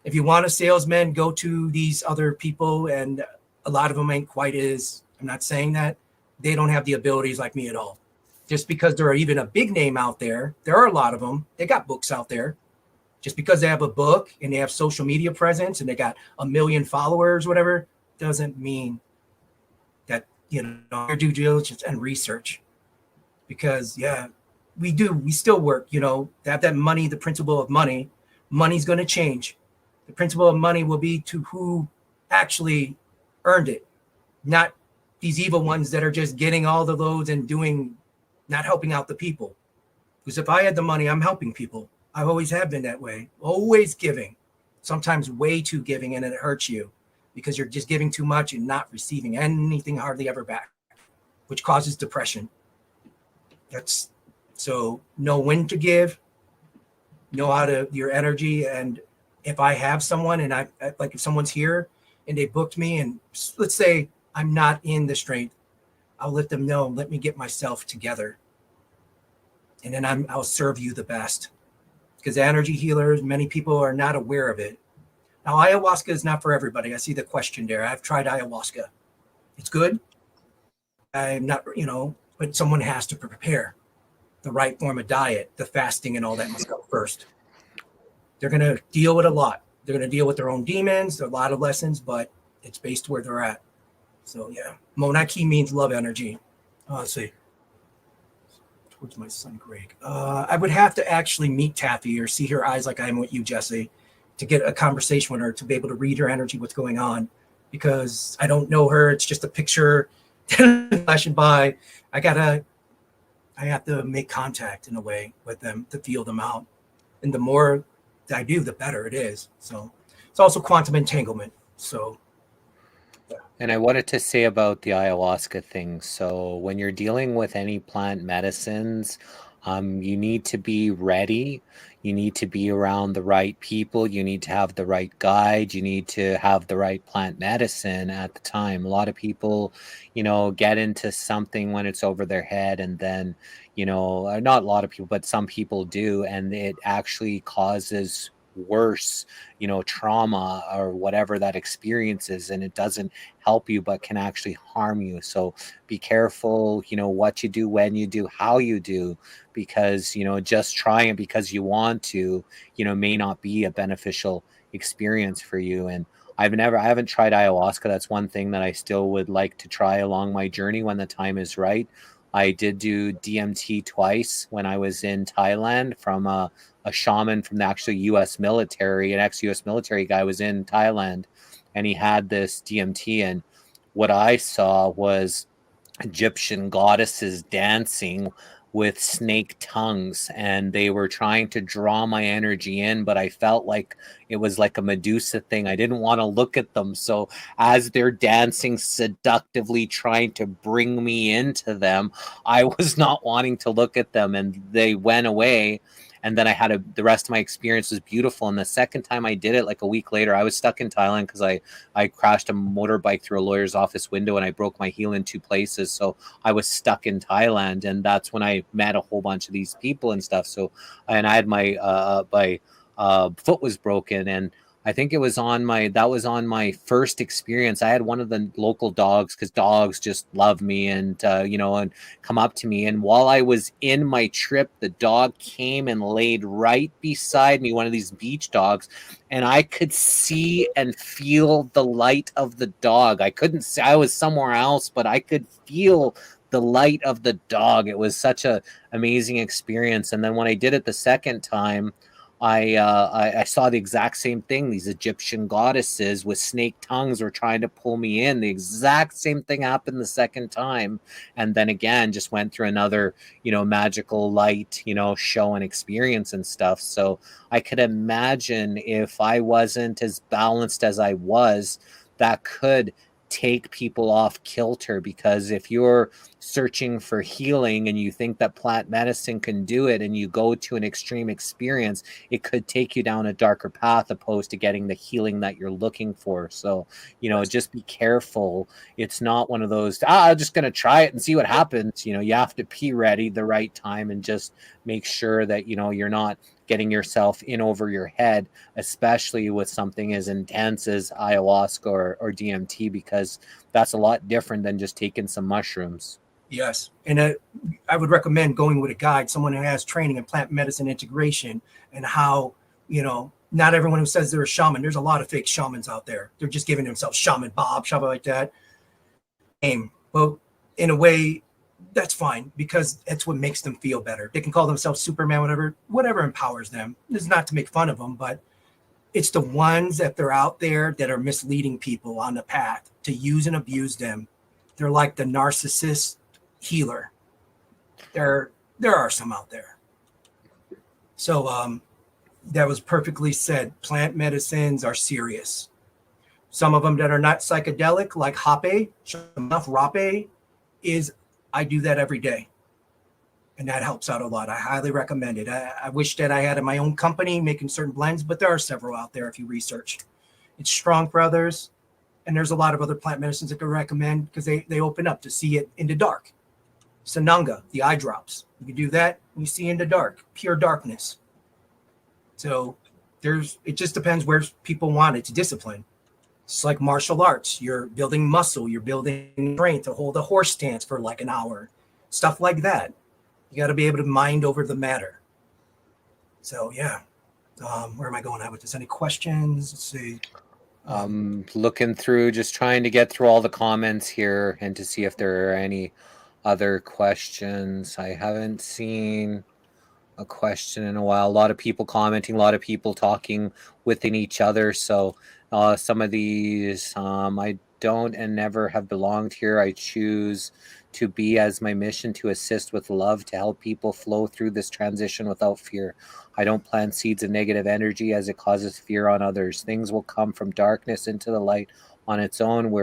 If you want a salesman, go to these other people, and a lot of them ain't quite as, I'm not saying that. They don't have the abilities like me at all. Just because they're even a big name out there, there are a lot of them. They got books out there. Just because they have a book and they have social media presence and they got 1 million followers, whatever, doesn't mean that, your due diligence and research. Because, we still work, to have that money, the principle of money. Money's going to change. The principle of money will be to who actually earned it, not these evil ones that are just getting all the loads and not helping out the people. Because if I had the money, I'm helping people. I always have been that way, always giving, sometimes way too giving, and it hurts you because you're just giving too much and not receiving anything hardly ever back, which causes depression. So know when to give, know how to, your energy. And if I have someone and if someone's here and they booked me and let's say I'm not in the strength, I'll let them know, let me get myself together. And then I'll serve you the best. Because energy healers, many people are not aware of it. Now, ayahuasca is not for everybody. I see the question there. I've tried ayahuasca. It's good. I'm not, but someone has to prepare the right form of diet, the fasting and all that must go first. They're going to deal with a lot. They're going to deal with their own demons, a lot of lessons, but it's based where they're at. So, Munay Ki means love energy. Let's see. Towards my son, Greg. I would have to actually meet Taffy or see her eyes like I am with you, Jesse, to get a conversation with her, to be able to read her energy, what's going on, because I don't know her. It's just a picture flashing by. I have to make contact in a way with them to feel them out. And the more I do, the better it is. So it's also quantum entanglement. So And I wanted to say about the ayahuasca thing. So when you're dealing with any plant medicines, you need to be ready. You need to be around the right people. You need to have the right guide. You need to have the right plant medicine at the time. A lot of people, get into something when it's over their head, and then, not a lot of people, but some people do, and it actually causes worse, trauma or whatever that experience is, and it doesn't help you but can actually harm you. So be careful, what you do, when you do, how you do, because just trying it because you want to, may not be a beneficial experience for you. And I haven't tried ayahuasca. That's one thing that I still would like to try along my journey when the time is right. I did do DMT twice when I was in Thailand from a shaman from the actual US military. An ex-US military guy was in Thailand, and he had this DMT, and what I saw was Egyptian goddesses dancing with snake tongues, and they were trying to draw my energy in, but I felt like it was like a Medusa thing. I didn't want to look at them. So as they're dancing seductively trying to bring me into them, I was not wanting to look at them, and they went away. And then the rest of my experience was beautiful. And the second time I did it, like a week later, I was stuck in Thailand because I crashed a motorbike through a lawyer's office window, and I broke my heel in 2 places. So I was stuck in Thailand, and that's when I met a whole bunch of these people and stuff. So, and I had my foot was broken, and I think that was on my first experience. I had one of the local dogs, because dogs just love me, and and come up to me. And while I was in my trip, the dog came and laid right beside me, one of these beach dogs, and I could see and feel the light of the dog. I couldn't see, I was somewhere else, but I could feel the light of the dog. It was such a amazing experience. And then when I did it the second time, I saw the exact same thing. These Egyptian goddesses with snake tongues were trying to pull me in. The exact same thing happened the second time, and then again just went through another magical light show and experience and stuff. So I could imagine if I wasn't as balanced as I was, that could take people off kilter, because if you're searching for healing and you think that plant medicine can do it, and you go to an extreme experience, it could take you down a darker path opposed to getting the healing that you're looking for. So just be careful. It's not one of those I'm just going to try it and see what happens. You have to be ready the right time, and just make sure that you're not getting yourself in over your head, especially with something as intense as ayahuasca or DMT, because that's a lot different than just taking some mushrooms. Yes. And I would recommend going with a guide, someone who has training in plant medicine integration, and how, not everyone who says they're a shaman, there's a lot of fake shamans out there. They're just giving themselves Shaman Bob, something like that. Well, in a way, that's fine, because that's what makes them feel better. They can call themselves Superman, whatever empowers them. This is not to make fun of them, but it's the ones that they're out there that are misleading people on the path to use and abuse them. They're like the narcissist healer. There are some out there. So that was perfectly said. Plant medicines are serious. Some of them that are not psychedelic, like hape, rape, I do that every day, and that helps out a lot. I highly recommend it. I wish that I had my own company making certain blends, but there are several out there if you research. It's strong for others, and there's a lot of other plant medicines that I recommend, because they open up to see it in the dark. Sananga, the eye drops. You can do that, and you see in the dark, pure darkness. So it just depends where people want it to discipline. It's like martial arts. You're building muscle. You're building strength to hold a horse stance for like an hour. Stuff like that. You got to be able to mind over the matter. So, yeah. Where am I going at with this? Any questions? Let's see. Looking through, just trying to get through all the comments here and to see if there are any other questions. I haven't seen a question in a while. A lot of people commenting, a lot of people talking within each other. So some of these I don't and never have belonged here. I choose to be as my mission to assist with love, to help people flow through this transition without fear. I don't plant seeds of negative energy as it causes fear on others. Things will come from darkness into the light. on its own. We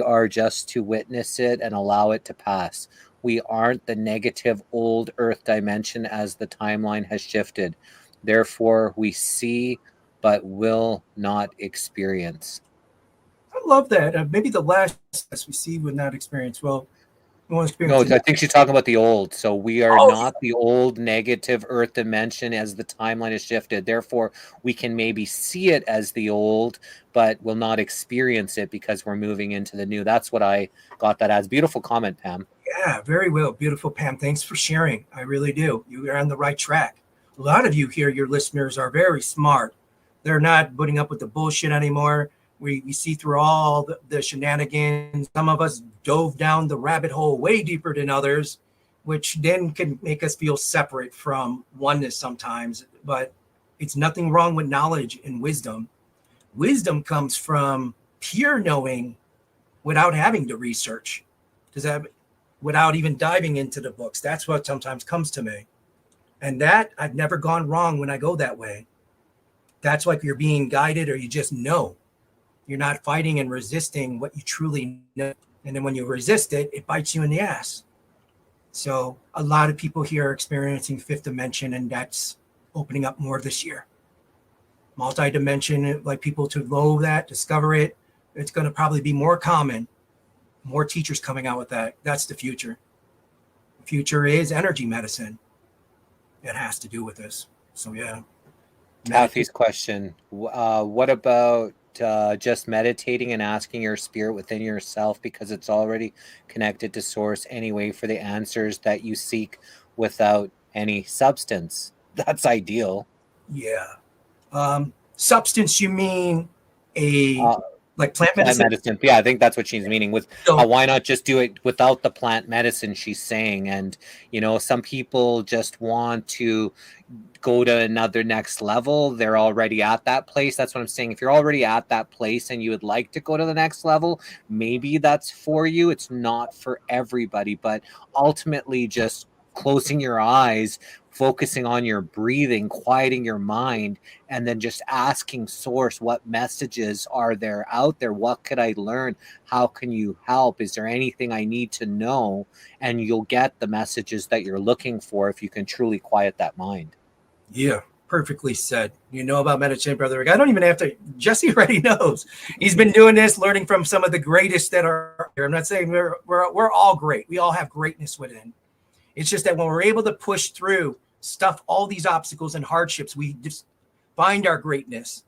are just to witness it and allow it to pass. We aren't the negative old earth dimension as the timeline has shifted. Therefore, we see but will not experience. I love that. Maybe the last we see would not experience. Well, we won't No, experience I think she's talking about the old. So we are Oh, not the old negative earth dimension as the timeline has shifted. Therefore, we can maybe see it as the old, but will not experience it because we're moving into the new. That's what I got that as. Beautiful comment, Pam. Yeah, very well. Beautiful, Pam. Thanks for sharing. I really do. You are on the right track. A lot of you here, your listeners, are very smart. They're not putting up with the bullshit anymore. We see through all the shenanigans. Some of us dove down the rabbit hole way deeper than others, which then can make us feel separate from oneness sometimes. But it's nothing wrong with knowledge and wisdom. Wisdom comes from pure knowing without having to research. Without even diving into the books. That's what sometimes comes to me. And that I've never gone wrong when I go that way. That's like you're being guided or you just know. You're not fighting and resisting what you truly know. And then when you resist it, it bites you in the ass. So a lot of people here are experiencing fifth dimension, and that's opening up more this year. Multi-dimension, like people to know that, discover it. It's going to probably be more common. More teachers coming out with that. That's the future. The future is energy medicine. It has to do with this. So yeah. Kathy's question. What about just meditating and asking your spirit within yourself because it's already connected to source anyway for the answers that you seek without any substance? That's ideal. Yeah. Substance, you mean like plant medicine? Yeah, I think that's what she's meaning with why not just do it without the plant medicine, she's saying. And, some people just want to go to another next level. They're already at that place. That's what I'm saying. If you're already at that place and you would like to go to the next level, maybe that's for you. It's not for everybody, but ultimately just closing your eyes, focusing on your breathing, quieting your mind, and then just asking source, what messages are there out there? What could I learn? How can you help? Is there anything I need to know? And you'll get the messages that you're looking for if you can truly quiet that mind. Yeah, perfectly said. You know about meditation, Brother Rick. I don't even have to. Jesse already knows. He's been doing this, learning from some of the greatest that are here. I'm not saying we're all great. We all have greatness within. It's just that when we're able to push through stuff, all these obstacles and hardships, we just find our greatness.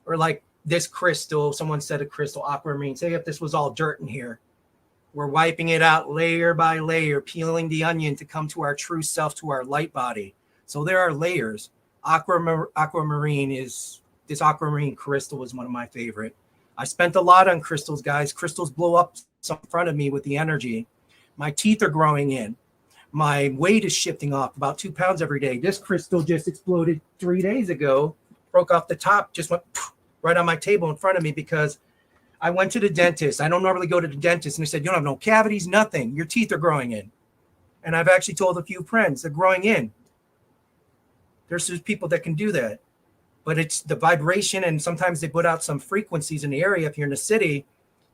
Or like this crystal, someone said a crystal, aquamarine. Say if this was all dirt in here, we're wiping it out layer by layer, peeling the onion to come to our true self, to our light body. So there are layers. Aquamarine crystal is one of my favorite. I spent a lot on crystals, guys. Crystals blow up in front of me with the energy. My teeth are growing in. My weight is shifting off about 2 pounds every day. This crystal just exploded 3 days ago, broke off the top, just went right on my table in front of me because I went to the dentist. I don't normally go to the dentist. And they said, you don't have no cavities, nothing. Your teeth are growing in. And I've actually told a few friends they're growing in. There's people that can do that. But it's the vibration, and sometimes they put out some frequencies in the area. If you're in the city,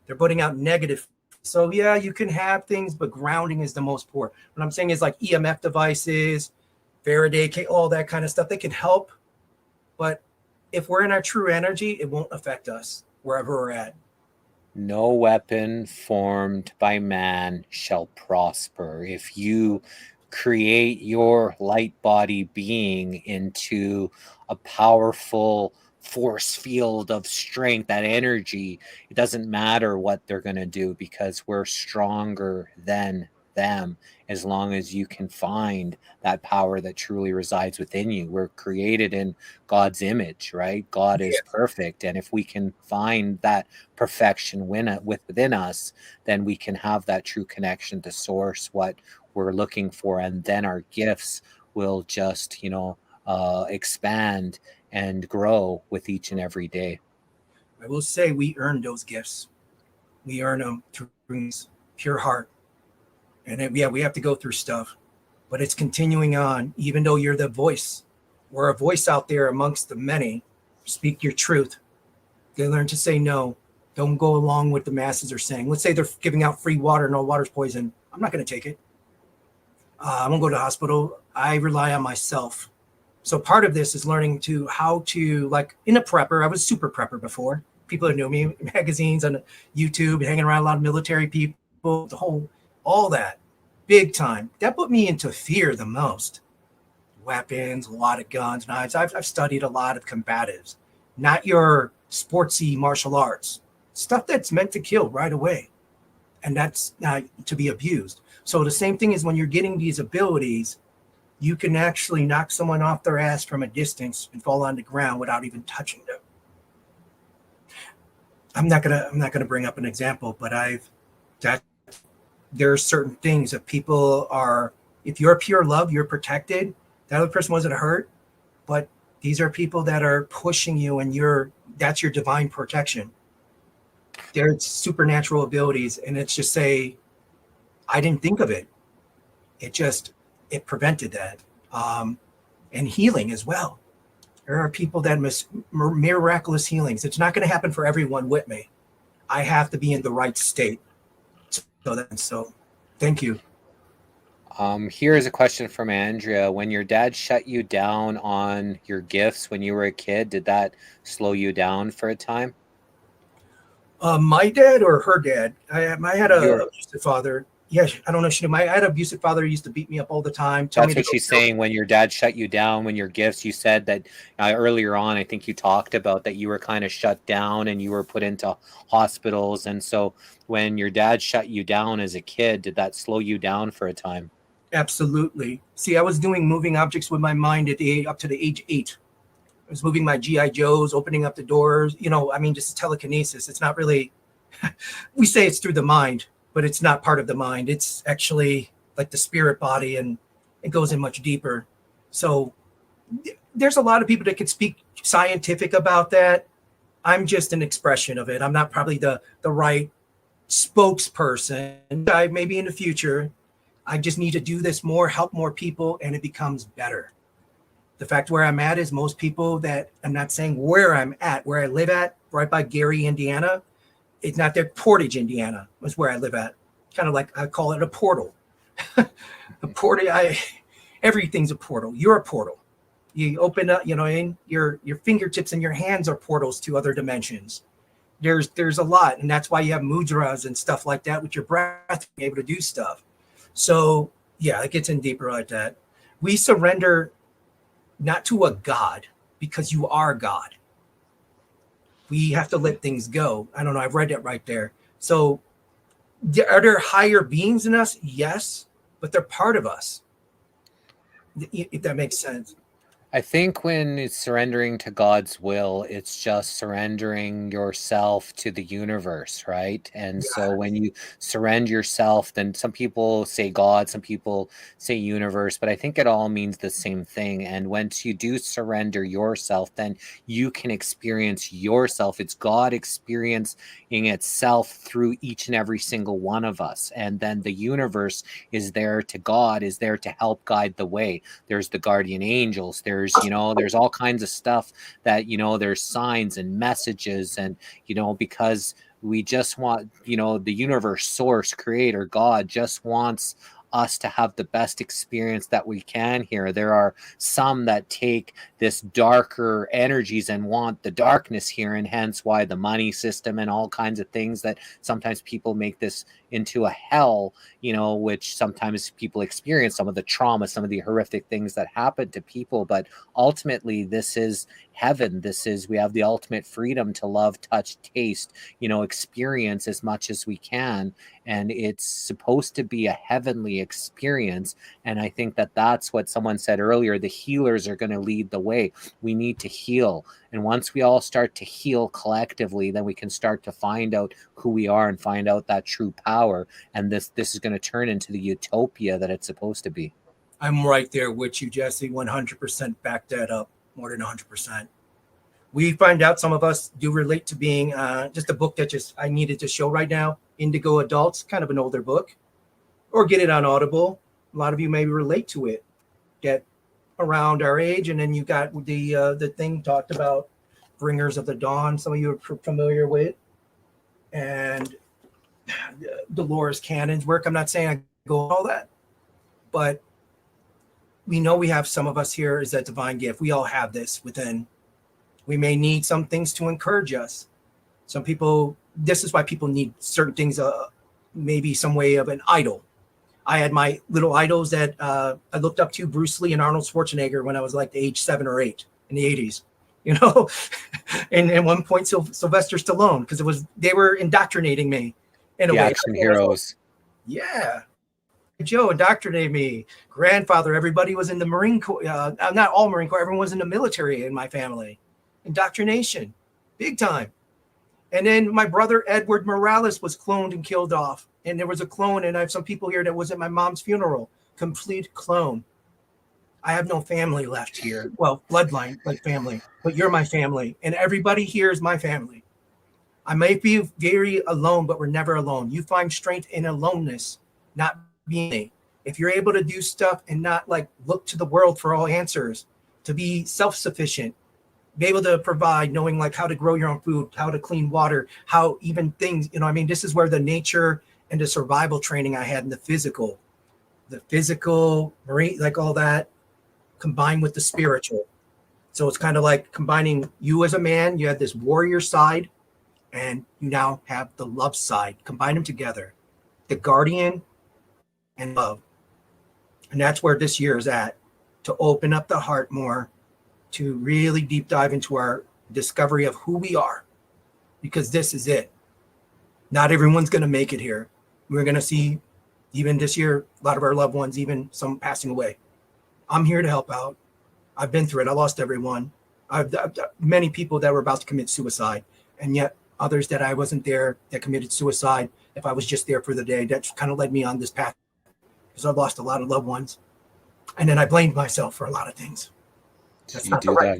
they're putting out negative. So yeah, you can have things, but grounding is the most poor. What I'm saying is like EMF devices, Faraday, all that kind of stuff. They can help, but if we're in our true energy, it won't affect us wherever we're at. No weapon formed by man shall prosper. If you create your light body being into a powerful force field of strength, that energy, it doesn't matter what they're going to do because we're stronger than them as long as you can find that power that truly resides within you. We're created in God's image, right? God is perfect. And if we can find that perfection within us, then we can have that true connection to source, what we're looking for. And then our gifts will just, expand and grow with each and every day. I will say we earned those gifts. We earn them through pure heart. And then, we have to go through stuff, but it's continuing on. Even though you're the voice, we're a voice out there amongst the many. Speak your truth. They learn to say no. Don't go along with the masses are saying. Let's say they're giving out free water and all water's poison. I'm not going to take it. I won't go to the hospital. I rely on myself. So part of this is learning to how to, like in a prepper, I was super prepper before. People that knew me, magazines on YouTube, hanging around a lot of military people, all that, big time. That put me into fear the most. Weapons, a lot of guns, knives. I've studied a lot of combatives, not your sportsy martial arts, stuff that's meant to kill right away. And that's not to be abused. So the same thing is when you're getting these abilities, you can actually knock someone off their ass from a distance and fall on the ground without even touching them. I'm not gonna bring up an example, but there are certain things that people are, if you're pure love, you're protected. That other person wasn't hurt, but these are people that are pushing you, and that's your divine protection. They're supernatural abilities, and it's just say, I didn't think of it. It prevented that. And healing as well. There are people that miraculous healings. It's not going to happen for everyone with me. I have to be in the right state. So thank you. Here's a question from Andrea. When your dad shut you down on your gifts when you were a kid, did that slow you down for a time? My dad or her dad? I had a abusive father. Yeah, I don't know if she did. I had an abusive father who used to beat me up all the time. That's what she's saying. When your dad shut you down, when your gifts, you said that earlier on, I think you talked about that you were kind of shut down and you were put into hospitals. And so when your dad shut you down as a kid, did that slow you down for a time? Absolutely. See, I was doing moving objects with my mind up to the age 8. I was moving my G.I. Joes, opening up the doors, just telekinesis. It's not really, we say it's through the mind, but it's not part of the mind. It's actually like the spirit body, and it goes in much deeper. So there's a lot of people that could speak scientific about that. I'm just an expression of it. I'm not probably the right spokesperson. Maybe in the future, I just need to do this more, help more people, and it becomes better. The fact where I'm at is most people that, I'm not saying where I'm at, where I live at, right by Gary, Indiana. It's not there. Portage, Indiana is where I live at. Kind of like I call it a portal. A portal. Everything's a portal. You're a portal. You open up, and your fingertips and your hands are portals to other dimensions. There's a lot, and that's why you have mudras and stuff like that with your breath, being able to do stuff. So yeah, it gets in deeper like that. We surrender not to a God, because you are God. We have to let things go. I don't know. I've read that right there. So are there higher beings in us? Yes, but they're part of us, if that makes sense. I think when it's surrendering to God's will, it's just surrendering yourself to the universe, right? And so when you surrender yourself, then some people say God, some people say universe, but I think it all means the same thing. And once you do surrender yourself, then you can experience yourself. It's God experiencing itself through each and every single one of us. And then the universe is there to God, is there to help guide the way. There's the guardian angels, there's all kinds of stuff that, there's signs and messages, and, because we just want, the universe, source, creator, God just wants us to have the best experience that we can here. There are some that take this darker energies and want the darkness here, and hence why the money system and all kinds of things that sometimes people make this into a hell, which sometimes people experience some of the trauma, some of the horrific things that happen to people. But ultimately, this is heaven. We have the ultimate freedom to love, touch, taste, experience as much as we can. And it's supposed to be a heavenly experience. And I think that that's what someone said earlier. The healers are going to lead the way. We need to heal. And once we all start to heal collectively, then we can start to find out who we are and find out that true power. And this is going to turn into the utopia that it's supposed to be. I'm right there with you, Jesse. 100% back that up. More than 100%. We find out some of us do relate to being just a book that I needed to show right now. Indigo Adults, kind of an older book, or get it on Audible. A lot of you may relate to it. Get around our age, and then you got the thing talked about Bringers of the Dawn, some of you are familiar with, and Dolores Cannon's work. I'm not saying I go all that, but we know we have, some of us here is that divine gift. We all have this within. We may need some things to encourage us. Some people, this is why people need certain things, maybe some way of an idol. I had my little idols that I looked up to, Bruce Lee and Arnold Schwarzenegger, when I was like age 7 or 8 in the 80s, you know, and at one point Sylvester Stallone, because they were indoctrinating me in a way. Action heroes. Yeah. Joe indoctrinated me. Grandfather, everybody was in the Marine Corps. Not all Marine Corps, everyone was in the military in my family. Indoctrination, big time. And then my brother Edward Morales was cloned and killed off. And there was a clone, and I have some people here that was at my mom's funeral. Complete clone. I have no family left here. Well, bloodline, like family, but you're my family. And everybody here is my family. I might be very alone, but we're never alone. You find strength in aloneness, not being. If you're able to do stuff and not like look to the world for all answers, to be self-sufficient, be able to provide, knowing like how to grow your own food, how to clean water, how even things, you know, I mean, this is where the nature and the survival training I had in the physical marine, like all that combined with the spiritual. So it's kind of like combining you as a man, you had this warrior side, and you now have the love side. Combine them together, the guardian and love. And that's where this year is at, to open up the heart more, to really deep dive into our discovery of who we are, because this is it. Not everyone's going to make it here. We're going to see, even this year, a lot of our loved ones, even some passing away. I'm here to help out. I've been through it. I lost everyone. I've many people that were about to commit suicide, and yet others that I wasn't there that committed suicide. If I was just there for the day, that kind of led me on this path, because I've lost a lot of loved ones. And then I blamed myself for a lot of things. That's You do that.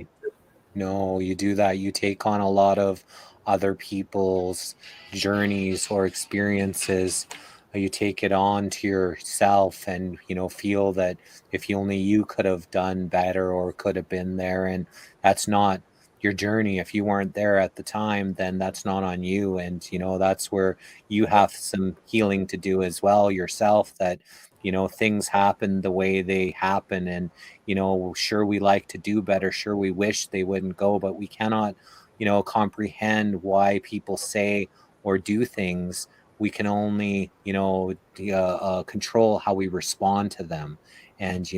No, you do that. You take on a lot of other people's journeys or experiences. You take it on to yourself, and feel that if only you could have done better or could have been there. And that's not your journey. If you weren't there at the time, then that's not on you. And that's where you have some healing to do as well yourself, that things happen the way they happen. And sure, we like to do better, sure, we wish they wouldn't go, but we cannot comprehend why people say or do things. We can only control how we respond to them. And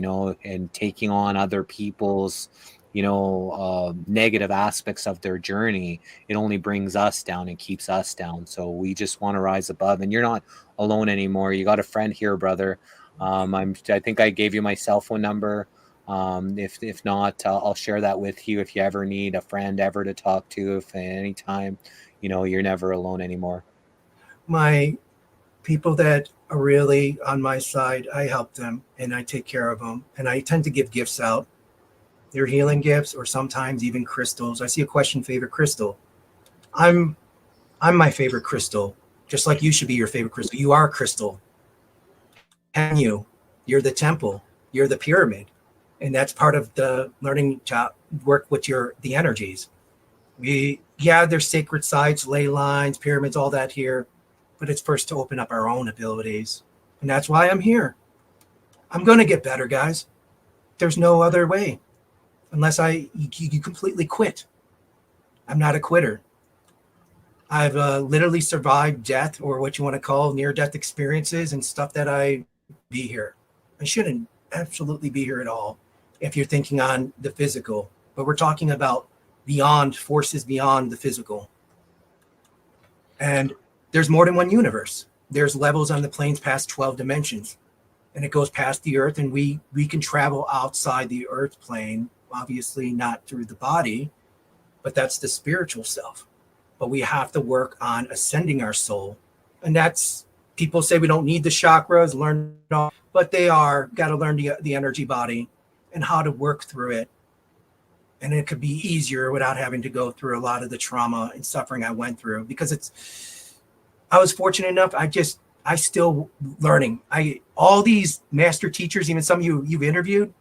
and taking on other people's negative aspects of their journey, it only brings us down and keeps us down. So we just want to rise above. And you're not alone anymore. You got a friend here, brother. I think I gave you my cell phone number. If not, I'll share that with you if you ever need a friend ever to talk to. If anytime, you're never alone anymore. My people that are really on my side, I help them and I take care of them. And I tend to give gifts out. They're healing gifts, or sometimes even crystals. I see a question, favorite crystal. I'm my favorite crystal, just like you should be your favorite crystal. You are a crystal. And you're the temple, you're the pyramid. And that's part of the learning to work with the energies. There's sacred sites, ley lines, pyramids, all that here. But it's first to open up our own abilities. And that's why I'm here. I'm going to get better, guys. There's no other way. Unless you completely quit. I'm not a quitter. I've literally survived death, or what you want to call near-death experiences and stuff that I be here. I shouldn't absolutely be here at all if you're thinking on the physical. But we're talking about beyond, forces beyond the physical. And there's more than one universe. There's levels on the planes past 12 dimensions. And it goes past the earth, and we can travel outside the earth plane. Obviously not through the body, but that's the spiritual self. But we have to work on ascending our soul. And that's, people say we don't need the chakras, learn it all, but they are, got to learn the energy body and how to work through it. And it could be easier without having to go through a lot of the trauma and suffering I went through, because I was fortunate enough. I still learning. All these master teachers, even some of you've interviewed,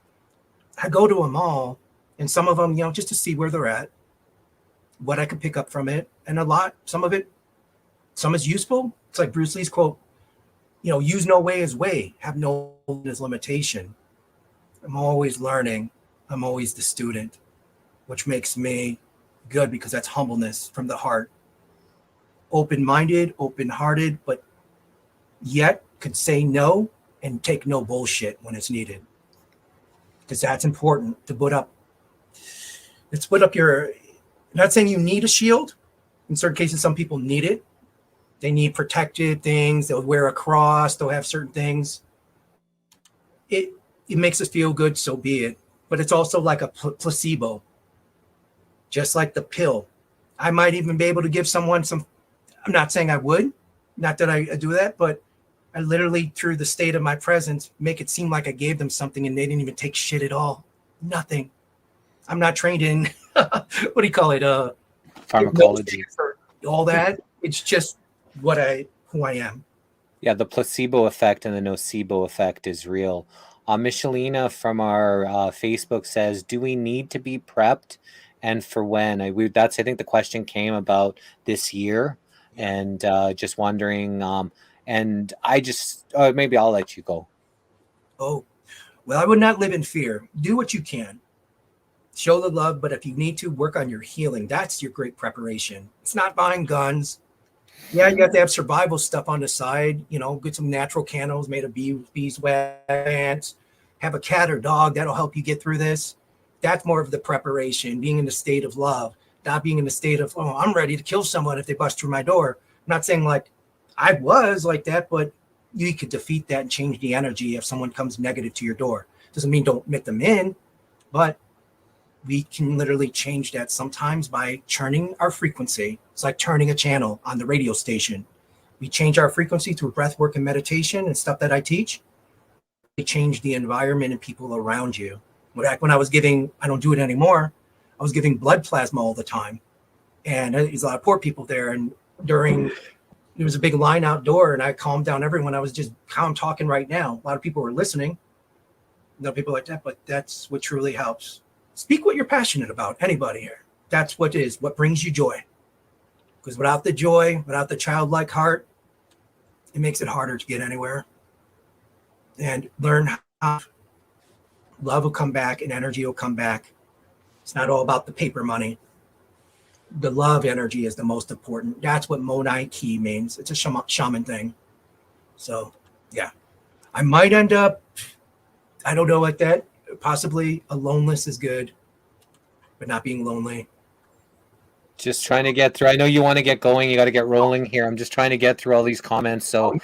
I go to them all, and some of them, just to see where they're at. what I could pick up from it, and some is useful. It's like Bruce Lee's quote, use no way as way, have no as limitation. I'm always learning. I'm always the student, which makes me good because that's humbleness from the heart. Open-minded, open-hearted, but yet could say no and take no bullshit when it's needed. Because that's important to put up. It's put up your, not saying you need a shield. In certain cases, some people need it. They need protected things. They'll wear a cross. They'll have certain things. It makes us feel good, so be it. But it's also like a placebo. Just like the pill. I might even be able to give someone some, I'm not saying I would, not that I do that, but I literally, through the state of my presence, make it seem like I gave them something and they didn't even take shit at all. Nothing. I'm not trained in, what do you call it? Pharmacology. All that. It's just who I am. Yeah, the placebo effect and the nocebo effect is real. Michelina from our Facebook says, do we need to be prepped and for when? I think the question came about this year, and just wondering, and I just, maybe I'll let you go. Oh, well, I would not live in fear. Do what you can. Show the love, but if you need to, work on your healing. That's your great preparation. It's not buying guns. Yeah, you have to have survival stuff on the side. Get some natural candles made of beeswax. Have a cat or dog. That'll help you get through this. That's more of the preparation, being in the state of love, not being in the state of, oh, I'm ready to kill someone if they bust through my door. I'm not saying like I was like that, but you could defeat that and change the energy if someone comes negative to your door. Doesn't mean don't admit them in, but we can literally change that sometimes by turning our frequency. It's like turning a channel on the radio station. We change our frequency through breath work and meditation and stuff that I teach. We change the environment and people around you. Back when I was giving, I don't do it anymore, I was giving blood plasma all the time. And there's a lot of poor people there. And there was a big line outdoor, and I calmed down everyone. I was just how I'm talking right now. A lot of people were listening. No people like that, but that's what truly helps. Speak what you're passionate about, anybody here. That's what brings you joy. Because without the joy, without the childlike heart, it makes it harder to get anywhere. And learn how love will come back and energy will come back. It's not all about the paper money. The love energy is the most important. That's what Munay Ki means. It's a shaman thing. So, yeah. I might end up, I don't know, like that. Possibly aloneness is good, but not being lonely. Just trying to get through. I know you want to get going. You got to get rolling here. I'm just trying to get through all these comments. So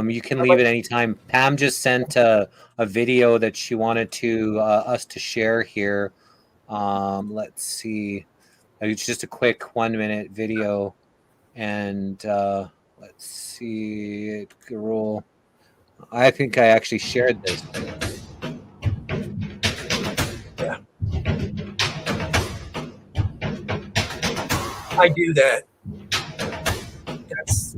you can leave at any time. Pam just sent a video that she wanted us to share here. Let's see. It's just a quick 1-minute video. And let's see. It could roll. I think I actually shared this. Yeah. I do that. That's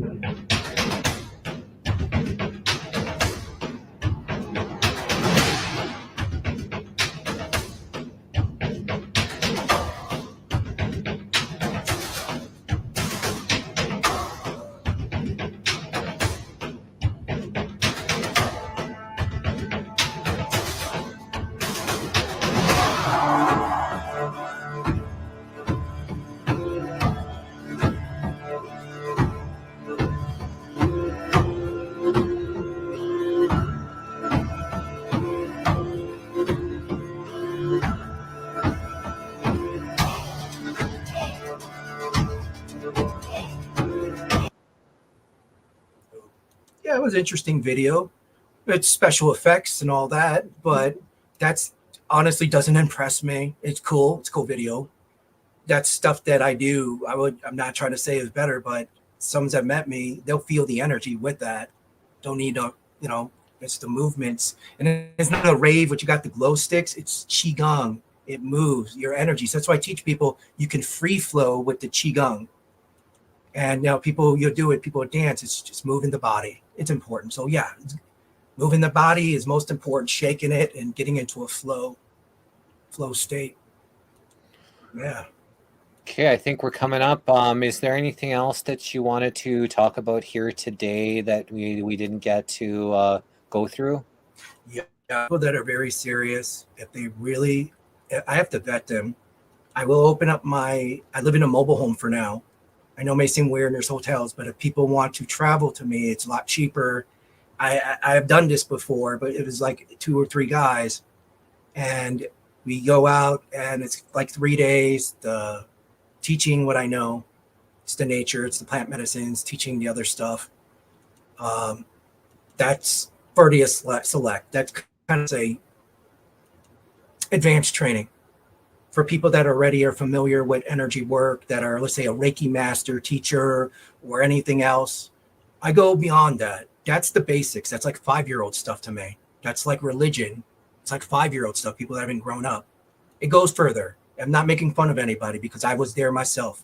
yeah, it was an interesting video. It's special effects and all that, but that's honestly doesn't impress me. It's cool. It's a cool video. That's stuff that I do. I'm not trying to say it's better, but some that met me, they'll feel the energy with that. Don't need to, it's the movements. And it's not a rave, but you got the glow sticks. It's Qigong. It moves your energy. So that's why I teach people you can free flow with the Qigong. And now people dance. It's just moving the body. It's important. So yeah, moving the body is most important. Shaking it and getting into a flow state. Yeah. Okay, I think we're coming up. Is there anything else that you wanted to talk about here today that we didn't get to go through? Yeah, people that are very serious, if they really, I have to vet them. I will open up I live in a mobile home for now. I know it may seem weird, and there's hotels, but if people want to travel to me, it's a lot cheaper. I have done this before, but it was like 2 or 3 guys, and we go out, and it's like 3 days, the teaching what I know. It's the nature, it's the plant medicines, teaching the other stuff. That's for the select. That's kind of say advanced training for people that already are familiar with energy work, that are, let's say, a Reiki master, teacher, or anything else. I go beyond that. That's the basics. That's like 5-year-old stuff to me. That's like religion. It's like 5-year-old stuff, people that haven't grown up. It goes further. I'm not making fun of anybody because I was there myself.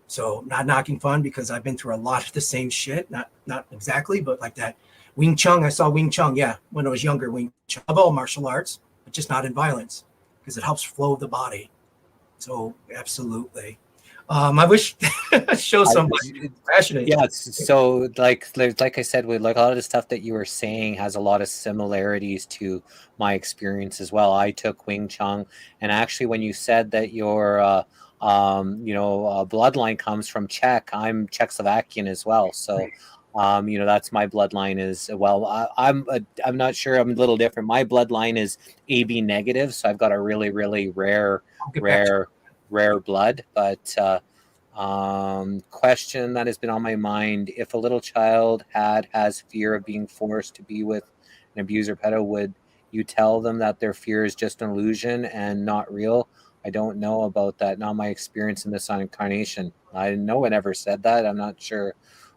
So not knocking fun because I've been through a lot of the same shit. Not exactly, but like that. Wing Chun, I saw Wing Chun, yeah, when I was younger. Wing Chun, of all martial arts, but just not in violence, because it helps flow the body. So absolutely. I wish show somebody passionate. Yeah, so like I said, with like a lot of the stuff that you were saying has a lot of similarities to my experience as well. I took Wing Chun, and actually, when you said that your bloodline comes from Czech, I'm Czechoslovakian as well. So. That's my bloodline as well. I'm not sure. I'm a little different. My bloodline is AB negative, so I've got a really, really rare blood. But question that has been on my mind: if a little child has fear of being forced to be with an abuser pedo, would you tell them that their fear is just an illusion and not real? I don't know about that. Not my experience in this incarnation. No one ever said that. I'm not sure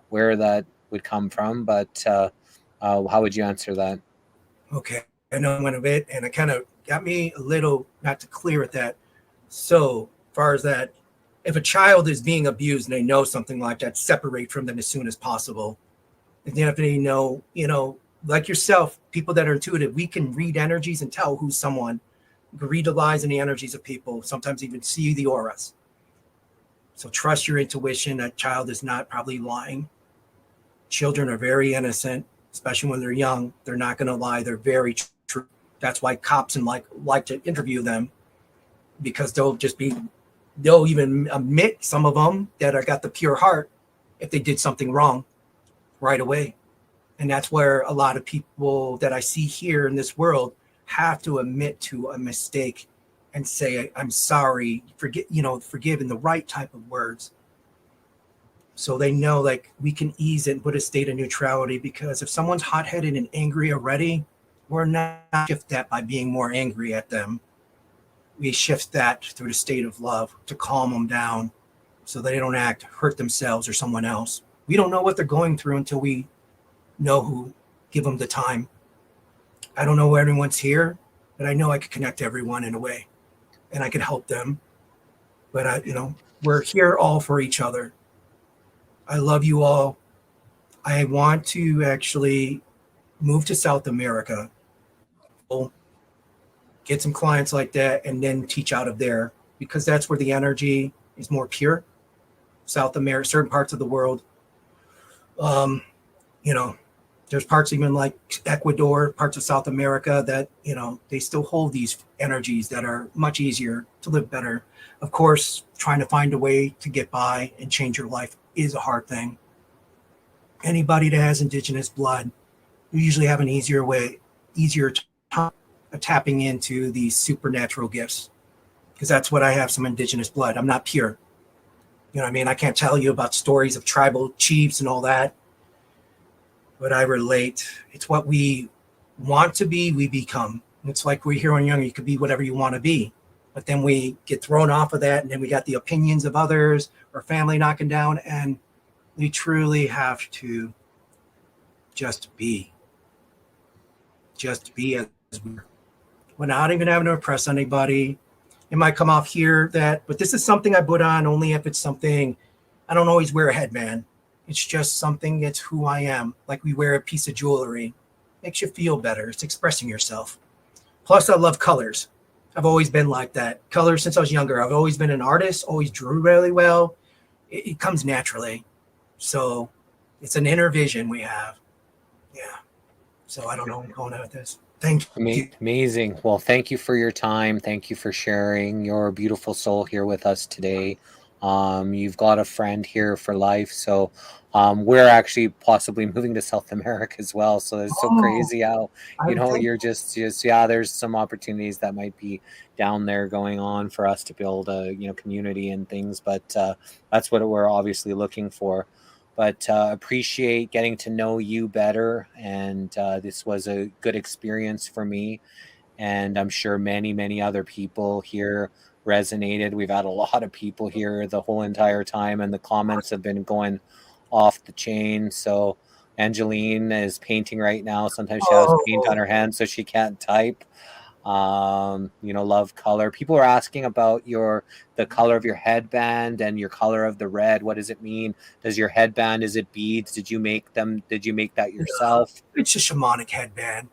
where that would come from, but how would you answer that? Okay, I know one of it, and it kind of got me a little not to clear with that. So far as that, if a child is being abused and they know something like that, separate from them as soon as possible. And then if they know, like yourself, people that are intuitive, we can read energies and tell who's someone. We can read the lies and the energies of people, sometimes even see the auras. So trust your intuition. That child is not probably lying. Children are very innocent, especially when they're young. They're not going to lie. They're very true. That's why cops and like to interview them, because they'll even admit, some of them that are got the pure heart, if they did something wrong right away. And that's where a lot of people that I see here in this world have to admit to a mistake and say, I'm sorry, forgive in the right type of words. So they know, like, we can ease it and put a state of neutrality, because if someone's hot-headed and angry already, we're not shift that by being more angry at them. We shift that through the state of love to calm them down so they don't hurt themselves or someone else. We don't know what they're going through until we know who, give them the time. I don't know where everyone's here, but I know I could connect everyone in a way, and I could help them. But we're here all for each other. I love you all. I want to actually move to South America, get some clients like that, and then teach out of there, because that's where the energy is more pure. South America, certain parts of the world. There's parts even like Ecuador, parts of South America that, they still hold these energies that are much easier to live better. Of course, trying to find a way to get by and change your life is a hard thing. Anybody that has indigenous blood, you usually have an easier time of tapping into these supernatural gifts, because that's what I have, some indigenous blood. I'm not pure. I can't tell you about stories of tribal chiefs and all that, but I relate. It's what we want to be, we become. It's like we're here on Young, you could be whatever you want to be. But then we get thrown off of that, and then we got the opinions of others or family knocking down, and we truly have to just be as we are. We're not even having to impress anybody. It might come off here but this is something I put on only if it's something. I don't always wear a headband. It's just something, it's who I am. Like we wear a piece of jewelry. Makes you feel better. It's expressing yourself. Plus, I love colors. I've always been like that. Color since I was younger. I've always been an artist, always drew really well. It comes naturally. So it's an inner vision we have. Yeah. So I don't know where I'm going at with this. Thank you. Amazing. Well, thank you for your time. Thank you for sharing your beautiful soul here with us today. You've got a friend here for life. So we're actually possibly moving to South America as well. So it's so crazy how, you're just, yeah, there's some opportunities that might be down there going on for us to build a, community and things. But that's what we're obviously looking for. But appreciate getting to know you better. And this was a good experience for me. And I'm sure many, many other people here resonated. We've had a lot of people here the whole entire time, and the comments have been going off the chain. So Angeline is painting right now. Sometimes she has paint on her hands, so she can't type. Love color. People are asking about the color of your headband and your color of the red. What does it mean? Does your headband, is it beads? Did you make that yourself? It's a shamanic headband.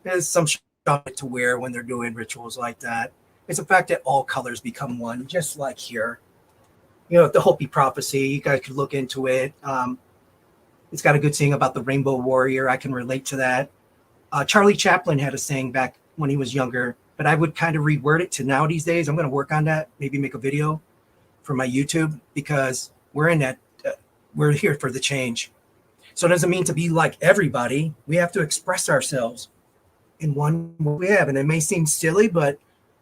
There's some shaman to wear when they're doing rituals like that. It's the fact that all colors become one, just like here. The Hopi prophecy, you guys could look into it. It's got a good saying about the rainbow warrior. I can relate to that. Charlie Chaplin had a saying back when he was younger, but I would kind of reword it to now these days. I'm going to work on that, maybe make a video for my YouTube, because we're in that, we're here for the change. So it doesn't mean to be like everybody. We have to express ourselves in one way we have. And it may seem silly, but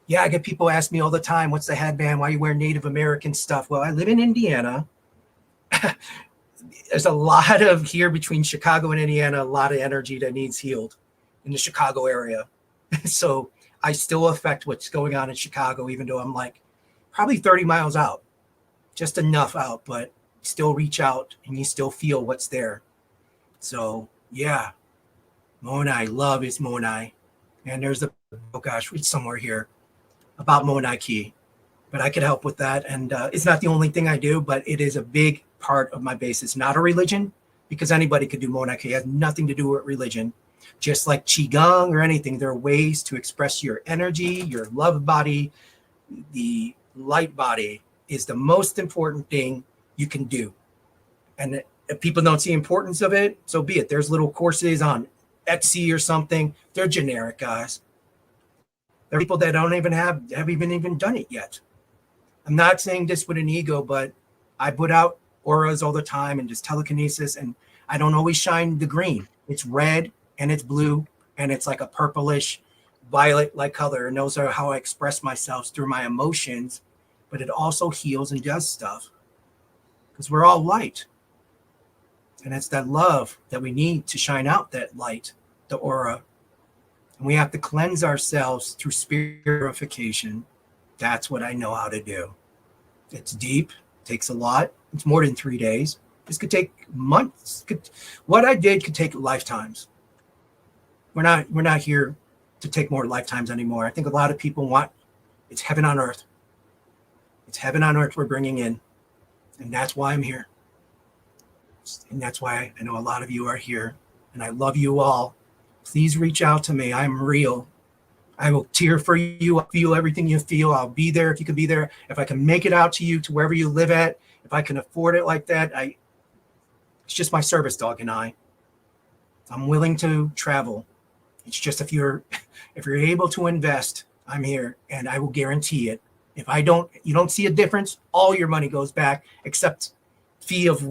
yeah, I get people ask me all the time, what's the headband? Why you wear Native American stuff? Well, I live in Indiana. There's a lot of here between Chicago and Indiana, a lot of energy that needs healed in the Chicago area. So I still affect what's going on in Chicago, even though I'm like probably 30 miles out, just enough out, but still reach out and you still feel what's there. So yeah, Munay, love is Munay. And there's it's somewhere here about Munay Ki, but I could help with that. And it's not the only thing I do, but it is a big part of my base. It's not a religion, because anybody could do Munay Ki. It has nothing to do with religion. Just like Qigong or anything, there are ways to express your energy, your love body. The light body is the most important thing you can do. And if people don't see importance of it, so be it. There's little courses on Etsy or something. They're generic, guys. There are people that don't even have even done it yet. I'm not saying this with an ego, but I put out auras all the time and just telekinesis, and I don't always shine the green. It's red and it's blue and it's like a purplish violet like color. And those are how I express myself through my emotions, but it also heals and does stuff because we're all light. And it's that love that we need to shine out that light, the aura. And we have to cleanse ourselves through purification. That's what I know how to do. It's deep, takes a lot. It's more than 3 days. This could take months. What I did could take lifetimes. We're not here to take more lifetimes anymore. I think a lot of people want, it's heaven on earth. It's heaven on earth we're bringing in. And that's why I'm here. And that's why I know a lot of you are here. And I love you all. Please reach out to me. I'm real. I will tear for you. I'll feel everything you feel. I'll be there if you can be there. If I can make it out to you to wherever you live at, if I can afford it like that, it's just my service dog and I'm willing to travel. It's just if you're able to invest, I'm here and I will guarantee it. If you don't see a difference, all your money goes back except fee of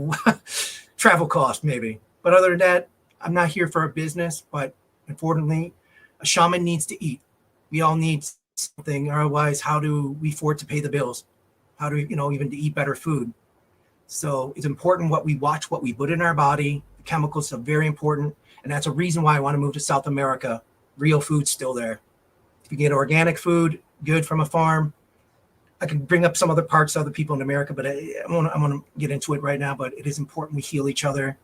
travel cost maybe. But other than that, I'm not here for a business, but importantly, a shaman needs to eat. We all need something. Otherwise, how do we afford to pay the bills? How do we, even to eat better food? So it's important what we watch, what we put in our body. The chemicals are very important. And that's a reason why I want to move to South America. Real food's still there. If you get organic food, good from a farm. I can bring up some other parts of other people in America, but I want to get into it right now. But it is important we heal each other.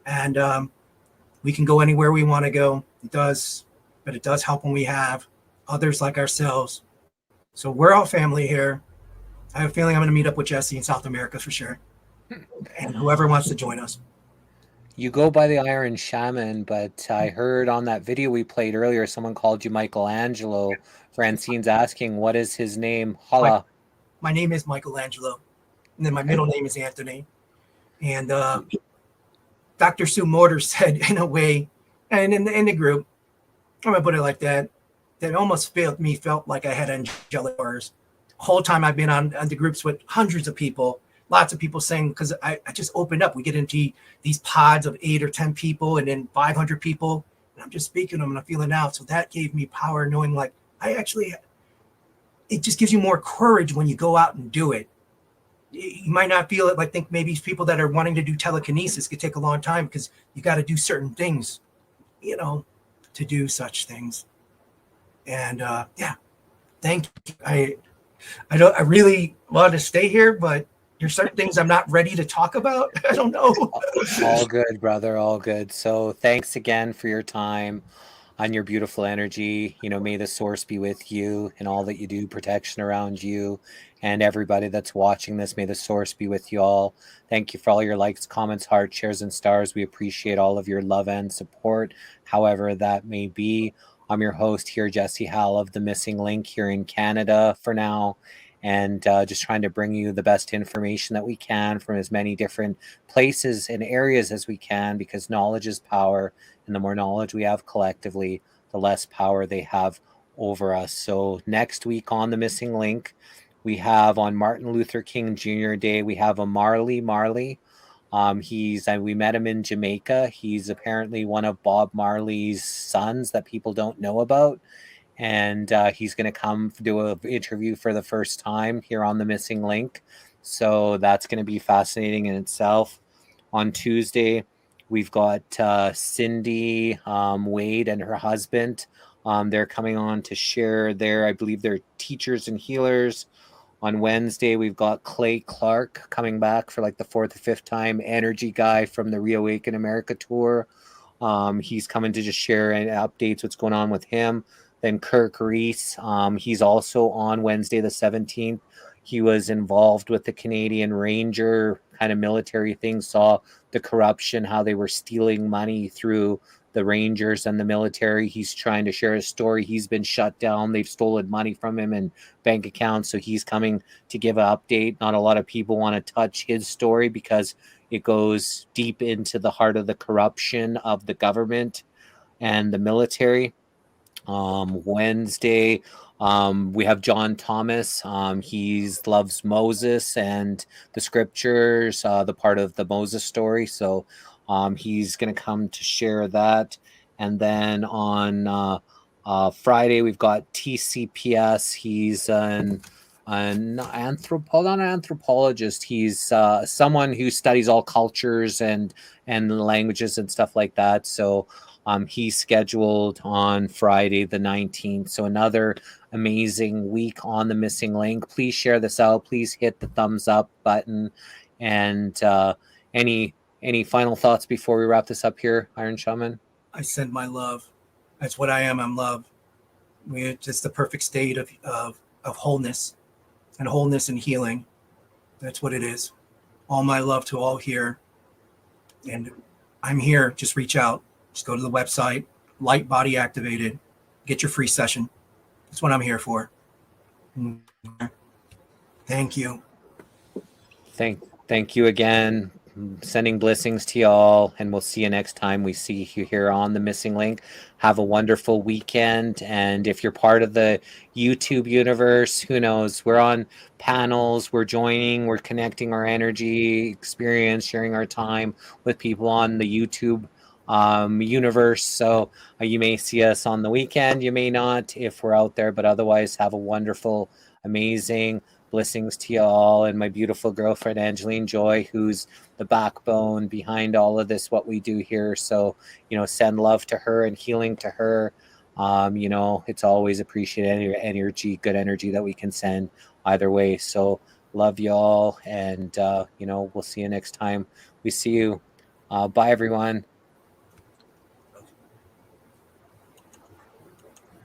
And we can go anywhere we want to go. It does, but it does help when we have others like ourselves. So we're all family here. I have a feeling I'm going to meet up with Jesse in South America for sure. And whoever wants to join us. You go by the Iron Shaman, but I heard on that video we played earlier, someone called you Michelangelo. Francine's asking, what is his name? Holla. My name is Michelangelo, and then my Okay. middle name is Anthony. And Dr. Sue Morter said, in a way, and in the group, I'm gonna put it like that, that almost felt like I had angelic powers. The whole time I've been on the groups with hundreds of people, lots of people saying, because I just opened up. We get into these pods of 8 or 10 people and then 500 people. And I'm just speaking to them and I'm feeling out. So that gave me power, knowing like it just gives you more courage when you go out and do it. You might not feel it. Like, think maybe people that are wanting to do telekinesis could take a long time because you got to do certain things, to do such things. And yeah, thank you. I really want to stay here, but there's certain things I'm not ready to talk about. I don't know. All good, brother. All good. So thanks again for your time and your beautiful energy. May the source be with you and all that you do, protection around you and everybody that's watching this. May the source be with you all. Thank you for all your likes, comments, hearts, shares, and stars. We appreciate all of your love and support, however that may be. I'm your host here, Jesse Hall of The Missing Link here in Canada for now. And just trying to bring you the best information that we can from as many different places and areas as we can, because knowledge is power. And the more knowledge we have collectively, the less power they have over us. So next week on The Missing Link, we have on Martin Luther King Jr. Day, we have a Marley. We met him in Jamaica. He's apparently one of Bob Marley's sons that people don't know about. And he's going to come do an interview for the first time here on The Missing Link. So that's going to be fascinating in itself. On Tuesday, we've got Cindy Wade and her husband. They're coming on to share I believe they're teachers and healers. On Wednesday, we've got Clay Clark coming back for like the 4th or 5th time, energy guy from the Reawaken America tour. He's coming to just share updates, what's going on with him. Then Kirk Reese, he's also on Wednesday the 17th. He was involved with the Canadian Ranger kind of military thing, saw the corruption, how they were stealing money through the Rangers and the military. He's trying to share his story. He's been shut down. They've stolen money from him and bank accounts. So he's coming to give an update. Not a lot of people want to touch his story because it goes deep into the heart of the corruption of the government and the military. Wednesday, we have John Thomas. He loves Moses and the scriptures, the part of the Moses story. So he's going to come to share that. And then on Friday, we've got TCPS. He's an anthropologist. He's someone who studies all cultures and languages and stuff like that. So he's scheduled on Friday the 19th. So another amazing week on The Missing Link. Please share this out. Please hit the thumbs up button. And any final thoughts before we wrap this up here, Iron Shaman? I send my love. That's what I am. I'm love. We're just the perfect state of wholeness and healing. That's what it is. All my love to all here. And I'm here. Just reach out. Just go to the website, Lightbody Activated. Get your free session. That's what I'm here for. Thank you. Thank you again. Sending blessings to y'all, and we'll see you next time we see you here on The Missing Link. Have a wonderful weekend. And if you're part of the YouTube universe, who knows, we're on panels, we're joining, we're connecting our energy experience, sharing our time with people on the YouTube universe. So you may see us on the weekend, you may not if we're out there, but otherwise have a wonderful, amazing blessings to you all, and my beautiful girlfriend Angeline Joy, who's the backbone behind all of this, what we do here. So send love to her and healing to her. It's always appreciated, energy, good energy that we can send either way. So love y'all, and we'll see you next time we see you. Bye everyone.